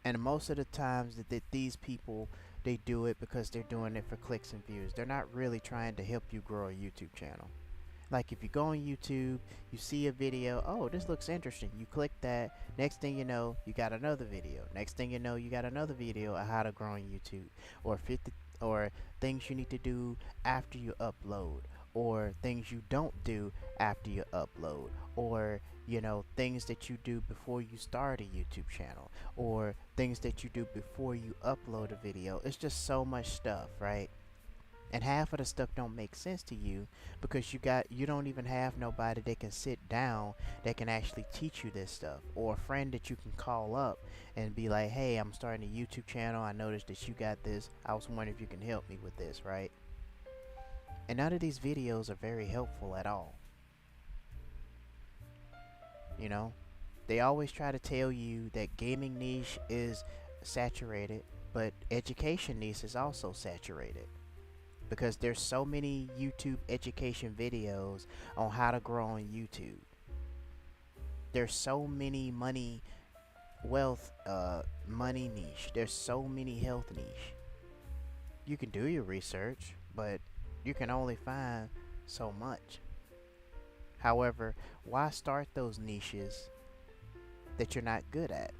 And most of the times that these people, they do it because they're doing it for clicks and views. They're not really trying to help you grow a YouTube channel. Like if you go on YouTube, you see a video, oh, this looks interesting. You click that, next thing you know, you got another video. Next thing you know, you got another video of how to grow on YouTube, or things you need to do after you upload, or things you don't do after you upload, or things that you do before you start a YouTube channel, or things that you do before you upload a video. It's just so much stuff, right? And half of the stuff don't make sense to you because you don't even have nobody that can sit down that can actually teach you this stuff, or a friend that you can call up and be like, hey, I'm starting a YouTube channel, I noticed that you got this, I was wondering if you can help me with this, right? And none of these videos are very helpful at all. They always try to tell you that gaming niche is saturated, but education niche is also saturated. Because there's so many YouTube education videos on how to grow on YouTube. There's so many money niche. There's so many health niche. You can do your research, but you can only find so much. However, why start those niches that you're not good at,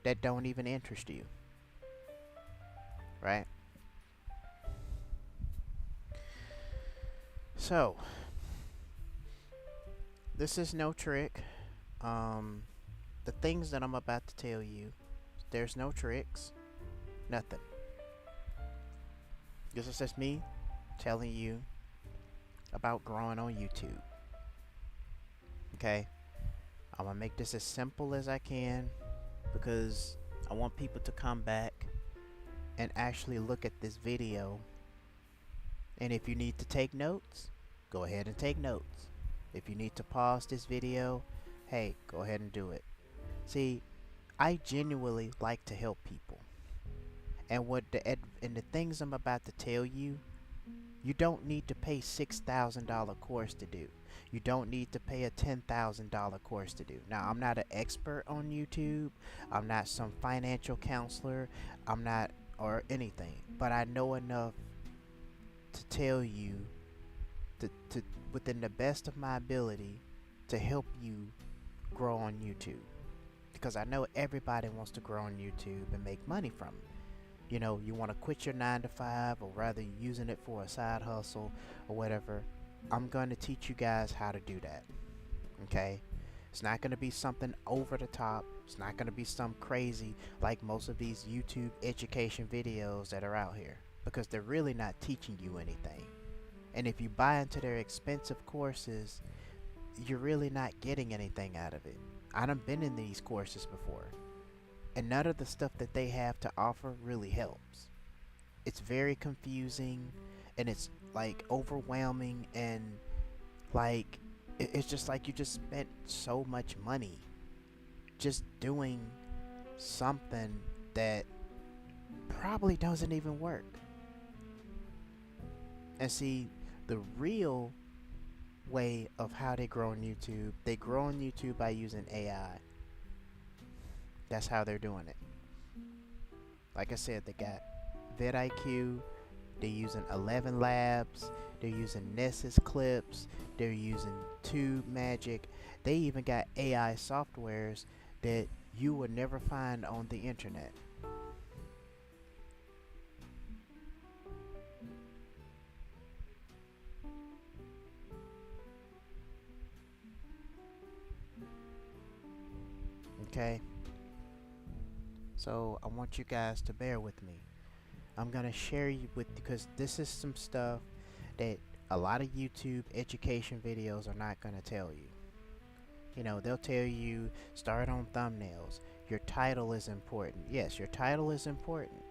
that don't even interest you? right? So, this is no trick. Um, the things that I'm about to tell you, there's no tricks, nothing. This is just me telling you about growing on YouTube. Okay? I'm gonna make this as simple as I can because I want people to come back and actually look at this video. And if you need to take notes, go ahead and take notes. If you need to pause this video, hey, go ahead and do it. See, I genuinely like to help people. And the things I'm about to tell you, you don't need to pay $6,000 course to do. You don't need to pay a $10,000 course to do. Now, I'm not an expert on YouTube. I'm not some financial counselor. I'm not or anything, but I know enough to tell you to within the best of my ability to help you grow on YouTube, because I know everybody wants to grow on YouTube and make money from it. You know, you want to quit your 9 to 5, or rather using it for a side hustle or whatever. I'm going to teach you guys how to do that. Okay? It's not going to be something over the top. It's not going to be some crazy like most of these YouTube education videos that are out here, because they're really not teaching you anything. And if you buy into their expensive courses, you're really not getting anything out of it. I done been in these courses before, and none of the stuff that they have to offer really helps. It's very confusing, and it's like overwhelming, and like it's just like you just spent so much money just doing something that probably doesn't even work. And see, the real way of how they grow on YouTube, they grow on YouTube by using AI. That's how they're doing it. Like I said, they got vidIQ, they're using 11 Labs, they're using Nessus clips, they're using Tube Magic. They even got AI softwares that you would never find on the internet. Okay? So I want you guys to bear with me. I'm gonna share you with, because this is some stuff that a lot of YouTube education videos are not gonna tell you. You know, they'll tell you start on thumbnails. Your title is important. Yes, your title is important.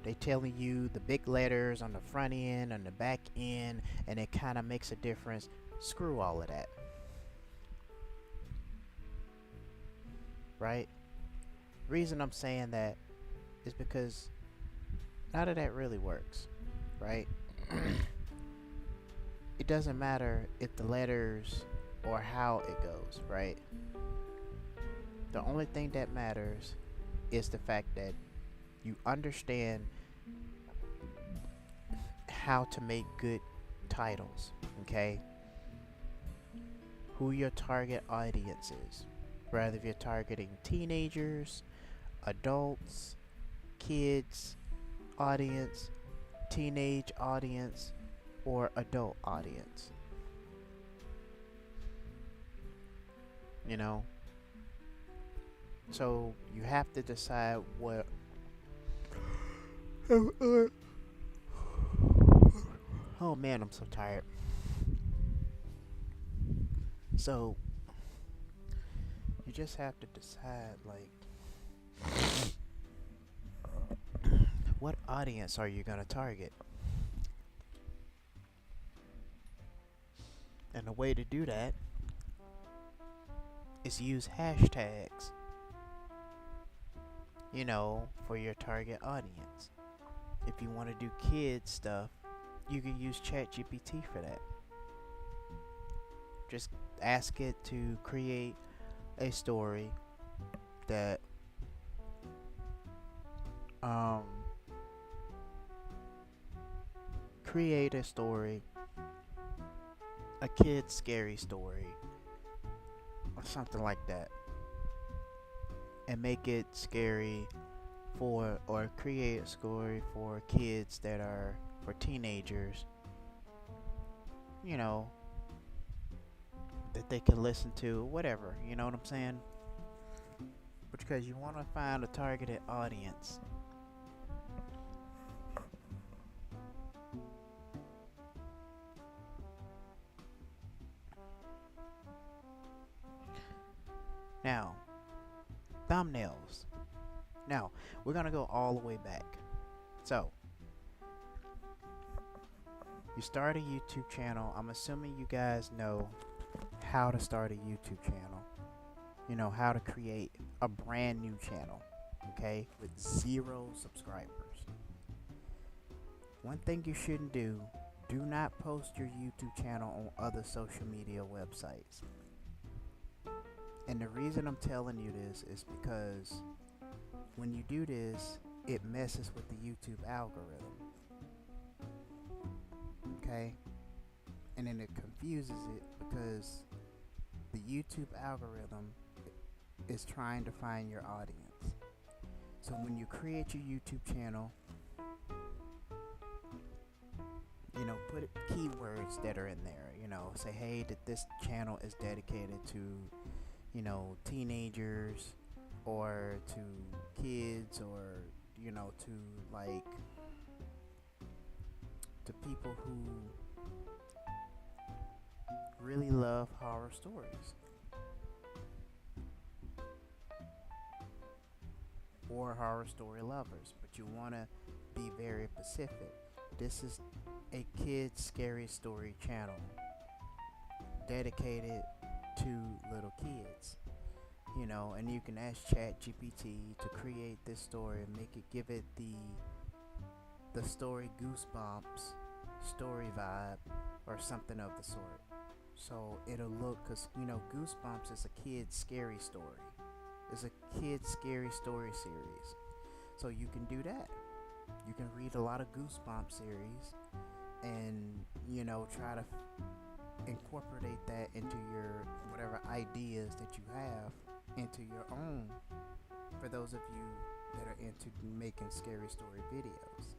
They telling you the big letters on the front end, on the back end, and it kind of makes a difference. Screw all of that. Right? Reason I'm saying that is because none of that really works. Right? It doesn't matter if the letters or how it goes, right? The only thing that matters is the fact that you understand how to make good titles, okay? Who your target audience is. Whether if you're targeting teenagers, adults, kids audience, teenage audience, or adult audience. You know? So you have to decide what oh man, I'm so tired. So you just have to decide, like, what audience are you gonna target? And the way to do that is use hashtags, you know, for your target audience. If you want to do kids stuff, you can use ChatGPT for that. Just ask it to create a story that create a story, a kid's scary story or something like that, and make it scary, for, or create a story for kids that are, for teenagers, you know, that they can listen to, whatever, you know what I'm saying? Because you want to find a targeted audience. Now, thumbnails. Now, we're going to go all the way back. So, you start a YouTube channel. I'm assuming you guys know how to start a YouTube channel. You know how to create a brand new channel, okay, with 0 subscribers. One thing you shouldn't do not post your YouTube channel on other social media websites. And the reason I'm telling you this is because when you do this, it messes with the YouTube algorithm. Okay? And then it confuses it because the YouTube algorithm is trying to find your audience. So when you create your YouTube channel, you know, put keywords that are in there. You know, say, hey, that this channel is dedicated to, you know, teenagers, or to kids, or, you know, to like, to people who really love horror stories, or horror story lovers, but you want to be very specific. This is a kids scary story channel dedicated to little kids, you know, and you can ask ChatGPT to create this story and give it the story goosebumps, story vibe, or something of the sort. So it'll look, cause you know, Goosebumps is a kid's scary story. It's a kid's scary story series. So you can do that. You can read a lot of Goosebumps series, and you know, try to incorporate that into your whatever ideas that you have into your own, for those of you that are into making scary story videos.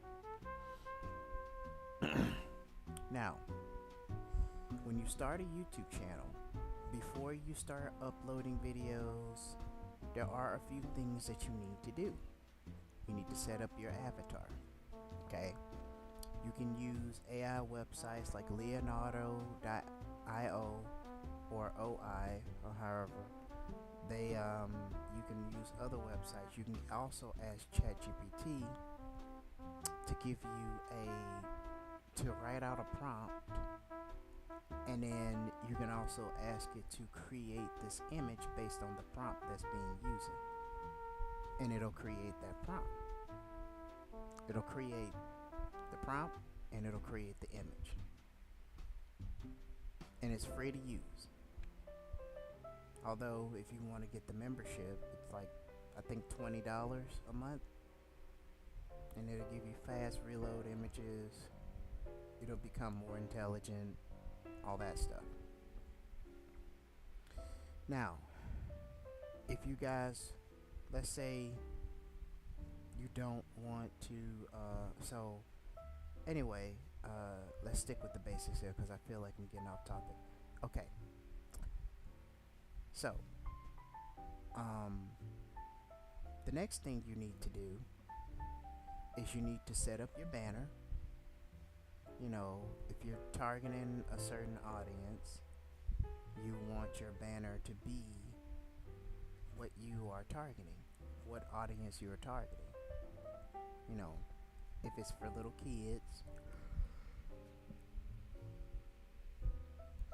Now, when you start a YouTube channel, before you start uploading videos, there are a few things that you need to do. You need to set up your avatar, okay? You can use AI websites like Leonardo.io or OI, or however. You can use other websites. You can also ask ChatGPT to give you to write out a prompt, and then you can also ask it to create this image based on the prompt that's being used, and it'll create that prompt. It'll create the prompt, and it'll create the image, and it's free to use. Although if you want to get the membership, it's like, I think $20 a month, and it'll give you fast reload images. It'll become more intelligent, all that stuff. Now, if you guys, let's say you don't want to, so anyway, let's stick with the basics here because I feel like I'm getting off topic. Okay. So, the next thing you need to do is you need to set up your banner. You know, if you're targeting a certain audience, you want your banner to be what you are targeting, what audience you are targeting. You know, if it's for little kids,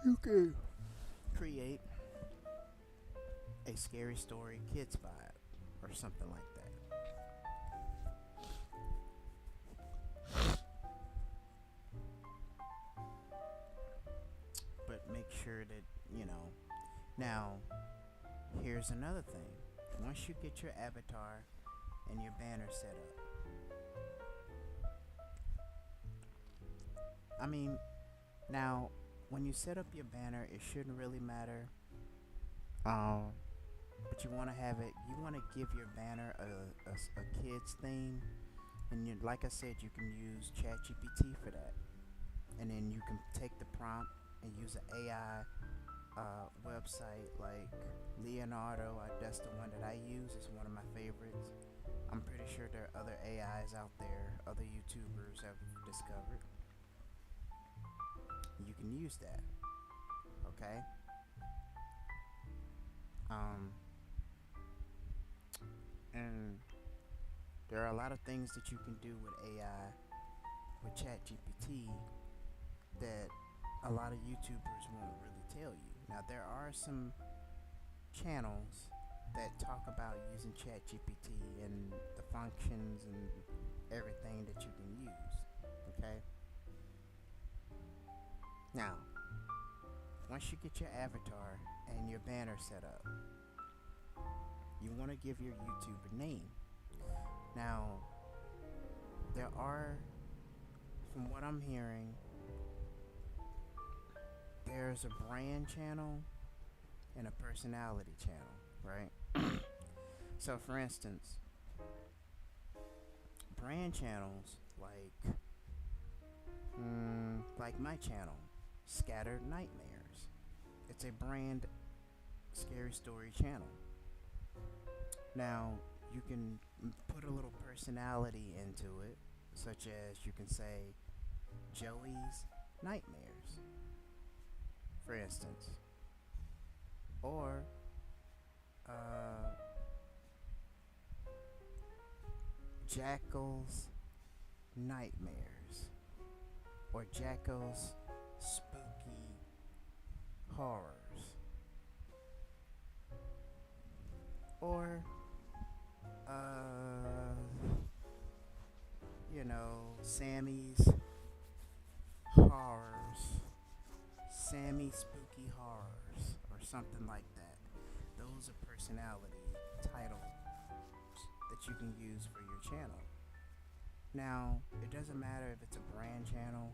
you can create a scary story kids vibe or something like that. But make sure that, you know, now here's another thing. Once you get your avatar and your banner set up, I mean, now when you set up your banner, it shouldn't really matter but you want to have it. You want to give your banner a kids theme, and like I said, you can use ChatGPT for that, and then you can take the prompt and use an AI website like Leonardo. That's the one that I use. It's one of my favorites. I'm pretty sure there are other AIs out there, other YouTubers have discovered. You can use that. Okay. Um, and there are a lot of things that you can do with AI, with ChatGPT, that a lot of YouTubers won't really tell you. Now, there are some channels that talk about using ChatGPT and the functions and everything that you can use. Okay? Now, once you get your avatar and your banner set up, you want to give your YouTube a name. Now, there are, from what I'm hearing, there's a brand channel and a personality channel, right? So, for instance, brand channels like my channel, Scattered Nightmares. It's a brand scary story channel. Now, you can put a little personality into it, such as you can say Joey's Nightmares, for instance, or Jackal's Nightmares, or Jackal's Spooky Horrors, or Sammy's Horrors, Sammy Spooky Horrors, or something like that. Those are personality titles that you can use for your channel. Now, it doesn't matter if it's a brand channel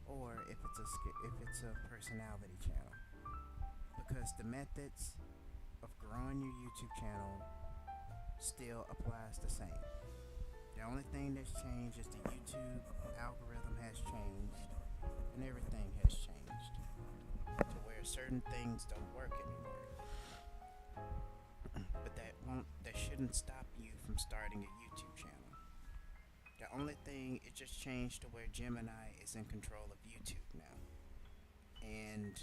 or if it's a personality channel, because the methods of growing your YouTube channel still applies the same. The only thing that's changed is the YouTube algorithm has changed, and everything has changed to where certain things don't work anymore. But that shouldn't stop you from starting a YouTube channel. The only thing, it just changed to where Gemini is in control of YouTube now. And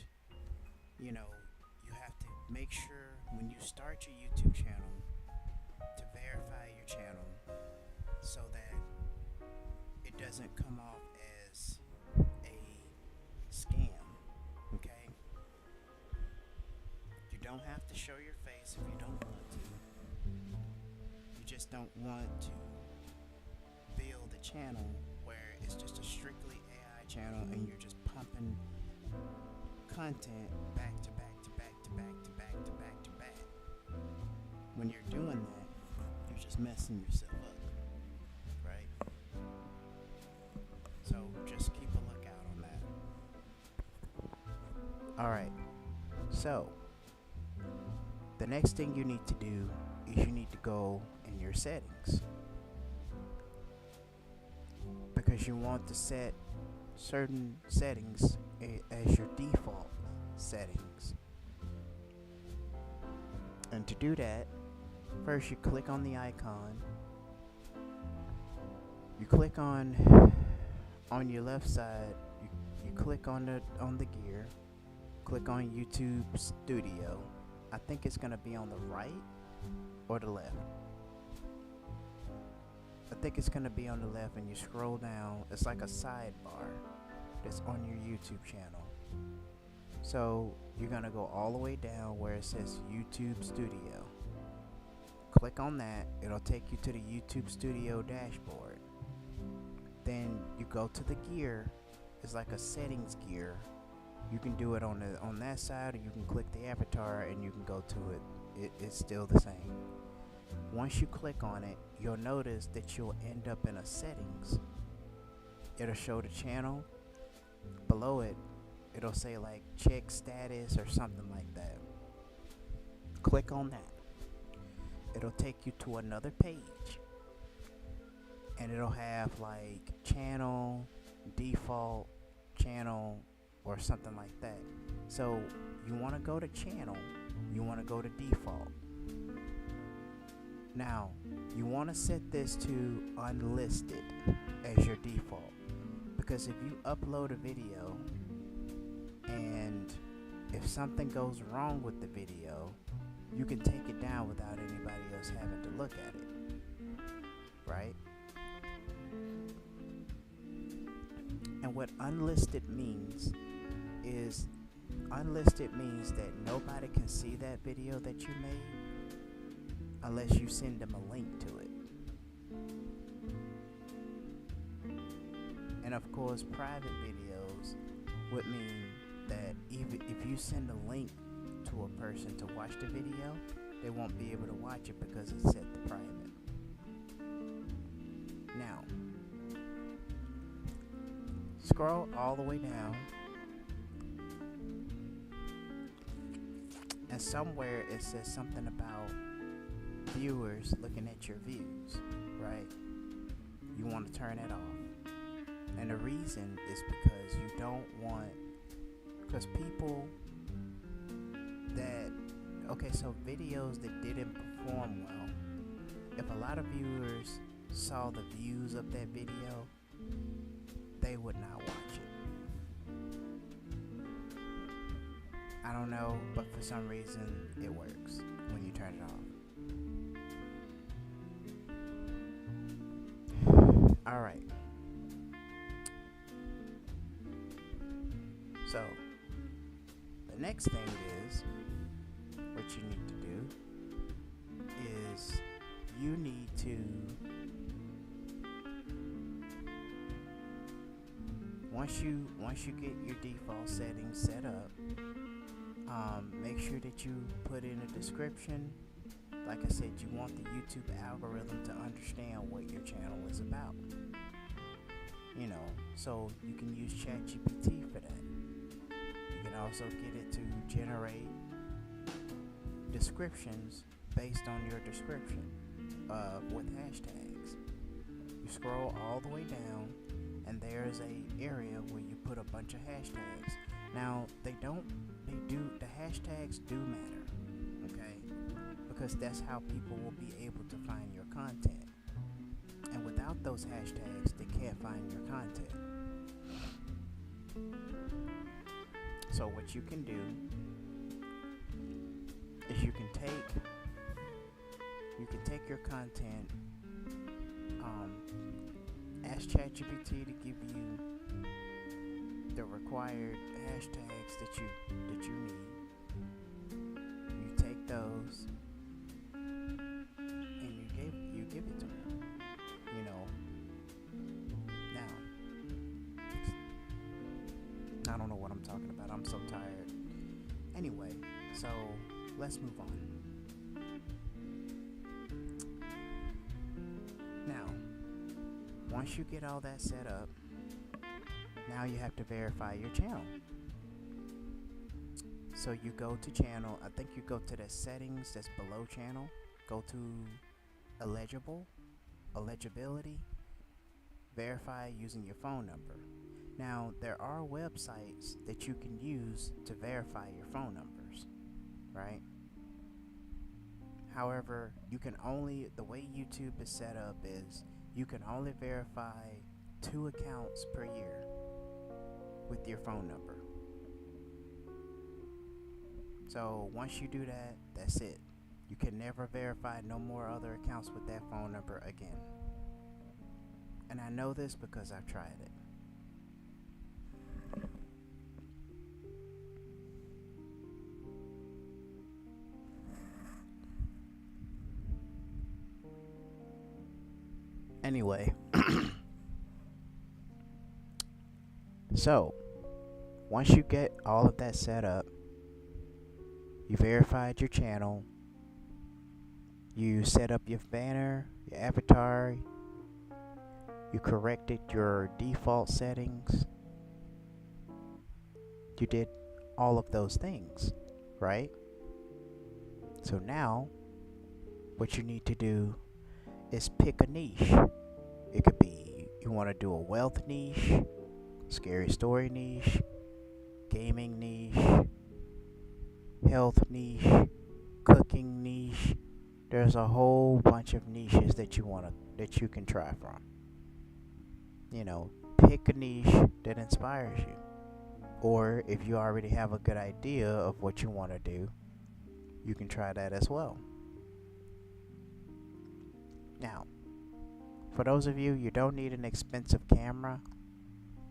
you have to make sure when you start your YouTube channel to verify your channel so that it doesn't come off as a scam. Okay? You don't have to show your face if you don't want to. You just don't want to build a channel where it's just a strictly AI channel and you're just pumping content back to back to back to back to back to back to back. When you're doing that, you're just messing yourself up, right? So just keep a lookout on that. Alright, so the next thing you need to do is you need to go in your settings, because you want to set certain settings as your default settings. And to do that, first you click on the icon. You click on your left side, you click on the gear, click on YouTube Studio. I think it's gonna be on the right or the left. I think it's gonna be on the left, and you scroll down. It's like a sidebar that's on your YouTube channel. So you're gonna go all the way down where it says YouTube Studio. Click on that. It'll take you to the YouTube Studio dashboard. Then you go to the gear. It's like a settings gear. You can do it on that side, or you can click the avatar and you can go to it. It's still the same. Once you click on it, you'll notice that you'll end up in a settings. It'll show the channel. Below it, it'll say like check status or something like that. Click on that. it'll take you to another page, and it'll have like channel, default, channel, or something like that. So you want to go to channel, you want to go to default. Now, you want to set this to unlisted as your default, because if you upload a video and if something goes wrong with the video, you can take it down without anybody else having to look at it, right? And what unlisted means is, unlisted means that nobody can see that video that you made unless you send them a link to it. And of course, private videos would mean that even if you send a link to a person to watch the video, they won't be able to watch it because it's set to private. Now, scroll all the way down, and somewhere it says something about viewers looking at your views, right? You want to turn it off. And the reason is because you don't want, because people that, okay, so videos that didn't perform well, if a lot of viewers saw the views of that video, they would not watch it. I don't know, but for some reason it works when you turn it off. Alright. So, the next thing is, what you need to do is you need to, once you get your default settings set up, make sure that you put in a description. Like I said, you want the YouTube algorithm to understand what your channel is about. You know, so you can use ChatGPT for that. You can also get it to generate descriptions based on your description with hashtags. You scroll all the way down, and there's a area where you put a bunch of hashtags. Now, the hashtags do matter, okay? Because that's how people will be able to find your content. And without those hashtags, they can't find your content. So what you can do is you can take your content, ask ChatGPT to give you the required hashtags that you need. You take those and you give it to them. You know. Now, I don't know what I'm talking about. I'm so tired. Anyway, so let's move on. Now, once you get all that set up, now you have to verify your channel. So you go to channel, I think you go to the settings that's below channel, go to eligibility, verify using your phone number. Now, there are websites that you can use to verify your phone numbers, right? However, the way YouTube is set up is you can only verify 2 accounts per year with your phone number. So once you do that, that's it. You can never verify no more other accounts with that phone number again. And I know this because I've tried it. Anyway, so once you get all of that set up, you verified your channel, you set up your banner, your avatar, you corrected your default settings, you did all of those things, right? So now what you need to do is pick a niche. It could be you want to do a wealth niche, scary story niche, gaming niche, health niche, cooking niche. There's a whole bunch of niches that you can try from. You know, pick a niche that inspires you. Or if you already have a good idea of what you want to do, you can try that as well. Now, for those of you don't need an expensive camera,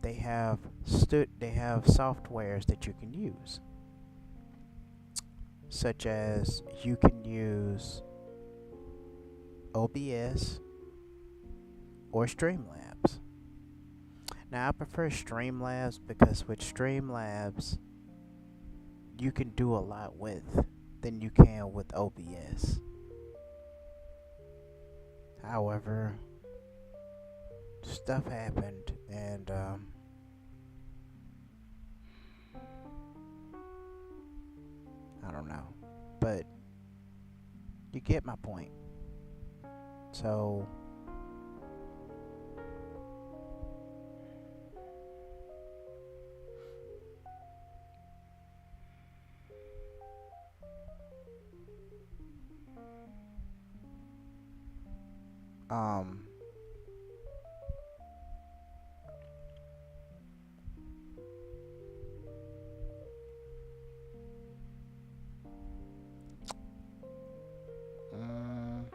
they have softwares that you can use, such as you can use OBS or Streamlabs. Now, I prefer Streamlabs because with Streamlabs, you can do a lot with than you can with OBS. However, stuff happened, and I don't know, but you get my point. So, um, mm,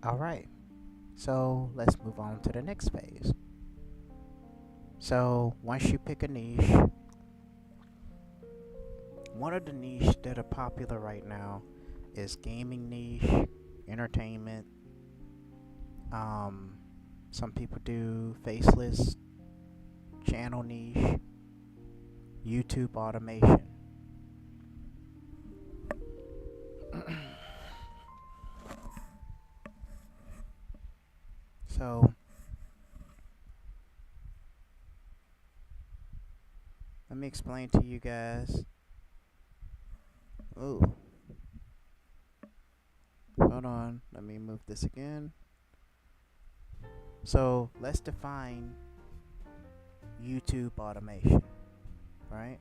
all right. So let's move on to the next phase. So once you pick a niche, one of the niche that are popular right now is gaming niche, entertainment. Um, some people do faceless channel niche, YouTube automation. So let me explain to you guys. Ooh, hold on. Let me move this again. So let's define YouTube automation, right?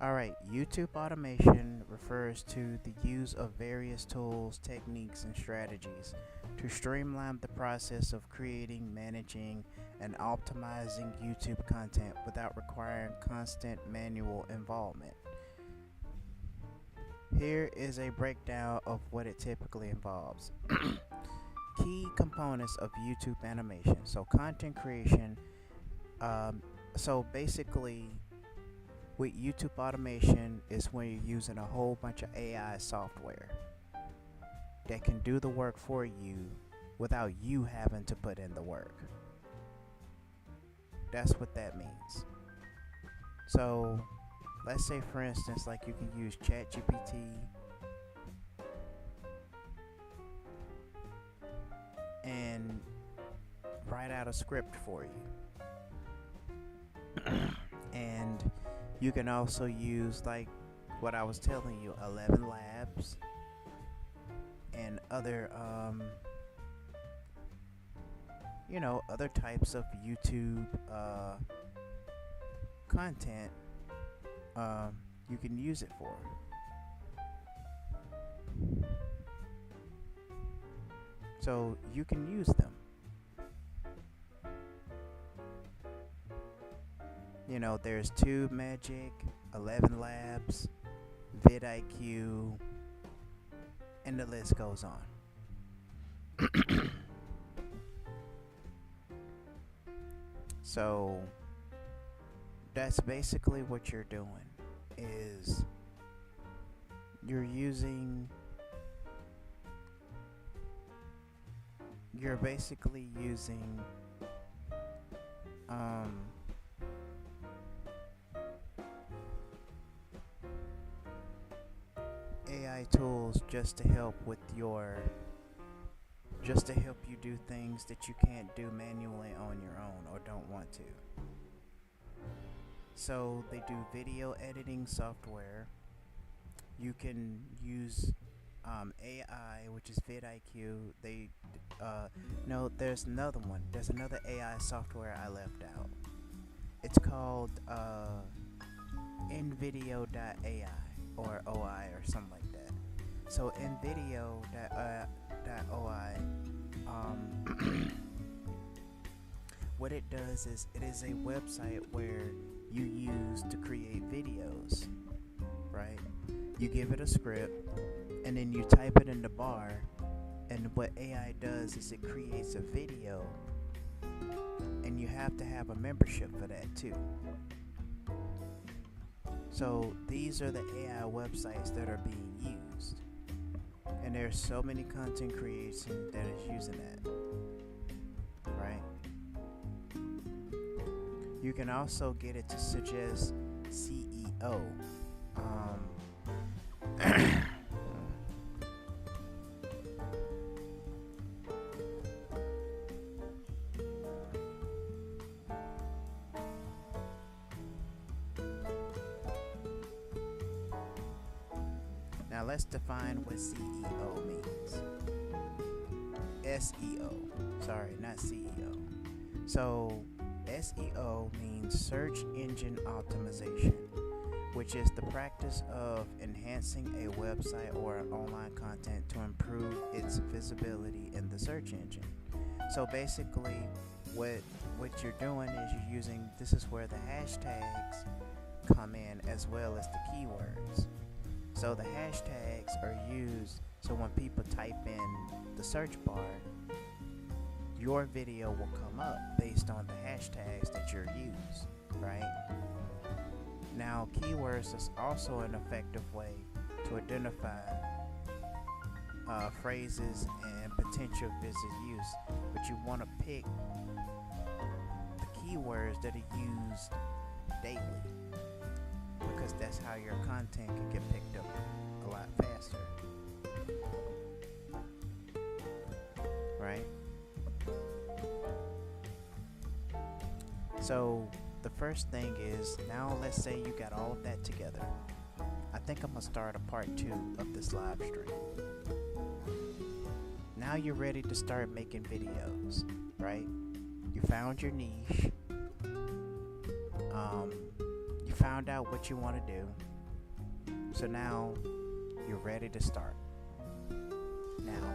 Alright, YouTube automation refers to the use of various tools, techniques, and strategies to streamline the process of creating, managing, and optimizing YouTube content without requiring constant manual involvement. Here is a breakdown of what it typically involves. Key components of YouTube animation. So, content creation. So, basically, with YouTube automation is when you're using a whole bunch of AI software that can do the work for you without you having to put in the work. That's what that means. So let's say, for instance, like you can use ChatGPT and write out a script for you. You can also use, like what I was telling you, 11 Labs and other other types of YouTube content. You can use it for. So you can use them. There's Tube Magic, 11 Labs, vidIQ, and the list goes on. So that's basically what you're doing, is you're basically using AI tools just to help you do things that you can't do manually on your own or don't want to. So they do video editing software. You can use AI, which is vidIQ. No, there's another one. There's another AI software I left out. It's called nvideo.ai or OI or something like that. So nvideo.oi, what it does is it is a website where you use to create videos, right? You give it a script and then you type it in the bar, and what AI does is it creates a video, and you have to have a membership for that too. So these are the AI websites that are being used, and there's so many content creation that is using that, right? You can also get it to suggest CEO. Now let's define what CEO means. SEO. Sorry, not CEO. So SEO means search engine optimization, which is the practice of enhancing a website or online content to improve its visibility in the search engine. So basically what you're doing is you're using, this is where the hashtags come in as well as the keywords. So the hashtags are used so when people type in the search bar, your video will come up based on the hashtags that you're used, right? Now, keywords is also an effective way to identify phrases and potential visit use, but you want to pick the keywords that are used daily, because that's how your content can get picked up a lot faster, right? So the first thing is, now let's say you got all of that together. I think I'm gonna start a part 2 of this live stream. Now you're ready to start making videos, right? You found your niche. You found out what you want to do. So now you're ready to start. Now,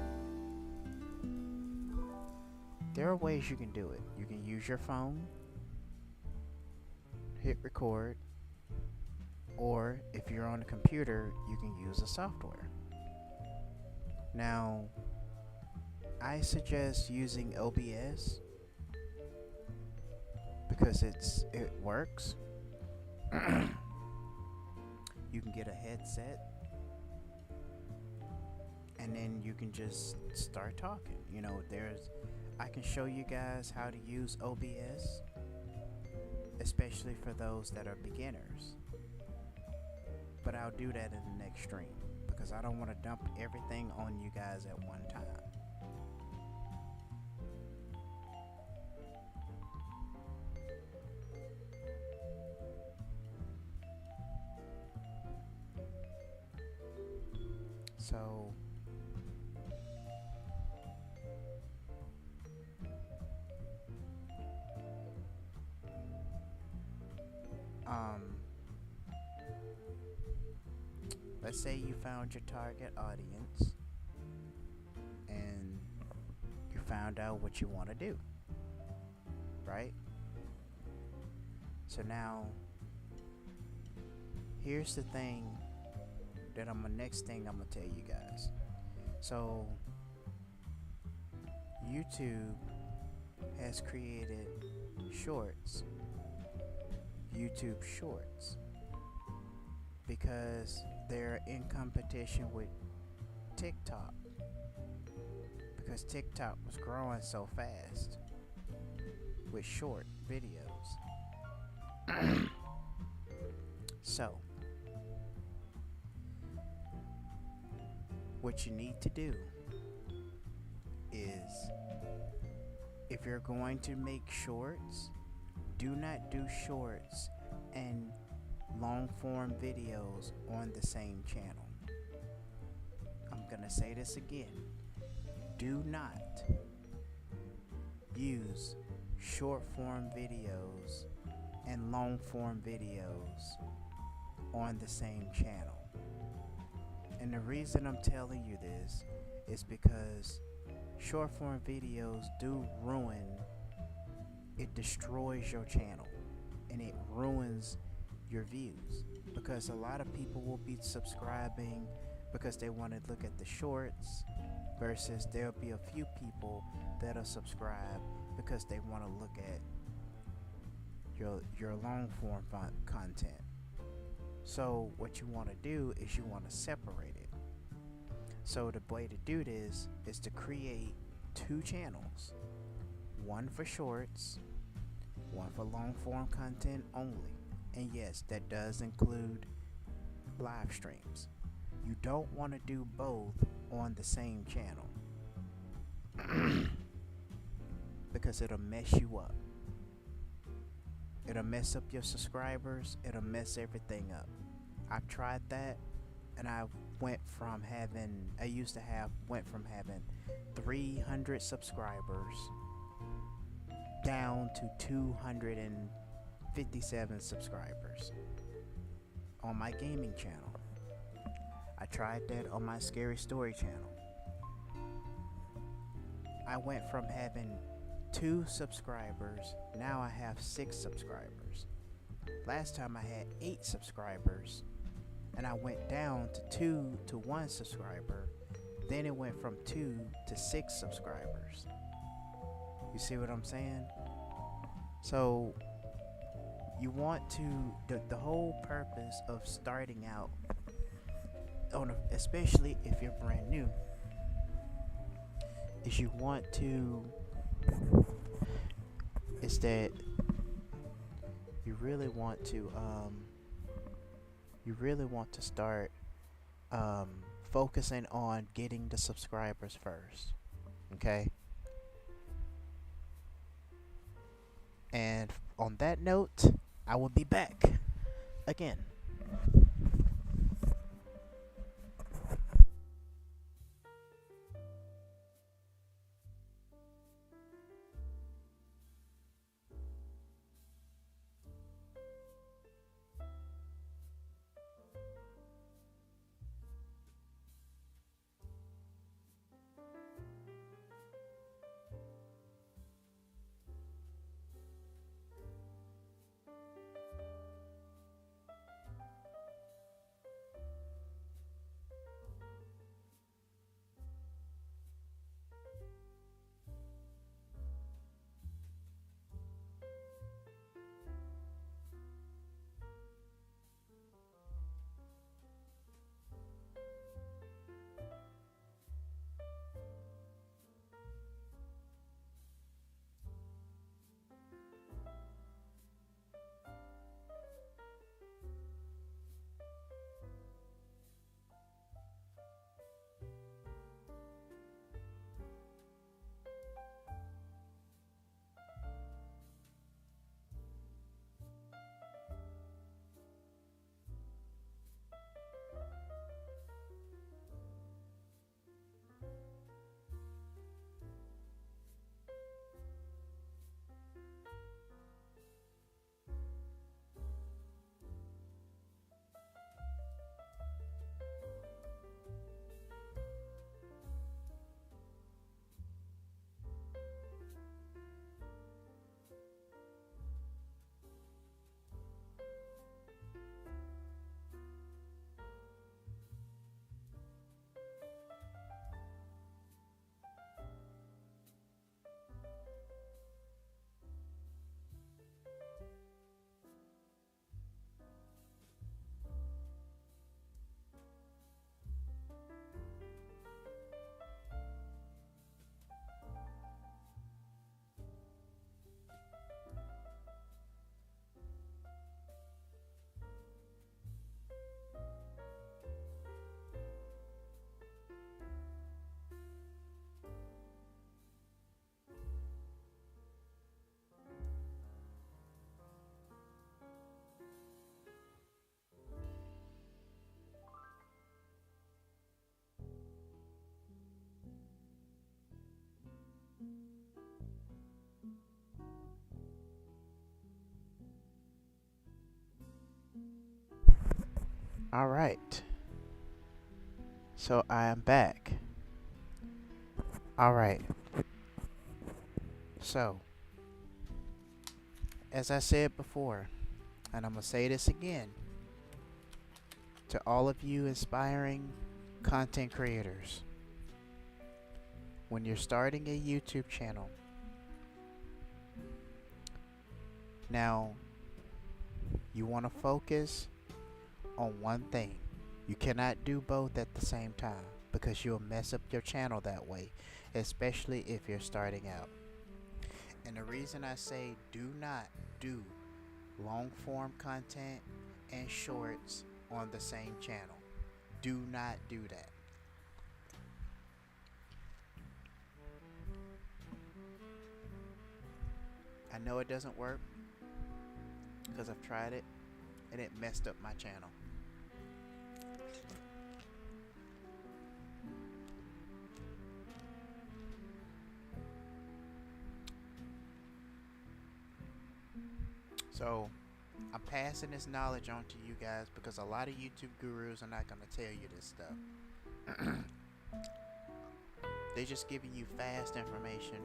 there are ways you can do it. You can use your phone, hit record, or if you're on a computer, you can use a software. Now, I suggest using OBS because it works. You can get a headset and then you can just start talking. I can show you guys how to use OBS, especially for those that are beginners. But I'll do that in the next stream because I don't want to dump everything on you guys at one time. So um let's say you found your target audience and you found out what you want to do, right? So now here's the thing that next thing I'm gonna tell you guys. So YouTube has created shorts, YouTube shorts, because they're in competition with TikTok, because TikTok was growing so fast with short videos. So what you need to do is, if you're going to make shorts, do not do shorts and long form videos on the same channel. I'm gonna say this again. Do not use short form videos and long form videos on the same channel. And the reason I'm telling you this is because short form videos do ruin, it destroys your channel and it ruins your views, because a lot of people will be subscribing because they want to look at the shorts, versus there'll be a few people that'll subscribe because they want to look at your long form content. So what you want to do is you want to separate it. So the way to do this is to create two channels, one for shorts, one for long form content only. And yes, that does include live streams. You don't want to do both on the same channel because it'll mess you up. It'll mess up your subscribers. It'll mess everything up. I've tried that, and I went from having 300 subscribers down to 257 subscribers on my gaming channel. I tried that on my scary story channel. I went from having 2 subscribers, now I have 6 subscribers. Last time I had 8 subscribers, and I went down to 2 to 1 subscriber. Then it went from 2 to 6 subscribers. You see what I'm saying? So you want to, the whole purpose of starting out especially if you're brand new, is you want to, is that you really want to start focusing on getting the subscribers first, okay? And on that note, I will be back again. All right. So I am back. All right. So, as I said before, and I'm going to say this again to all of you aspiring content creators. When you're starting a YouTube channel, now you want to focus on one thing. You cannot do both at the same time because you'll mess up your channel that way, especially if you're starting out. And the reason I say do not do long form content and shorts on the same channel. Do not do that. I know it doesn't work because I've tried it and it messed up my channel. So I'm passing this knowledge on to you guys because a lot of YouTube gurus are not going to tell you this stuff. They're just giving you fast information,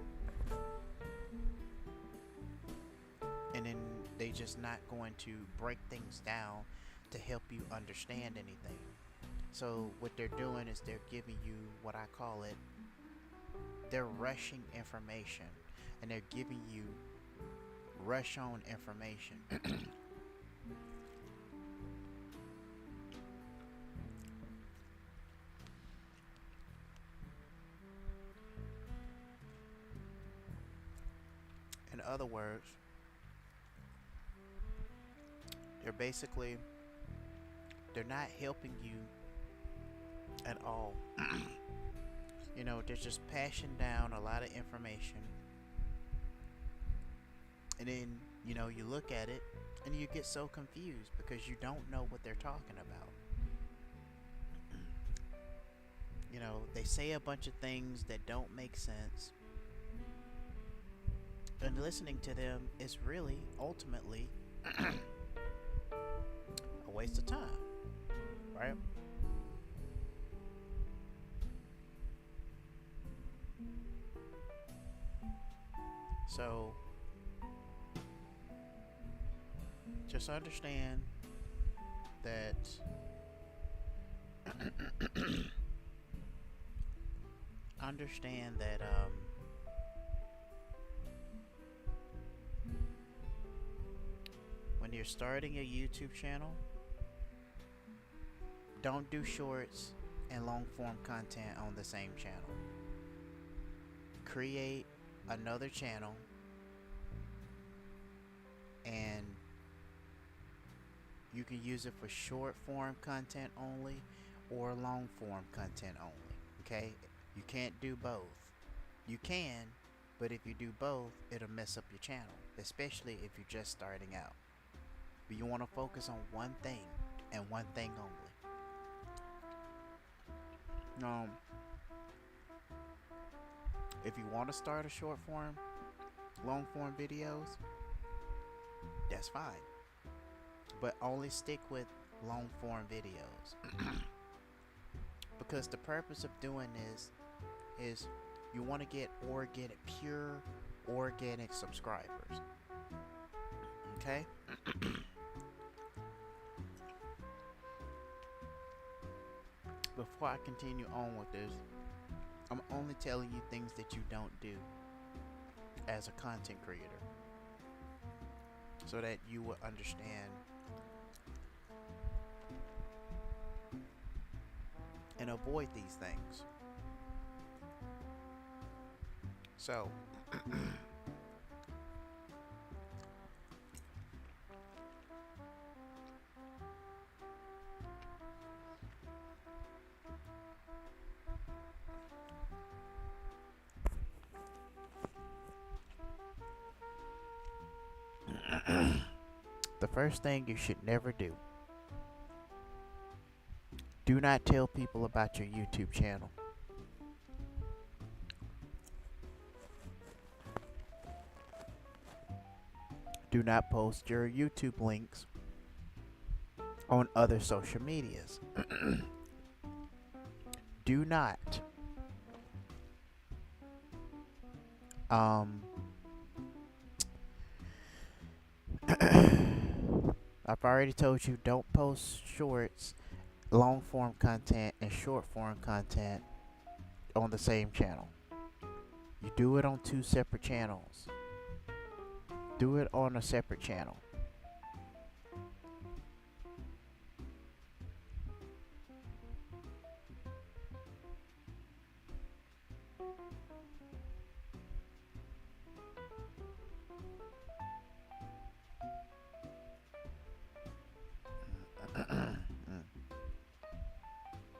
and then they just not going to break things down to help you understand anything. So what they're doing is they're giving you what I call it, they're rushing information, and they're giving you rush on information. In other words, they're not helping you at all. You know, they're just passing down a lot of information, and then, you know, you look at it and you get so confused because you don't know what they're talking about. You know, they say a bunch of things that don't make sense, and listening to them is really ultimately a waste of time, right? So just understand that when you're starting a YouTube channel, don't do shorts and long form content on the same channel. Create another channel and you can use it for short form content only or long form content only. Okay? You can't do both. You can, but if you do both, it'll mess up your channel, especially if you're just starting out. But you want to focus on one thing and one thing only. If you want to start a short form, long form videos, that's fine. But only stick with long form videos. Because the purpose of doing this is you want to get pure organic subscribers. Okay? Before I continue on with this, I'm only telling you things that you don't do as a content creator, so that you will understand and avoid these things. So the first thing you should never do, do not tell people about your YouTube channel. Do not post your YouTube links on other social medias. Do not um I've already told you, don't post shorts, long form content and short form content on the same channel. You do it on two separate channels. Do it on a separate channel.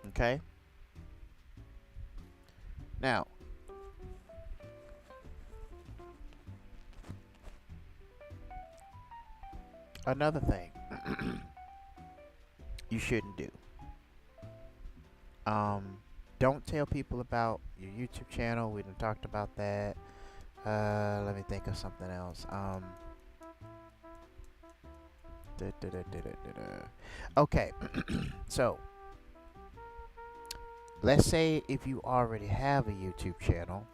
Okay? Now, another thing you shouldn't do. Don't tell people about your YouTube channel. We done talked about that. Let me think of something else. Okay, so let's say if you already have a YouTube channel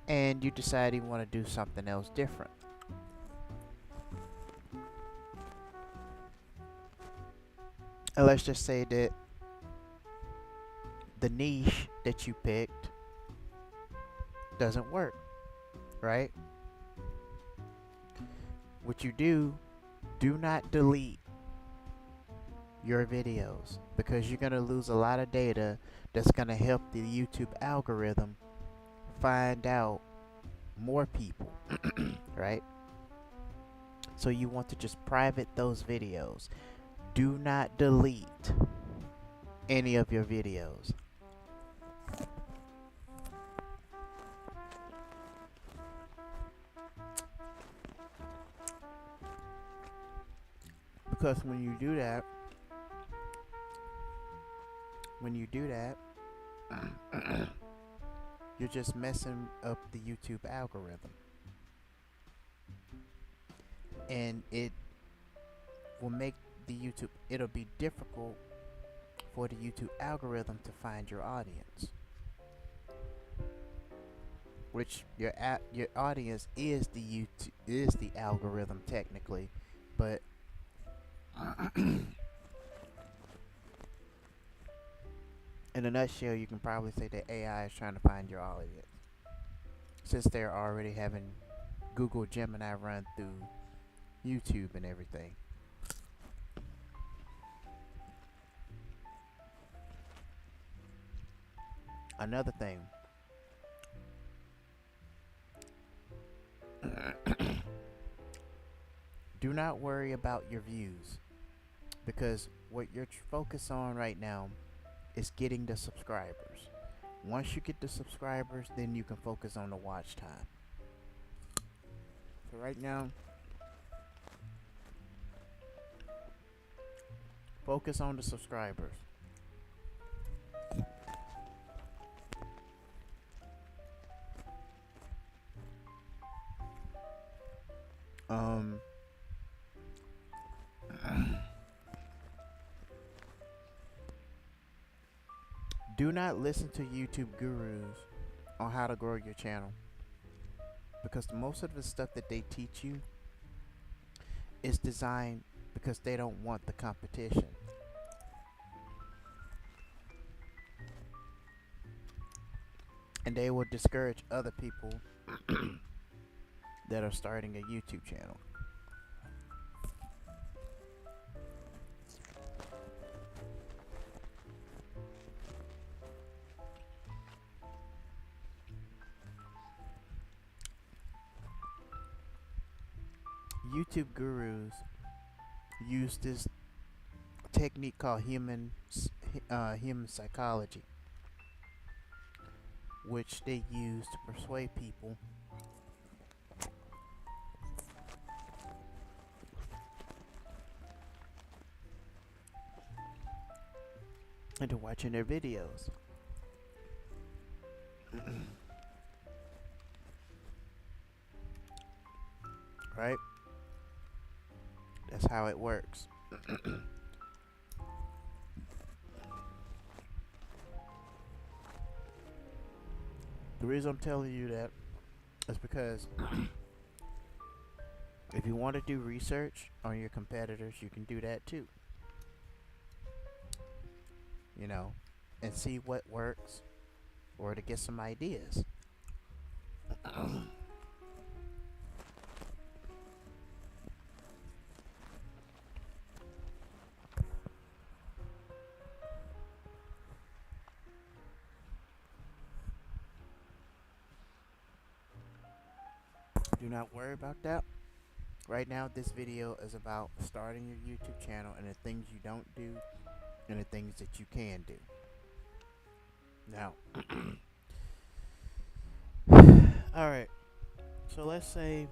and you decide you want to do something else different. And let's just say that the niche that you picked doesn't work, right? What you do not delete your videos, because you're going to lose a lot of data that's going to help the YouTube algorithm find out more people, right? So you want to just private those videos. Do not delete any of your videos. Because when you do that, you're just messing up the YouTube algorithm. And it will make it'll be difficult for the YouTube algorithm to find your audience. Which your audience is the algorithm technically, but in a nutshell, you can probably say that AI is trying to find your audience, since they're already having Google Gemini run through YouTube and everything. Another thing, do not worry about your views, because what you're focused on right now is getting the subscribers. Once you get the subscribers, then you can focus on the watch time. So right now, focus on the subscribers. Do not listen to YouTube gurus on how to grow your channel, because most of the stuff that they teach you is designed because they don't want the competition. And they will discourage other people that are starting a YouTube channel. YouTube gurus use this technique called human psychology, which they use to persuade people into watching their videos. Right? That's how it works. The reason I'm telling you that is because if you want to do research on your competitors, you can do that too. You know, and see what works or to get some ideas. Do not worry about that. Right now, this video is about starting your YouTube channel and the things you don't do and the things that you can do. Now, alright, so let's say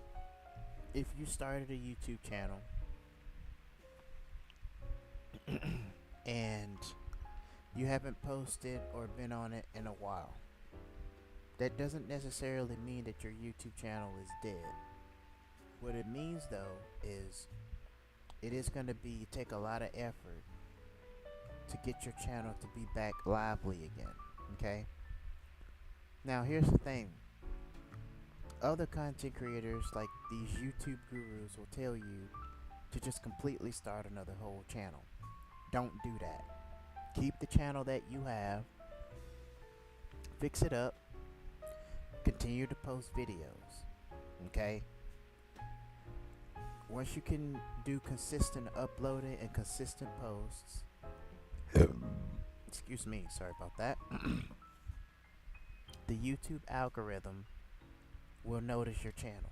if you started a YouTube channel and you haven't posted or been on it in a while. That doesn't necessarily mean that your YouTube channel is dead. What it means though is it is going to be take a lot of effort to get your channel to be back lively again. Okay? Now here's the thing. Other content creators like these YouTube gurus will tell you to just completely start another whole channel. Don't do that. Keep the channel that you have. Fix it up. Continue to post videos. Okay? Once you can do consistent uploading and consistent posts, excuse me, sorry about that, the YouTube algorithm will notice your channel.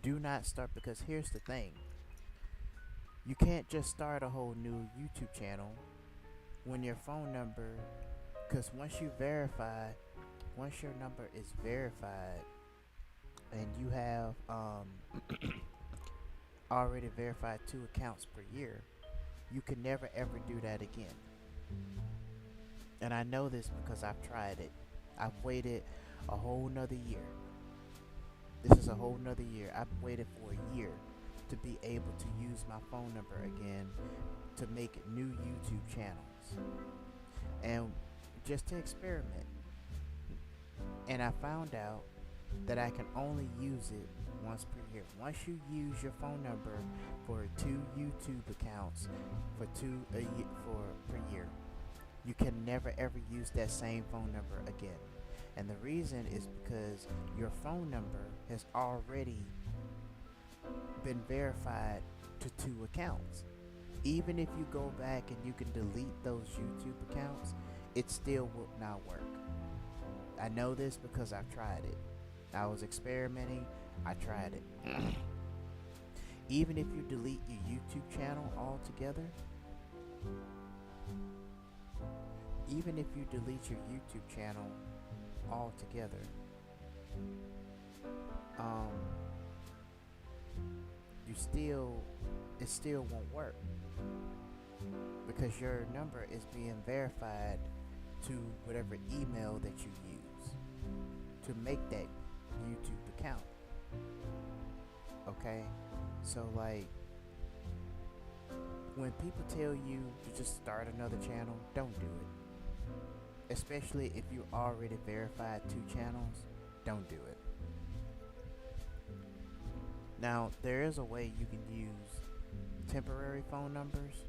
Do not start, because here's the thing. You can't just start a whole new YouTube channel when your phone number, because once your number is verified and you have already verified 2 accounts per year, you can never ever do that again. And I know this because I've tried it. I've waited a whole nother year. This is a whole nother year. I've waited for a year to be able to use my phone number again to make new YouTube channels. And just to experiment. And I found out that I can only use it once per year. Once you use your phone number for 2 YouTube accounts for per year, you can never ever use that same phone number again. And the reason is because your phone number has already been verified to 2 accounts. Even if you go back and you can delete those YouTube accounts, it still will not work. I know this because I've tried it. I was experimenting. I tried it. Even if you delete your YouTube channel altogether, it still won't work because your number is being verified to whatever email that you use to make that YouTube account. Okay? So like, when people tell you to just start another channel, don't do it. Especially if you already verified 2 channels, don't do it. Now, there is a way you can use temporary phone numbers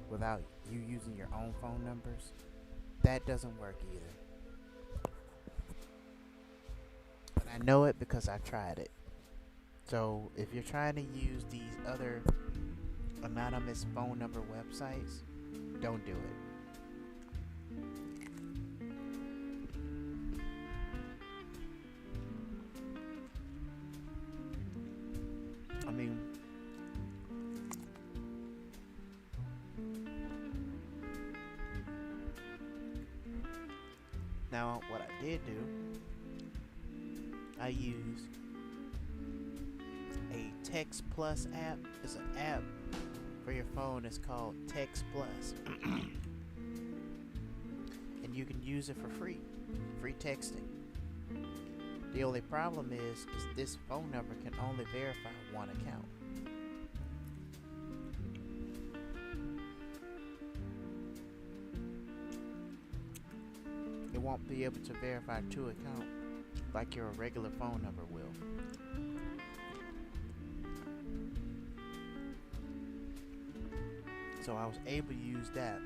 without you using your own phone numbers. That doesn't work either. And I know it because I tried it. So if you're trying to use these other anonymous phone number websites, don't do it. I mean, now what I did do, I used a Text Plus app. It's an app for your phone. It's called Text Plus. And you can use it for free texting. The only problem is this phone number can only verify 1 account. won't be able to verify to account like your regular phone number will. So I was able to use that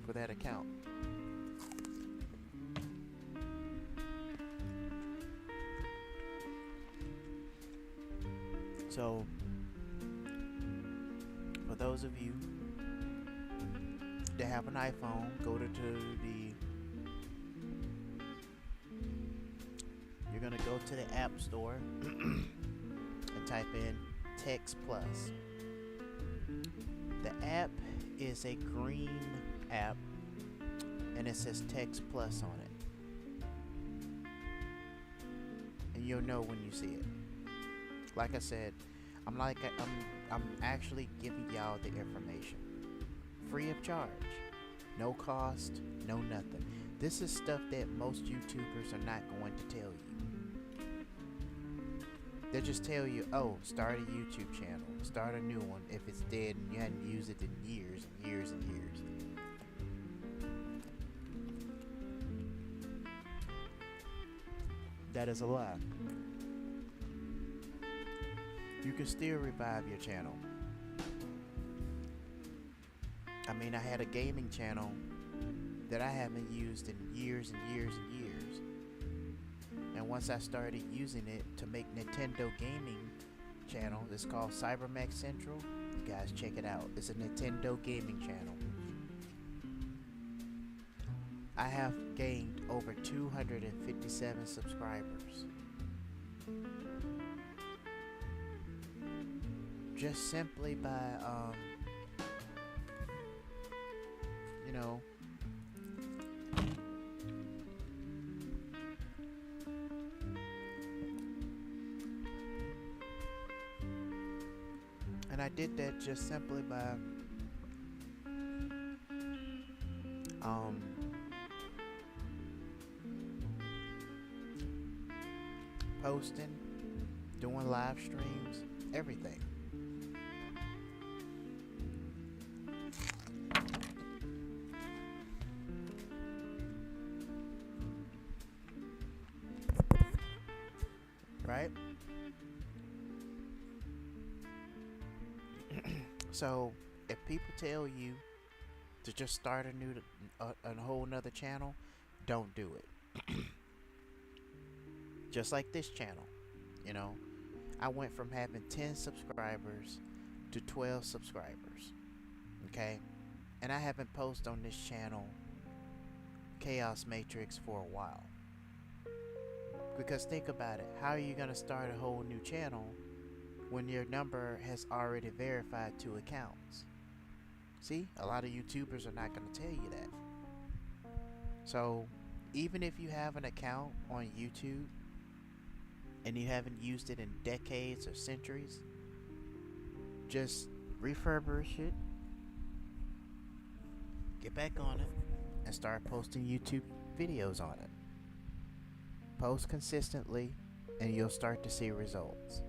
for that account. So for those of you that have an iPhone, you're gonna go to the App Store and type in Text Plus. The app is a green app and it says Text Plus on it. And you'll know when you see it. Like I said, I'm actually giving y'all the information. Free of charge. No cost, no nothing. This is stuff that most YouTubers are not going to tell you. They'll just tell you, oh, start a YouTube channel, start a new one if it's dead and you hadn't used it in years and years and years. That is a lie. You can still revive your channel. I mean, I had a gaming channel that I haven't used in years and years and years. And once I started using it to make Nintendo gaming channel, it's called Cybermax Central. You guys check it out. It's a Nintendo gaming channel. I have gained over 257 subscribers. Just simply by, you know, and I did that just simply by posting, doing live streams, everything. Right? So if people tell you to just start a whole nother channel, don't do it. Just like this channel, you know, I went from having 10 subscribers to 12 subscribers. Okay, and I haven't posted on this channel Chaos Matrix for a while. Because think about it, how are you going to start a whole new channel when your number has already verified 2 accounts? See, a lot of YouTubers are not going to tell you that. So even if you have an account on YouTube and you haven't used it in decades or centuries, just refurbish it, get back on it, and start posting YouTube videos on it. Post consistently and you'll start to see results.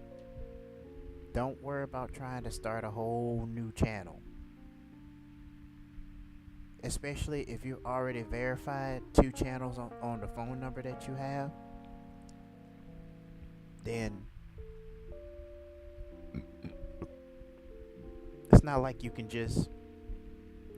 Don't worry about trying to start a whole new channel. Especially if you already verified 2 channels on the phone number that you have. Then it's not like you can just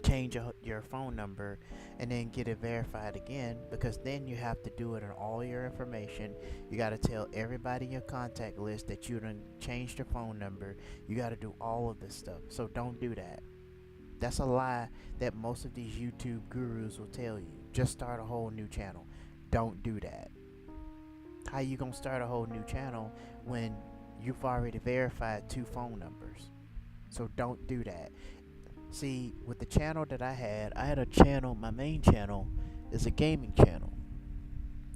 change your phone number and then get it verified again, because then you have to do it on all your information. You got to tell everybody in your contact list that you done changed your phone number. You got to do all of this stuff. So don't do that. That's a lie that most of these YouTube gurus will tell you. Just start a whole new channel. Don't do that. How you gonna start a whole new channel when you've already verified 2 phone numbers? So don't do that. See, with the channel that I had a channel, my main channel is a gaming channel.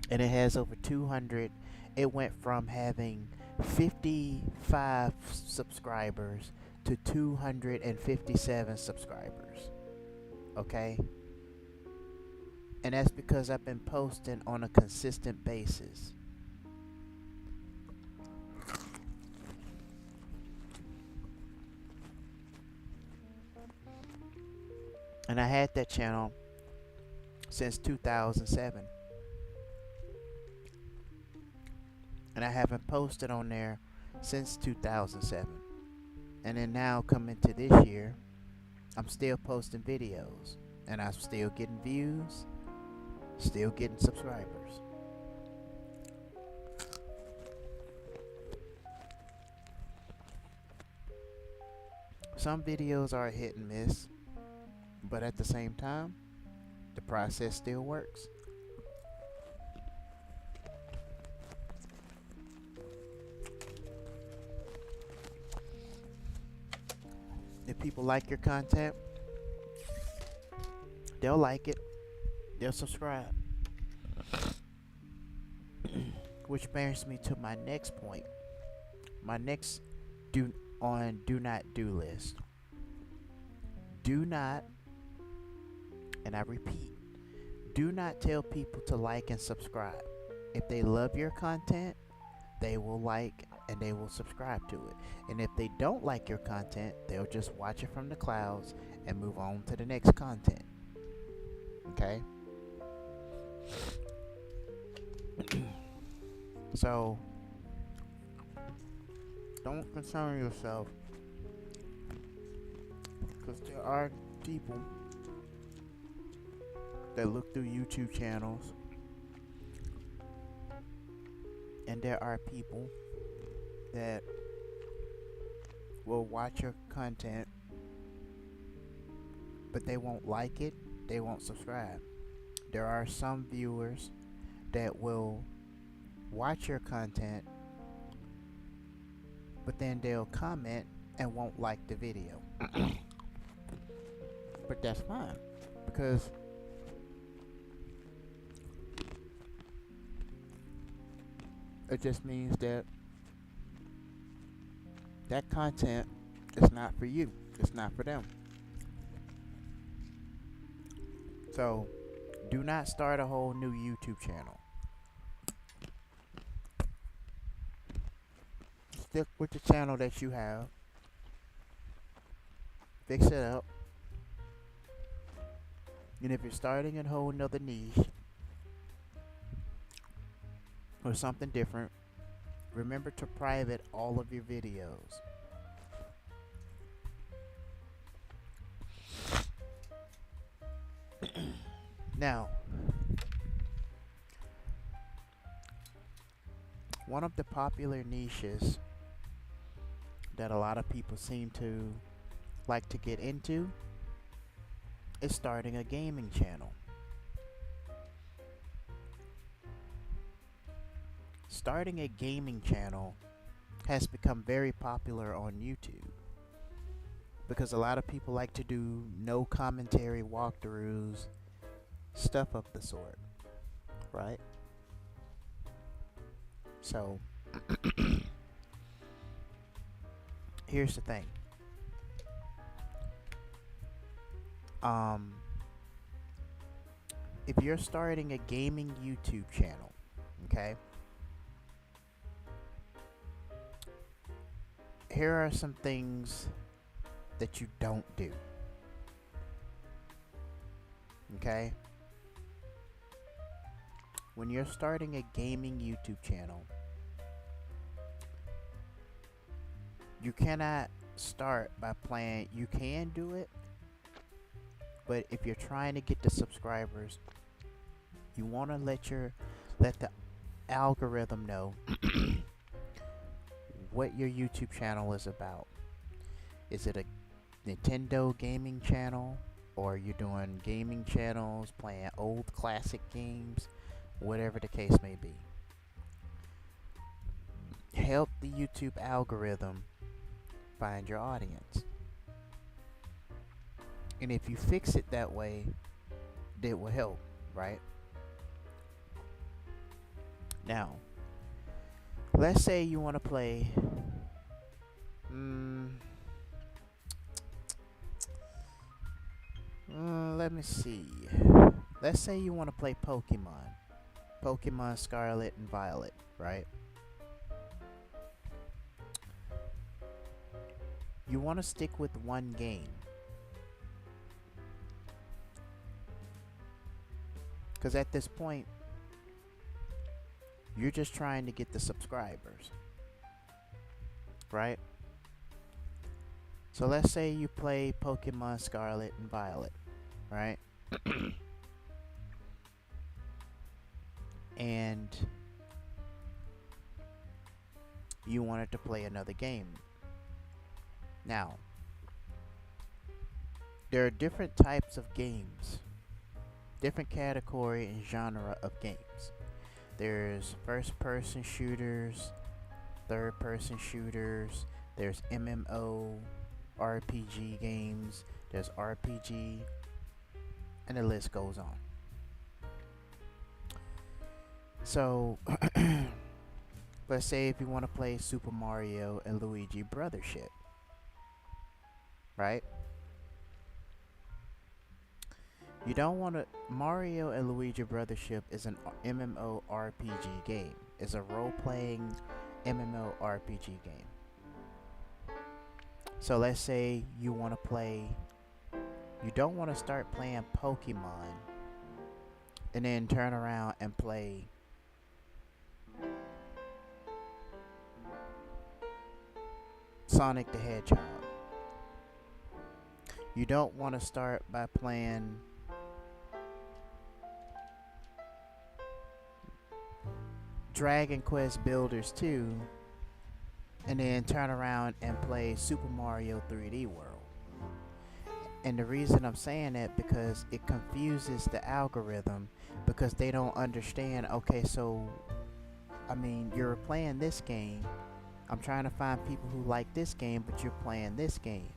And it has over 200, it went from having 55 subscribers to 257 subscribers. Okay? And that's because I've been posting on a consistent basis. And I had that channel since 2007. And I haven't posted on there since 2007. And then now coming to this year, I'm still posting videos. And I'm still getting views, still getting subscribers. Some videos are hit and miss, but at the same time, the process still works. If people like your content, they'll like it, they'll subscribe. Which brings me to my next point. My next do not do list. Do not, and I repeat, do not tell people to like and subscribe. If they love your content, they will like and they will subscribe to it. And if they don't like your content, they'll just watch it from the clouds and move on to the next content. Okay? So, don't concern yourself, because there are people that look through YouTube channels, and there are people that will watch your content, but they won't like it, they won't subscribe. There are some viewers that will watch your content, but then they'll comment and won't like the video. But that's fine, because it just means that that content is not for you. It's not for them. So, do not start a whole new YouTube channel. Stick with the channel that you have. Fix it up. And if you're starting a whole nother niche or something different, remember to private all of your videos. Now, one of the popular niches that a lot of people seem to like to get into is starting a gaming channel. Starting a gaming channel has become very popular on YouTube because a lot of people like to do no commentary walkthroughs, stuff of the sort, right? So, here's the thing. If you're starting a gaming YouTube channel, okay, here are some things that you don't do. Okay? When you're starting a gaming YouTube channel, you cannot start by playing. You can do it, but if you're trying to get the subscribers, you want to let the algorithm know what your YouTube channel is about. Is it a Nintendo gaming channel, or you're doing gaming channels, playing old classic games, whatever the case may be? Help the YouTube algorithm find your audience. And if you fix it that way, it will help, right? Now, let's say you want to play let me see. Let's say you want to play Pokemon Scarlet and Violet, right? You want to stick with one game. Because at this point, you're just trying to get the subscribers, right? So let's say you play Pokemon Scarlet and Violet, right? And you wanted to play another game. Now, there are different types of games, different category and genre of games. There's first-person shooters, third-person shooters, there's MMO, RPG games, there's RPG, and the list goes on. So, let's say if you want to play Super Mario and Luigi Brothership, right? You don't want to. Mario and Luigi Brothership is an MMORPG game. It's a role-playing MMORPG game. So let's say you want to play. You don't want to start playing Pokemon and then turn around and play Sonic the Hedgehog. You don't want to start by playing Dragon Quest Builders 2 and then turn around and play Super Mario 3D World. And the reason I'm saying that because it confuses the algorithm, because they don't understand, okay, so I mean, you're playing this game. I'm trying to find people who like this game, but you're playing this game.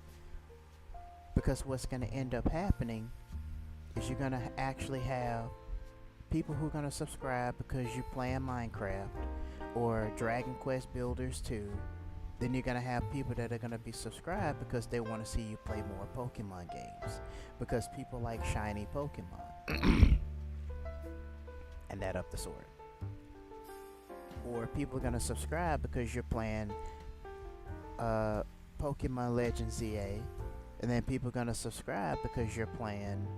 Because what's going to end up happening is you're going to actually have people who are going to subscribe because you're playing Minecraft or Dragon Quest Builders 2. Then you're going to have people that are going to be subscribed because they want to see you play more Pokemon games. Because people like shiny Pokemon. And that up the sort. Or people are going to subscribe because you're playing Pokemon Legends ZA. And then people are going to subscribe because you're playing,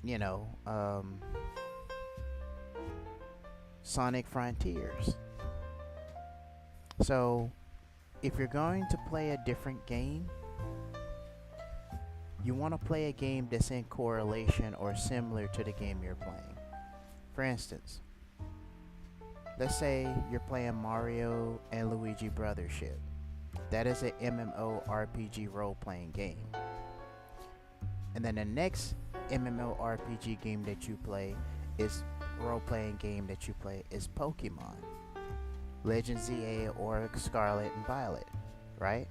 you know, Sonic Frontiers. So, if you're going to play a different game, you want to play a game that's in correlation or similar to the game you're playing. For instance, let's say you're playing Mario and Luigi Brothership. That is an MMORPG role-playing game. And then the next MMORPG game that you play is role-playing game that you play is Pokemon. Legends ZA or Scarlet and Violet, right?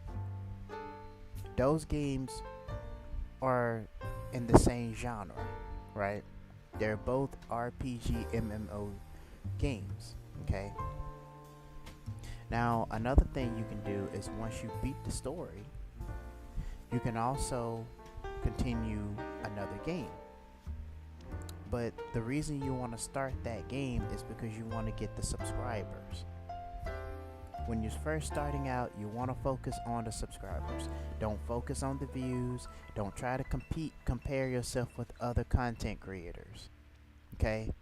Those games are in the same genre, right? They're both RPG MMO games, okay? Now, another thing you can do is once you beat the story, you can also continue another game. But the reason you want to start that game is because you want to get the subscribers. When you're first starting out, you want to focus on the subscribers. Don't focus on the views. Don't try to compare yourself with other content creators. Okay?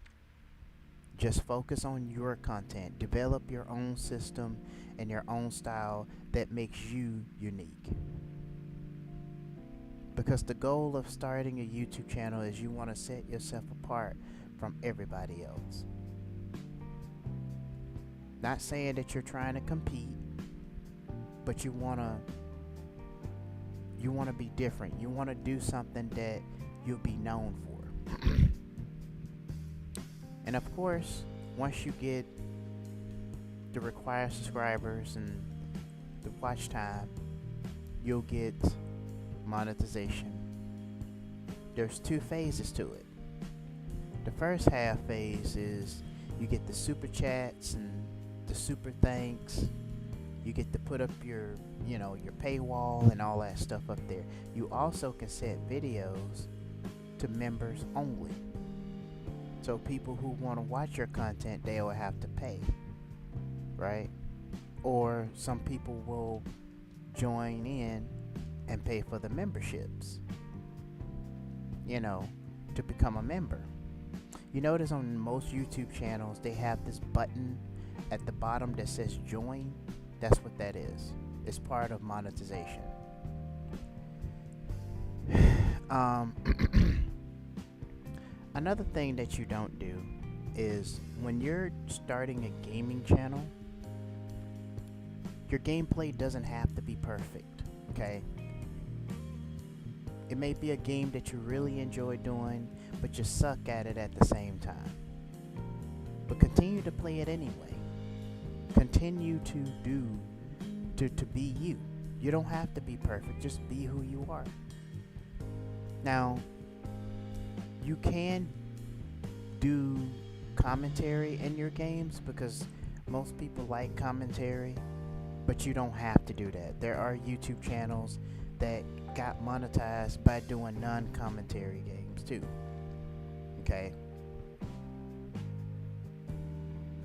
Just focus on your content. Develop your own system and your own style that makes you unique. Because the goal of starting a YouTube channel is you want to set yourself apart from everybody else. Not saying that you're trying to compete, but you want to be different. You want to do something that you'll be known for. And of course, once you get the required subscribers and the watch time, you'll get monetization. There's two phases to it. The first half phase is you get the super chats and the super thanks. You get to put up your paywall and all that stuff up there. You also can set videos to members only. So people who want to watch your content, they will have to pay, right? Or some people will join in and pay for the memberships. to become a member. You notice on most YouTube channels they have this button at the bottom that says join. That's what that is. It's part of monetization. Um, Another thing that you don't do is when you're starting a gaming channel, your gameplay doesn't have to be perfect, okay? It may be a game that you really enjoy doing, but you suck at it at the same time. But continue to play it anyway. Continue to be you. You don't have to be perfect, just be who you are. Now, you can do commentary in your games because most people like commentary, but you don't have to do that. There are YouTube channels that got monetized by doing non-commentary games too. Okay?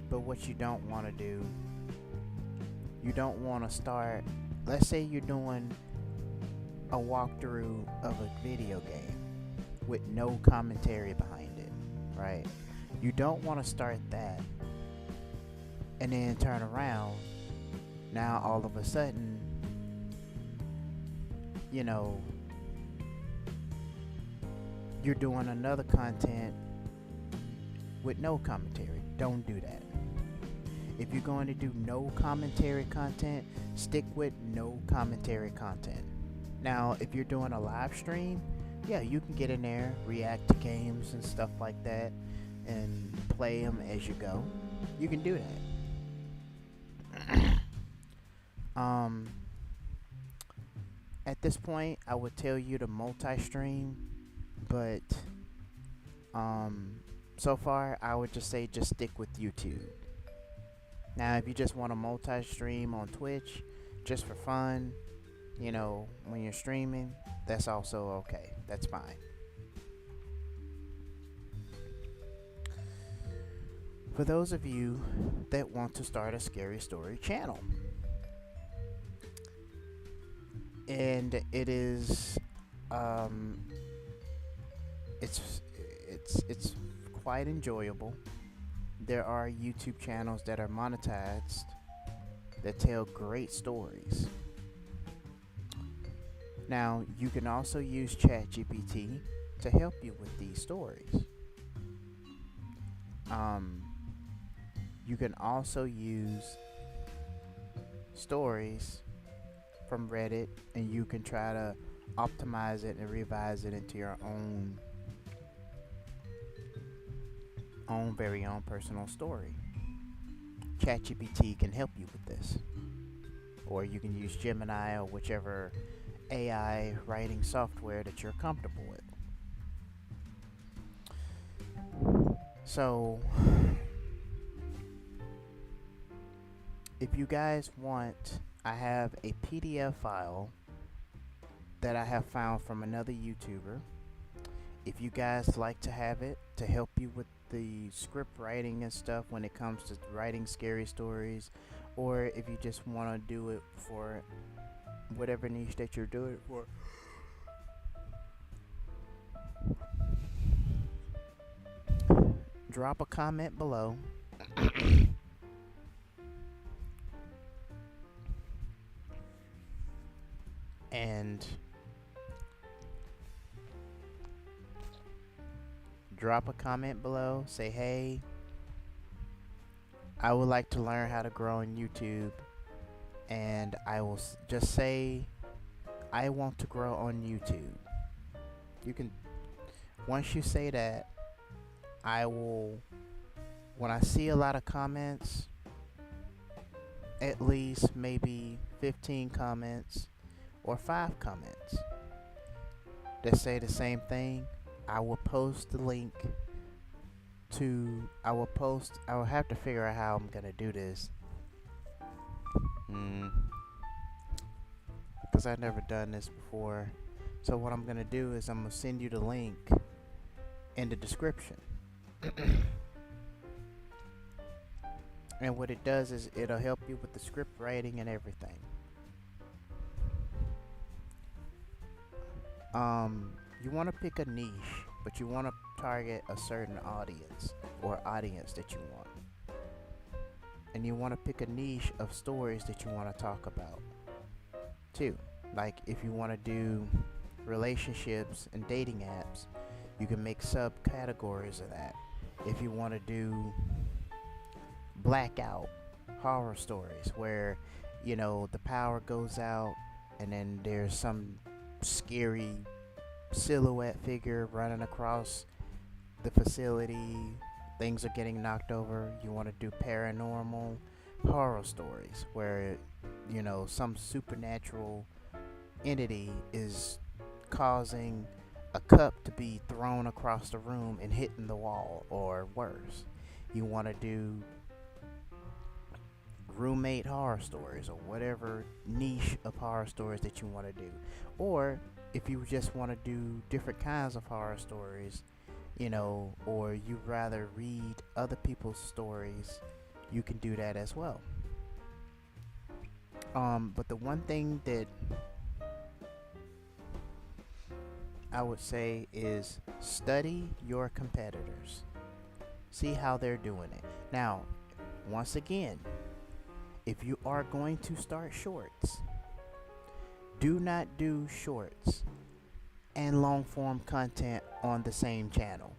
But what you don't want to do, you don't want to start, let's say you're doing a walkthrough of a video game with no commentary behind it, right? You don't want to start that and then turn around. Now all of a sudden, you know, you're doing another content with no commentary. Don't do that. If you're going to do no commentary content, stick with no commentary content. Now, if you're doing a live stream, yeah, you can get in there, react to games and stuff like that, and play them as you go. You can do that. At this point, I would tell you to multi-stream, but so far, I would just say just stick with YouTube. Now, if you just want to multi-stream on Twitch, just for fun, you know, when you're streaming, that's also okay. That's fine. For those of you that want to start a scary story channel, and it is, it's quite enjoyable. There are YouTube channels that are monetized that tell great stories. Now, you can also use ChatGPT to help you with these stories. You can also use stories from Reddit, and you can try to optimize it and revise it into your own very own personal story. ChatGPT can help you with this. Or you can use Gemini or whichever AI writing software that you're comfortable with. So, if you guys want, I have a PDF file that I have found from another YouTuber. If you guys like to have it to help you with the script writing and stuff when it comes to writing scary stories, or if you just want to do it for whatever niche that you're doing it for, drop a comment below. And drop a comment below. Say, hey, I would like to learn how to grow on YouTube. And I will just say, I want to grow on YouTube. You can, once you say that, I will, when I see a lot of comments, at least maybe 15 comments or 5 comments that say the same thing, I will post the link to, I will have to figure out how I'm gonna do this. Because I've never done this before. So what I'm gonna do is I'm gonna send you the link in the description. And what it does is it'll help you with the script writing and everything. You want to pick a niche but you want to target a certain audience or audience that you want. And you want to pick a niche of stories that you want to talk about too. Like if you want to do relationships and dating apps, you can make subcategories of that. If you want to do blackout horror stories where, the power goes out and then there's some scary silhouette figure running across the facility, things are getting knocked over. You want to do paranormal horror stories where, some supernatural entity is causing a cup to be thrown across the room and hitting the wall, or worse. You want to do roommate horror stories or whatever niche of horror stories that you want to do. Or if you just want to do different kinds of horror stories, or you rather read other people's stories, you can do that as well. But the one thing that I would say is study your competitors. See how they're doing it. Now, once again, if you are going to start shorts, do not do shorts and long form content on the same channel.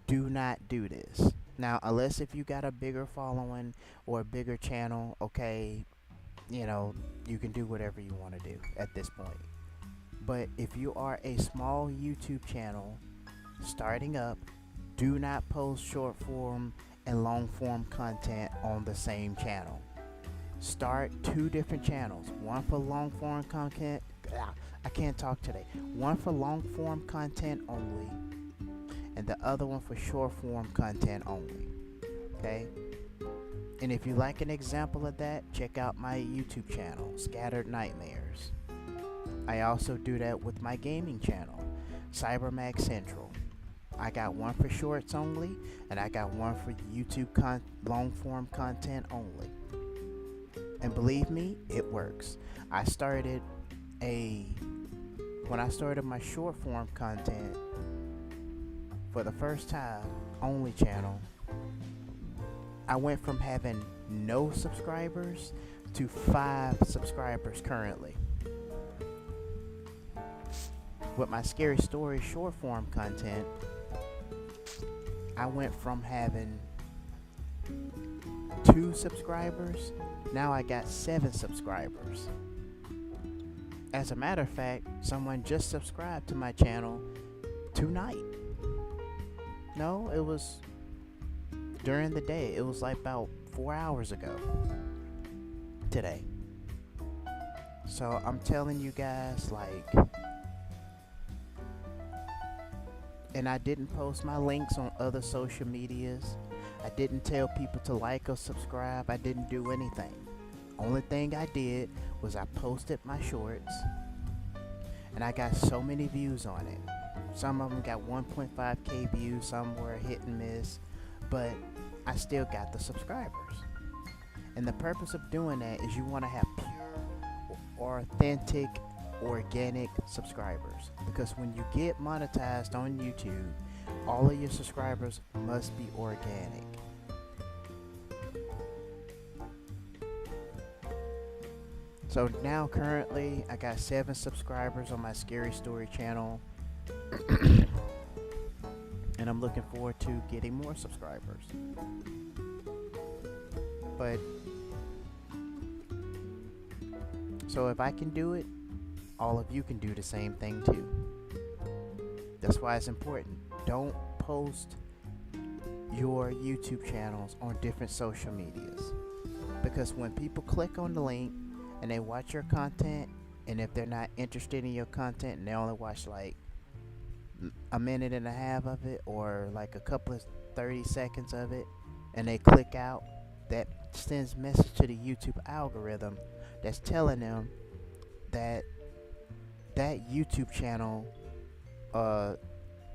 Do not do this. Now, unless if you got a bigger following or a bigger channel, okay, you can do whatever you want to do at this point. But if you are a small YouTube channel starting up, do not post short form and long form content on the same channel. Start 2 different channels. One for long form content. I can't talk today. One for long form content only, and the other one for short form content only. Okay? And if you like an example of that, check out my YouTube channel, Scattered Nightmares. I also do that with my gaming channel, CyberMag Central. I got one for shorts only, and I got one for YouTube long form content only. And believe me, it works. When I started my short form content for the first time, only channel, I went from having no subscribers to 5 subscribers currently. With my scary story short form content, I went from having 2 subscribers, now I got 7 subscribers. As a matter of fact, someone just subscribed to my channel tonight. No, it was during the day. It was like about 4 hours ago today. So I'm telling you guys, and I didn't post my links on other social medias. I didn't tell people to like or subscribe. I didn't do anything. Only thing I did was I posted my shorts, and I got so many views on it. Some of them got 1.5k views, some were hit and miss, but I still got the subscribers. And the purpose of doing that is you want to have pure, authentic, organic subscribers, because when you get monetized on YouTube, all of your subscribers must be organic. So now currently I got 7 subscribers on my Scary Story channel. And I'm looking forward to getting more subscribers. But so if I can do it, all of you can do the same thing too. That's why it's important. Don't post your YouTube channels on different social medias, because when people click on the link and they watch your content, and if they're not interested in your content and they only watch like a minute and a half of it, or like a couple of 30 seconds of it, and they click out, that sends message to the YouTube algorithm that's telling them that that YouTube channel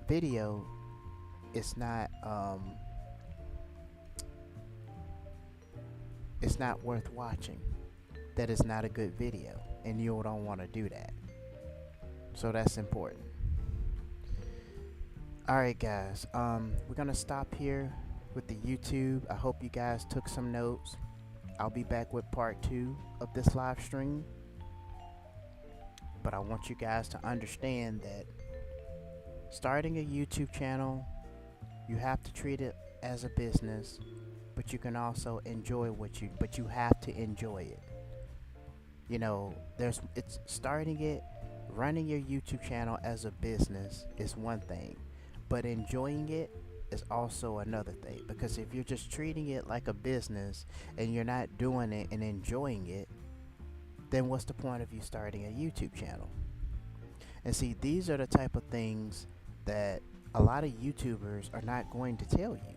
video is not it's not worth watching. That is not a good video, and you don't want to do that. So that's important. Alright guys, we're gonna stop here with the YouTube. I hope you guys took some notes. I'll be back with part 2 of this live stream. But I want you guys to understand that starting a YouTube channel, you have to treat it as a business, but you can also enjoy but you have to enjoy it. You know, it's starting it, running your YouTube channel as a business is one thing, but enjoying it is also another thing. Because if you're just treating it like a business and you're not doing it and enjoying it, then what's the point of you starting a YouTube channel? And see, these are the type of things that a lot of YouTubers are not going to tell you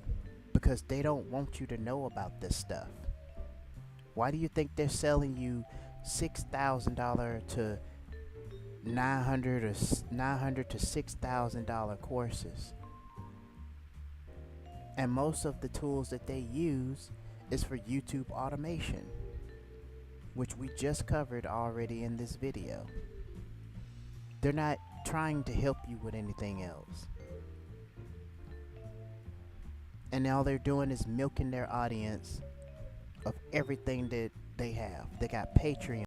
because they don't want you to know about this stuff. Why do you think they're selling you $6,000 to $900 to $6,000 courses? And most of the tools that they use is for YouTube automation, which we just covered already in this video. They're not trying to help you with anything else. And all they're doing is milking their audience of everything that they have. They got Patreon.